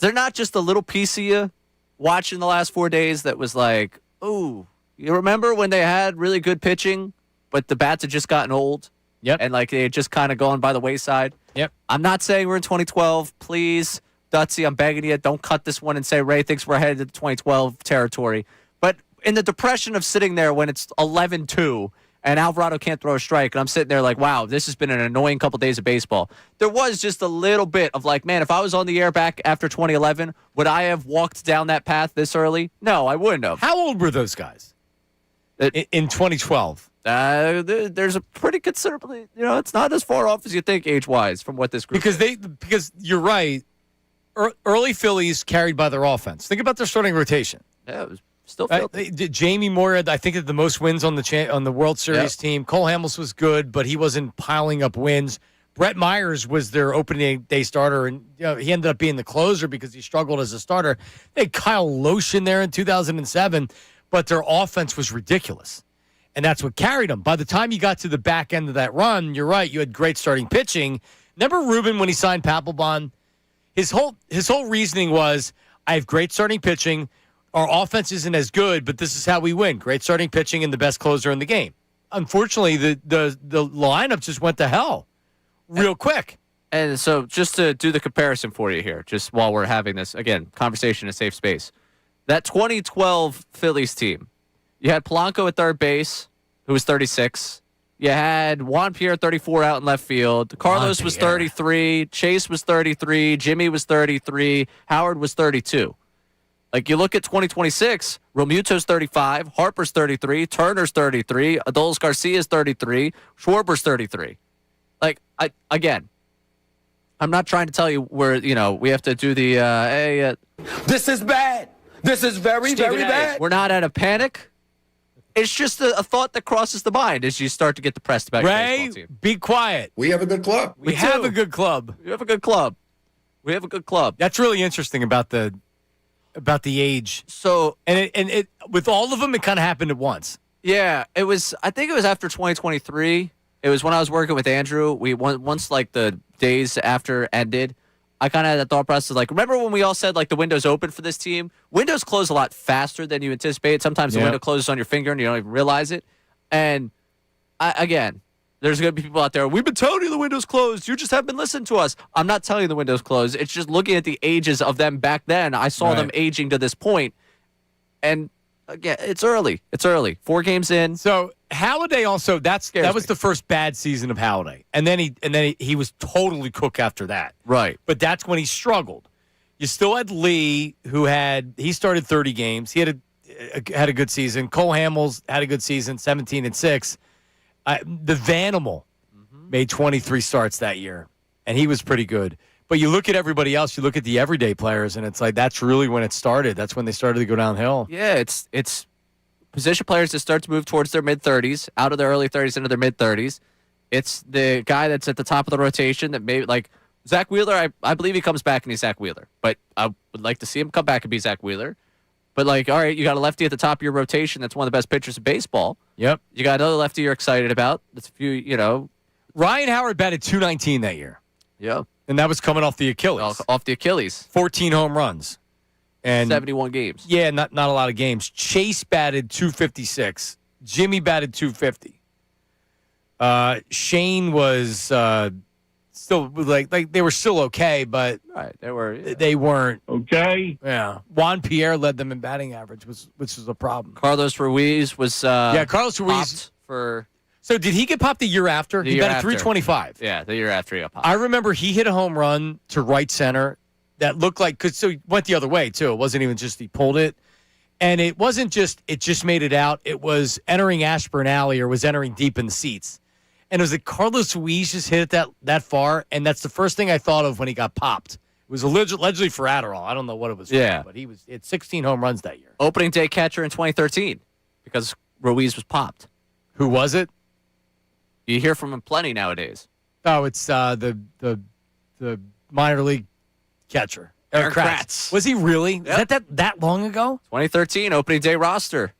They're not just a little piece of you watching the last 4 days that was like, ooh, you remember when they had really good pitching, but the bats had just gotten old? Yep. And they had just kind of gone by the wayside? Yep. I'm not saying we're in 2012. Please, Dutsy, I'm begging you, don't cut this one and say Ray thinks we're headed to the 2012 territory. But in the depression of sitting there when it's 11-2 and Alvarado can't throw a strike, and I'm sitting there like, wow, this has been an annoying couple days of baseball. There was just a little bit of like, man, if I was on the air back after 2011, would I have walked down that path this early? No, I wouldn't have. How old were those guys in 2012? There's a pretty considerably, it's not as far off as you think age-wise from what this group is. Because you're right, early Phillies carried by their offense. Think about their starting rotation. Yeah, it was still filthy. Jamie Moore had, I think, had the most wins on the World Series team. Cole Hamels was good, but he wasn't piling up wins. Brett Myers was their opening day starter, and he ended up being the closer because he struggled as a starter. They had Kyle Loesch in there in 2007, but their offense was ridiculous, and that's what carried them. By the time you got to the back end of that run, you're right, you had great starting pitching. Remember Ruben when he signed Papelbon? His whole reasoning was, I have great starting pitching. Our offense isn't as good, but this is how we win. Great starting pitching and the best closer in the game. Unfortunately, the lineup just went to hell real quick. And so just to do the comparison for you here, just while we're having this, again, conversation in a safe space. That 2012 Phillies team, you had Polanco at third base, who was 36. You had Juan Pierre, 34, out in left field. Carlos was 33. Chase was 33. Jimmy was 33. Howard was 32. Like, you look at 2026, Realmuto's 35, Harper's 33, Turner's 33, Adolis Garcia's 33, Schwarber's 33. Like, I'm not trying to tell you where, we have to do the, This is bad. This is very, very bad. We're not at a panic. It's just a thought that crosses the mind as you start to get depressed about your baseball team. Be quiet. We have a good club. We have a good club. We have a good club. We have a good club. That's really interesting about the age. So and it with all of them, it kind of happened at once. Yeah, it was. I think it was after 2023. It was when I was working with Andrew. Once like the days after ended, I kind of had that thought process like, remember when we all said like the window's open for this team? Windows close a lot faster than you anticipate. Sometimes the window closes on your finger and you don't even realize it. And again, there's going to be people out there, we've been telling you the window's closed. You just haven't been listening to us. I'm not telling you the window's closed. It's just looking at the ages of them back then. I saw them aging to this point. And again, it's early. It's early. 4 games in. So Halladay also, that was the first bad season of Halladay. And then he was totally cooked after that. Right. But that's when he struggled. You still had Lee, he started 30 games. He had a good season. Cole Hamels had a good season, 17-6. The Vanimal made 23 starts that year, and he was pretty good. But you look at everybody else, you look at the everyday players, and it's like that's really when it started. That's when they started to go downhill. Yeah, it's position players that start to move towards their mid-30s, out of their early 30s into their mid-30s. It's the guy that's at the top of the rotation that maybe, like Zach Wheeler, I believe he comes back and he's Zach Wheeler. But I would like to see him come back and be Zach Wheeler. But, like, all right, you got a lefty at the top of your rotation that's one of the best pitchers in baseball. Yep. You got another lefty you're excited about. That's a few, Ryan Howard batted .219 that year. Yeah. And that was coming off the Achilles. Off the Achilles. 14 home runs. And 71 games. Yeah, not a lot of games. Chase batted .256. Jimmy batted .250. Shane was still like they were still okay, but right, they weren't okay. Yeah, Juan Pierre led them in batting average, which was a problem. Carlos Ruiz was Carlos Ruiz for. So did he get popped the year after? He batted .325. Yeah, the year after he got popped. I remember he hit a home run to right center that looked like so he went the other way too. It wasn't even just he pulled it. And it wasn't just it just made it out. It was entering Ashburn Alley or was entering deep in the seats. And it was like Carlos Ruiz just hit it that far, and that's the first thing I thought of when he got popped. It was allegedly for Adderall. I don't know what it was for, but he had 16 home runs that year. Opening day catcher in 2013 because Ruiz was popped. Who was it? You hear from him plenty nowadays. Oh, it's the minor league catcher. Aaron Kratz. Was he really? Yep. Was that long ago? 2013 opening day roster.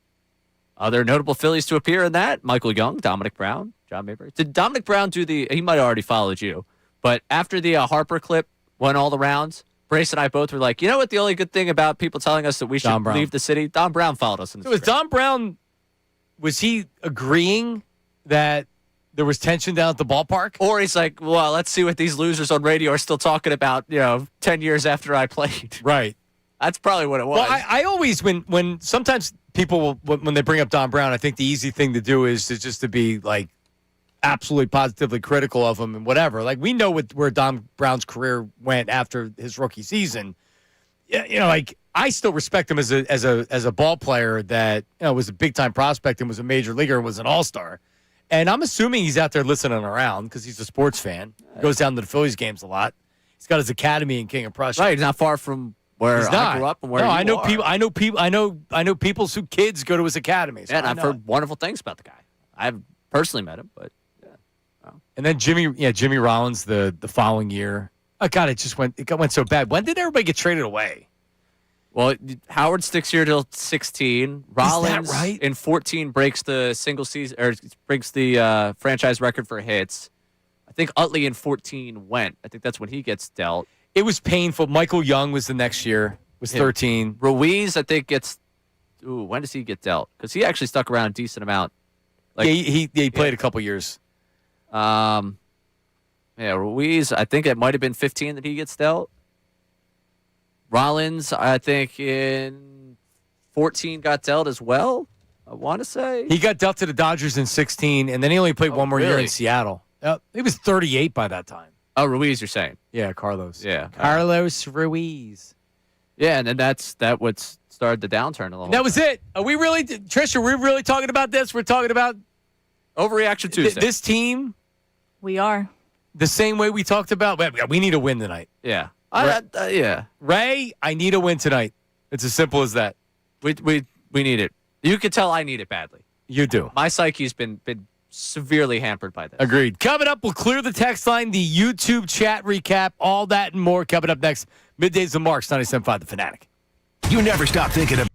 Other notable Phillies to appear in that: Michael Young, Dominic Brown, John Mayberry. Did Dominic Brown do he might have already followed you, but after the Harper clip went all the rounds, Brace and I both were like, you know what the only good thing about people telling us that we should leave the city? Don Brown followed us. So was Don Brown, was he agreeing that there was tension down at the ballpark? Or he's like, well, let's see what these losers on radio are still talking about, 10 years after I played. Right. That's probably what it was. Well, I always, when sometimes people, when they bring up Don Brown, I think the easy thing to do is just to be like absolutely positively critical of him and whatever. Like we know where Don Brown's career went after his rookie season. Like I still respect him as a ball player that was a big time prospect and was a major leaguer and was an all-star. And I'm assuming he's out there listening around because he's a sports fan. He goes down to the Phillies games a lot. He's got his academy in King of Prussia. Right, he's not far from where I grew up and where I know are. people. I know people's who kids go to his academy. So and I've heard wonderful things about the guy. I haven't personally met him, but And then Jimmy Rollins the following year. Oh God, it went so bad. When did everybody get traded away? Well, Howard sticks here till 16. Rollins right? in 14 breaks the single season or breaks the franchise record for hits. I think Utley in 14 went. I think that's when he gets dealt. It was painful. Michael Young was the next year. Was 13. Ruiz, I think, gets. Ooh, when does he get dealt? Because he actually stuck around a decent amount. He played a couple years. Ruiz, I think it might have been 15 that he gets dealt. Rollins, I think in 14 got dealt as well. I want to say He got dealt to the Dodgers in 16, and then he only played one more year really? in Seattle. He was 38 by that time. Oh, Ruiz, you're saying? Yeah, Carlos. Yeah, Carlos Ruiz. Yeah, and then that what started the downturn a little. That was it. Are we really, Trish? Are we really talking about this? We're talking about Overreaction Tuesday. This team. We are the same way we talked about. We need a win tonight. Yeah. Yeah. Ray, I need a win tonight. It's as simple as that. We need it. You can tell I need it badly. You do. My psyche's been severely hampered by this. Agreed. Coming up, we'll clear the text line, the YouTube chat recap, all that and more coming up next. Middays and Marks, 97.5 The Fanatic. You never stop thinking of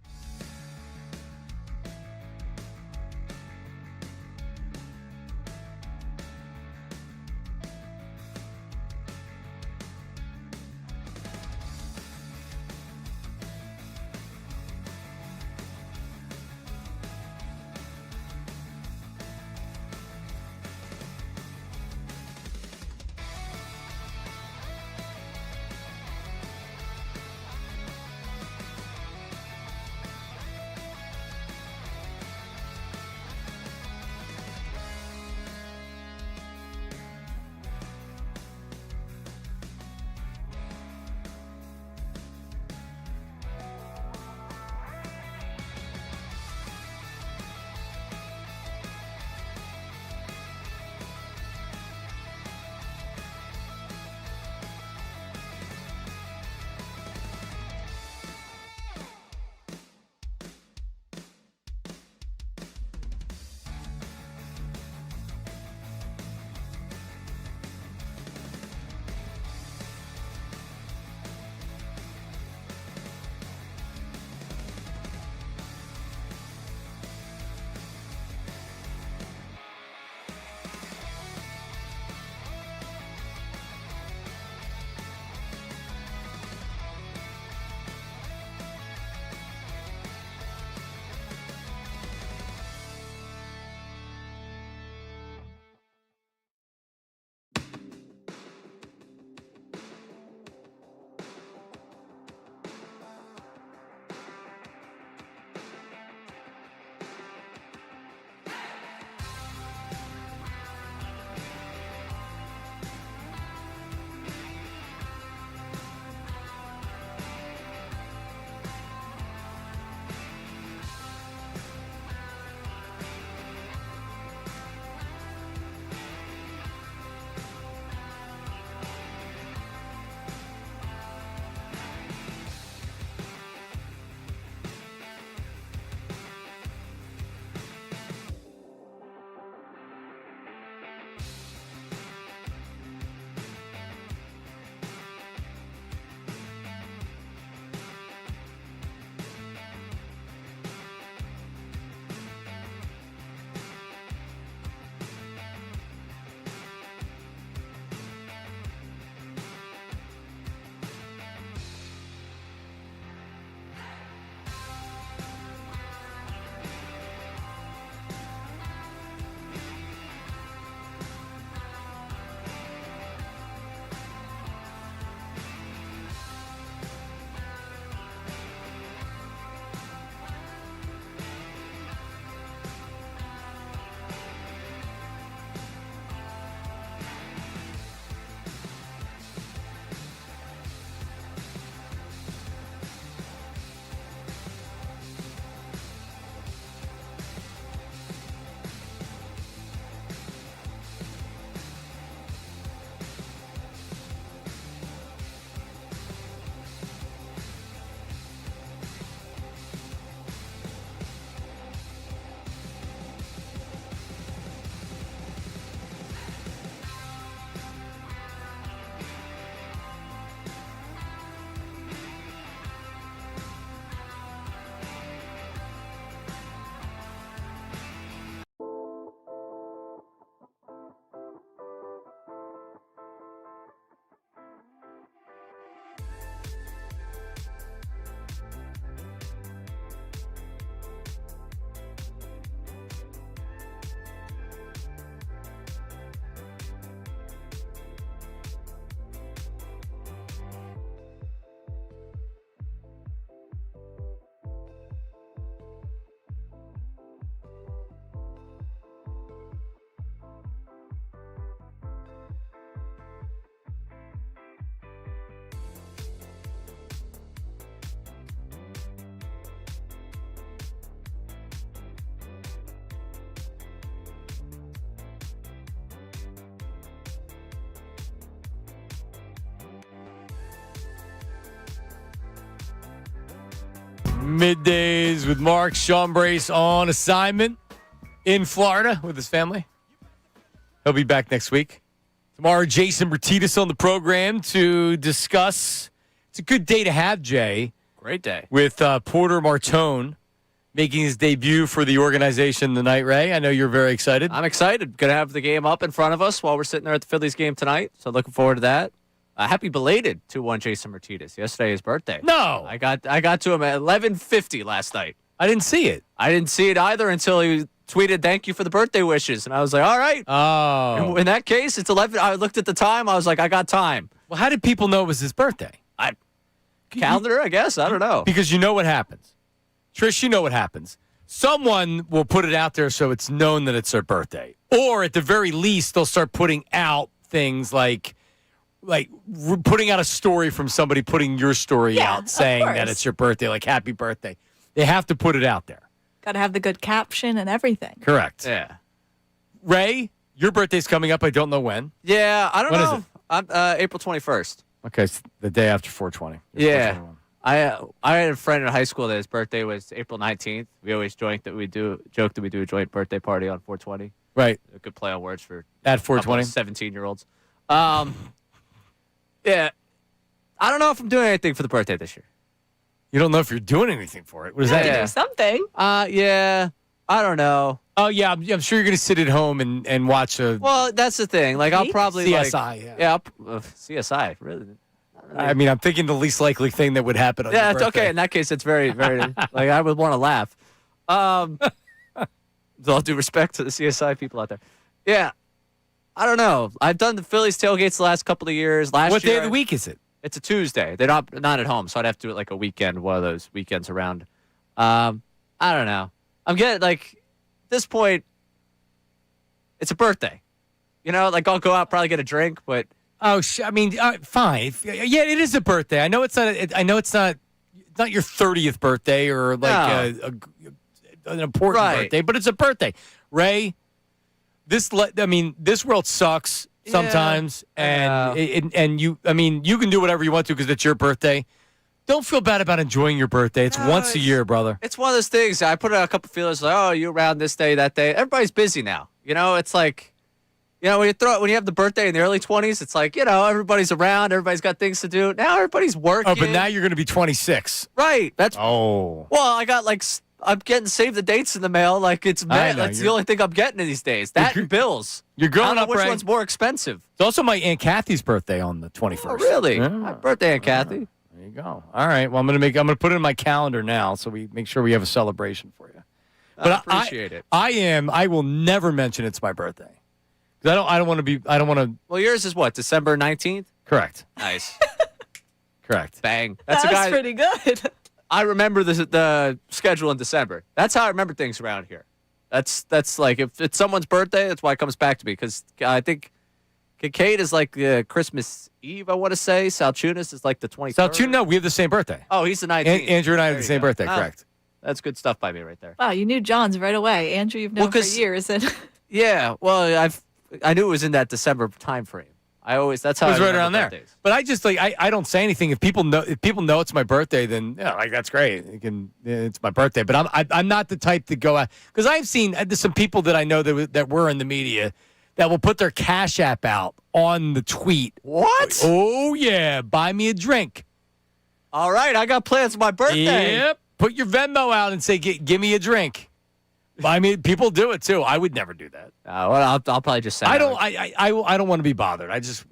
Middays with Mark. Sean Brace on assignment in Florida with his family. He'll be back next week. Tomorrow, Jason Bertitas on the program to discuss. It's a good day to have, Jay. Great day. With Porter Martone making his debut for the organization tonight, Ray. I know you're very excited. I'm excited. Going to have the game up in front of us while we're sitting there at the Phillies game tonight. So looking forward to that. Happy belated 2-1 Jason Bertitas. Yesterday his birthday. No. I got to him at 11:50 last night. I didn't see it. I didn't see it either until he tweeted, "Thank you for the birthday wishes." And I was like, all right. Oh. In that case, it's 11. I looked at the time. I was like, I got time. Well, how did people know it was his birthday? Calendar, I guess. I don't know. Because you know what happens. Trish, you know what happens. Someone will put it out there so it's known that it's their birthday. Or at the very least, they'll start putting out things like putting out a story from somebody putting your story out saying that it's your birthday, like happy birthday. They have to put it out there. Got to have the good caption and everything. Correct. Yeah. Ray, your birthday's coming up. I don't know when. Yeah, I don't know. When is it? I'm April 21st. Okay, it's the day after 420. Yeah. I had a friend in high school that his birthday was April 19th. We always joke that we do a joint birthday party on 420. Right. A good play on words for at 420 17-year-olds. Yeah. I don't know if I'm doing anything for the birthday this year. You don't know if you're doing anything for it. What does that do mean? something. Yeah. I don't know. Oh, yeah. I'm sure you're going to sit at home and watch a... Well, that's the thing. Like, I'll probably... CSI, CSI, really? I mean, I'm thinking the least likely thing that would happen on your it's birthday. okay. In that case, it's very, very... like, I would want to laugh. With all due respect to the CSI people out there. Yeah. I don't know. I've done the Phillies tailgates the last couple of years. What day of the week is it? It's a Tuesday. They're not at home, so I'd have to do it like a weekend, one of those weekends around. I don't know. I'm getting, like, at this point, it's a birthday. You know, like, I'll go out, probably get a drink, but... Oh, I mean, fine. Yeah, it is a birthday. I know it's not. It's not your 30th birthday or like an important birthday, but it's a birthday. Ray, this world sucks sometimes, and you. I mean, you can do whatever you want to because it's your birthday. Don't feel bad about enjoying your birthday. It's once a year, brother. It's one of those things. I put out a couple feelers like, "Oh, you around this day, that day." Everybody's busy now. You know, it's like. You know, when you have the birthday in the early 20s, it's like, you know, everybody's around, everybody's got things to do. Now everybody's working. Oh, but now you're going to be 26. Right. Oh. Well, I got I'm getting save the dates in the mail. Like it's that's the only thing I'm getting in these days. That and bills. You're growing I don't up, know which Ray. one's more expensive. It's also my Aunt Kathy's birthday on the 21st. Oh, really? Yeah. Happy birthday, Aunt Kathy. There you go. All right. Well, I'm gonna put it in my calendar now, so we make sure we have a celebration for you. But I appreciate it. I will never mention it's my birthday. I don't want to. Well, yours is what, December 19th? Correct. Nice. Correct. Bang. That's pretty good. I remember the schedule in December. That's how I remember things around here. That's like if it's someone's birthday, that's why it comes back to me because I think Kincade is like Christmas Eve. I want to say Salciunas is like the 23rd. Salciunas, no, we have the same birthday. Oh, he's the 19th. Andrew and I have the same birthday. Oh, correct. That's good stuff by me right there. Wow, you knew John's right away. Andrew, you've known for years. And yeah, well, I knew it was in that December time frame. That's how it was I right around there. Birthdays. But I just I don't say anything. If people know it's my birthday, then like that's great. It's my birthday. But I'm not the type to go out because I've seen some people that I know that were in the media that will put their Cash App out on the tweet. What? Oh yeah, buy me a drink. All right, I got plans for my birthday. Yep. Put your Venmo out and say give me a drink. I mean, people do it too. I would never do that. Well, I'll probably just say I don't want to be bothered. I just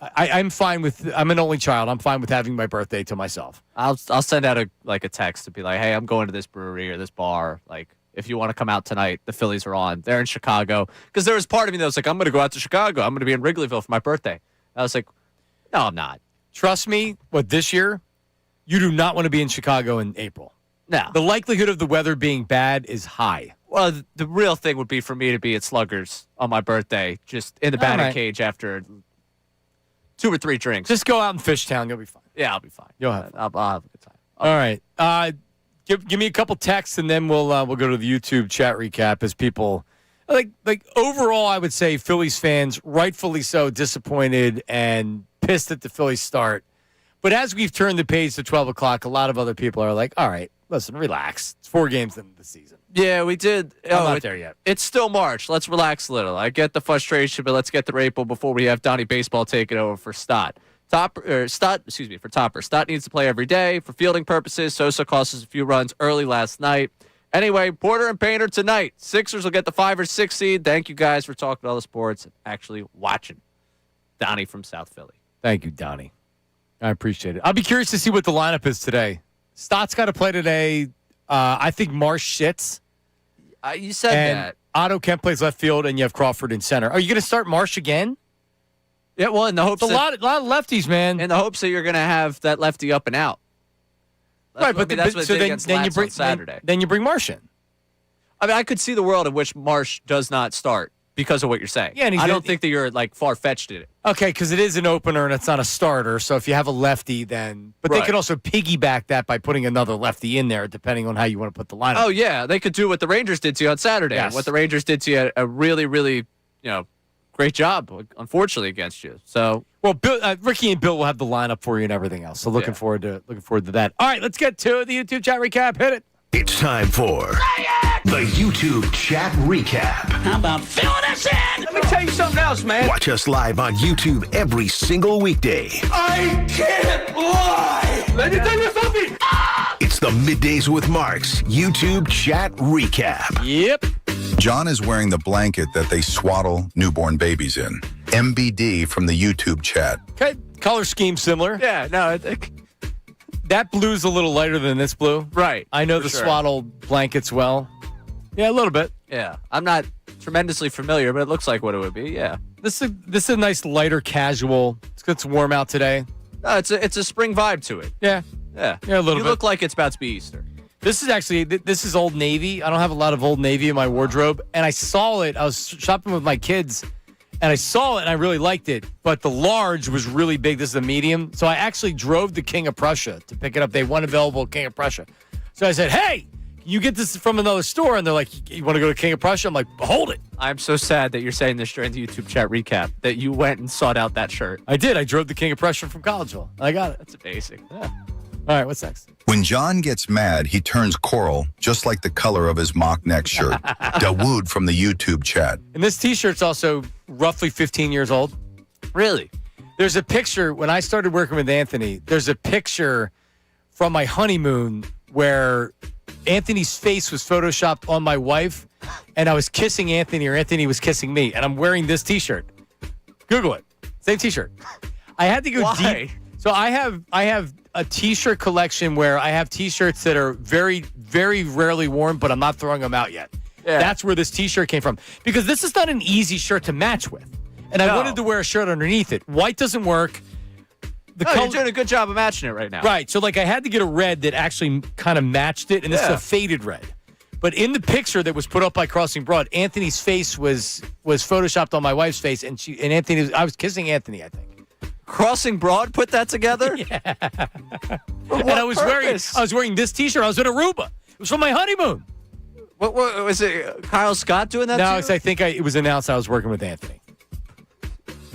I'm fine with. I'm an only child. I'm fine with having my birthday to myself. I'll send out a text to be like, hey, I'm going to this brewery or this bar. Like, if you want to come out tonight, the Phillies are on. They're in Chicago. Because there was part of me that was like, I'm going to go out to Chicago. I'm going to be in Wrigleyville for my birthday. I was like, no, I'm not. Trust me. This year, you do not want to be in Chicago in April. No. The likelihood of the weather being bad is high. Well, the real thing would be for me to be at Sluggers on my birthday, just in the batting cage after 2 or 3 drinks. Just go out in Fishtown. You'll be fine. Yeah, I'll be fine. You'll have fun. I'll have a good time. All right. Give me a couple texts, and then we'll go to the YouTube chat recap as people like overall. I would say Phillies fans, rightfully so, disappointed and pissed at the Phillies start. But as we've turned the page to 12 o'clock, a lot of other people are like, all right, listen, relax. It's 4 games into the season. Yeah, we did. I'm not there yet. It's still March. Let's relax a little. I get the frustration, but let's get through April before we have Donnie Baseball taking over for Stott. For Topper. Stott needs to play every day for fielding purposes. Sosa cost us a few runs early last night. Anyway, Porter and Painter tonight. Sixers will get the 5 or 6 seed. Thank you guys for talking all the sports and actually watching. Donnie from South Philly. Thank you, Donnie. I appreciate it. I'll be curious to see what the lineup is today. Stott's got to play today. I think Marsh sits. You said and that. Otto Kemp plays left field, and you have Crawford in center. Are you going to start Marsh again? Yeah, well, in the hopes it's a lot of lefties, man. In the hopes that you're going to have that lefty up and out. Right, but that's what so they did against Lats on Saturday. Then you bring Marsh in. I mean, I could see the world in which Marsh does not start because of what you're saying. Yeah, and I don't think that you're like far-fetched in it. Okay, because it is an opener and it's not a starter. So if you have a lefty, then they Right. can also piggyback that by putting another lefty in there, depending on how you want to put the lineup. Oh yeah, they could do what the Rangers did to you on Saturday. Yes. What the Rangers did to you, a really, really, great job. Unfortunately, against you. So well, Ricky and Bill will have the lineup for you and everything else. So looking forward to that. All right, let's get to the YouTube chat recap. Hit it. It's time for the YouTube chat recap. How about filling us in? Let me tell you something else, man. Watch us live on YouTube every single weekday. I can't lie. Let me tell you something. It's the Middays with Marks YouTube chat recap. Yep. John is wearing the blanket that they swaddle newborn babies in. MBD from the YouTube chat. Okay, color scheme similar. Yeah, no, that blue's a little lighter than this blue. Right. I know for the sure. swaddle blankets well. Yeah, a little bit. Yeah, I'm not tremendously familiar, but it looks like what it would be. Yeah. This is a nice lighter casual. It's warm out today. No, it's a spring vibe to it. Yeah. Yeah. Yeah, a little you bit. look like it's about to be Easter. This is Old Navy. I don't have a lot of Old Navy in my wardrobe. And I saw it. I was shopping with my kids, and I saw it, and I really liked it. But the large was really big. This is a medium. So I actually drove to King of Prussia to pick it up. They had one available at King of Prussia. So I said, hey, you get this from another store? And they're like, you want to go to King of Prussia? I'm like, hold it. I'm so sad that you're saying this during the YouTube chat recap, that you went and sought out that shirt. I did. I drove to King of Prussia from Collegeville. I got it. That's amazing. Yeah. All right, what's next? When John gets mad, he turns coral, just like the color of his mock neck shirt. Dawood from the YouTube chat. And this T-shirt's also roughly 15 years old. Really? There's a picture, when I started working with Anthony, there's a picture from my honeymoon where Anthony's face was photoshopped on my wife, and I was kissing Anthony, or Anthony was kissing me, and I'm wearing this T-shirt. Google it. Same T-shirt. I had to go Why? deep. So I have a T-shirt collection where I have T-shirts that are very, very rarely worn, but I'm not throwing them out yet. Yeah. That's where this T-shirt came from. Because this is not an easy shirt to match with. And I wanted to wear a shirt underneath it. White doesn't work. You're doing a good job of matching it right now. Right. So, I had to get a red that actually kind of matched it, and this is a faded red. But in the picture that was put up by Crossing Broad, Anthony's face was photoshopped on my wife's face, and I was kissing Anthony, I think. Crossing Broad put that together? Yeah. For And I what was wearing this T-shirt. I was in Aruba. It was from my honeymoon. What was it? Kyle Scott doing that? No, to you? I think it was announced I was working with Anthony.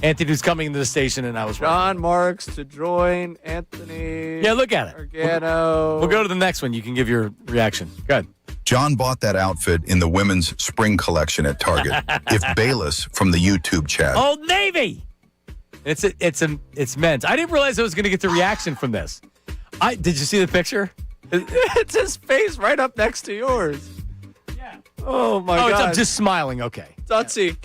Anthony was coming into the station, and I was John Marks to join Anthony. Yeah, look at it. Organo. We'll go to the next one. You can give your reaction. Go ahead. John bought that outfit in the women's spring collection at Target. If Bayless from the YouTube chat. Old Navy. It's men's. I didn't realize I was going to get the reaction from this. Did you see the picture? It's his face right up next to yours. Yeah. Oh my God. I'm just smiling. Okay. Dutzy,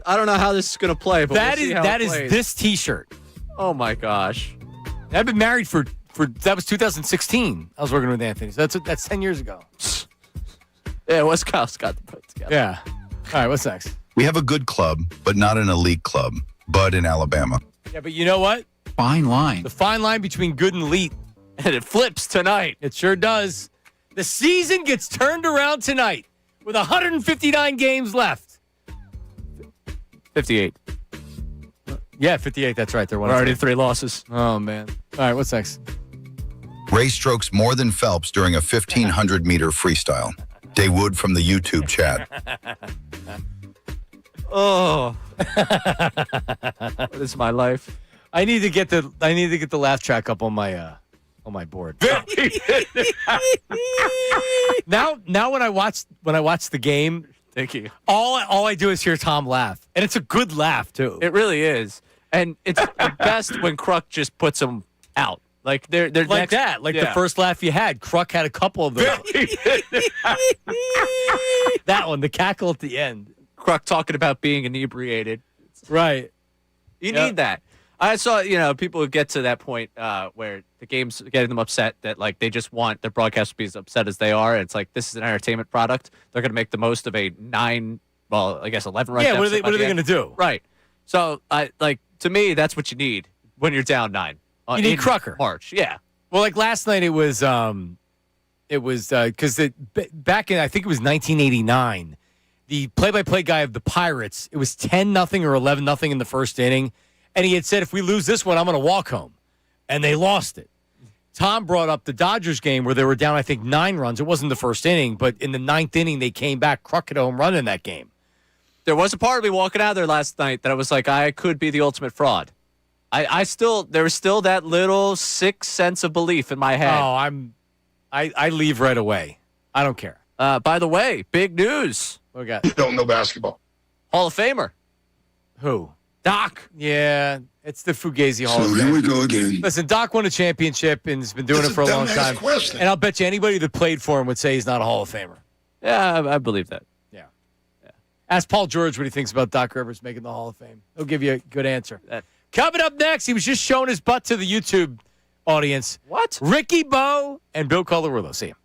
I don't know how this is going to play, but that we'll see how that it is plays. this T-shirt. Oh my gosh. I've been married for that was 2016. I was working with Anthony. So that's 10 years ago. Yeah, it was Kyle Scott to put together. Yeah. All right, what's next? We have a good club, but not an elite club. Bud in Alabama. Yeah, but you know what? Fine line. The fine line between good and elite. And it flips tonight. It sure does. The season gets turned around tonight with 159 games left. 58. Yeah, 58. That's right. They're We're already 3 losses. Oh, man. All right, what's next? Ray strokes more than Phelps during a 1,500-meter freestyle. Dawood from the YouTube chat. Oh. What is my life? I need to get the laugh track up on my board. now when I watch the game, thank you. All I do is hear Tom laugh, and it's a good laugh too. It really is, and it's best when Kruk just puts them out. Like they're like next, that. Like the first laugh you had, Kruk had a couple of them. That one, the cackle at the end. Kruk talking about being inebriated. Right. You need that. I saw, people who get to that point where the game's getting them upset that, like, they just want their broadcast to be as upset as they are. It's like, this is an entertainment product. They're going to make the most of a 11 run. Yeah, what are they going to do? Right. So, to me, that's what you need when you're down 9. You need Krucker. March, yeah. Well, like last night, it was because back in, I think it was 1989, the play-by-play guy of the Pirates, it was 10-0 or 11-0 in the first inning. And he had said, if we lose this one, I'm going to walk home. And they lost it. Tom brought up the Dodgers game where they were down, I think, 9 runs. It wasn't the first inning, but in the 9th inning, they came back, Kruk hit a home run in that game. There was a part of me walking out there last night that I was like, I could be the ultimate fraud. There was still that little sick sense of belief in my head. Oh, I leave right away. I don't care. By the way, big news. What we got? You don't know basketball. Hall of Famer. Who? Doc. Yeah, it's the Fugazi Hall of Fame. So here we go again. Listen, Doc won a championship and has been doing it for a long time. Question. And I'll bet you anybody that played for him would say he's not a Hall of Famer. Yeah, I believe that. Yeah. Ask Paul George what he thinks about Doc Rivers making the Hall of Fame. He'll give you a good answer. Coming up next, he was just showing his butt to the YouTube audience. What? Ricky Bo and Bill Colarulo. See him.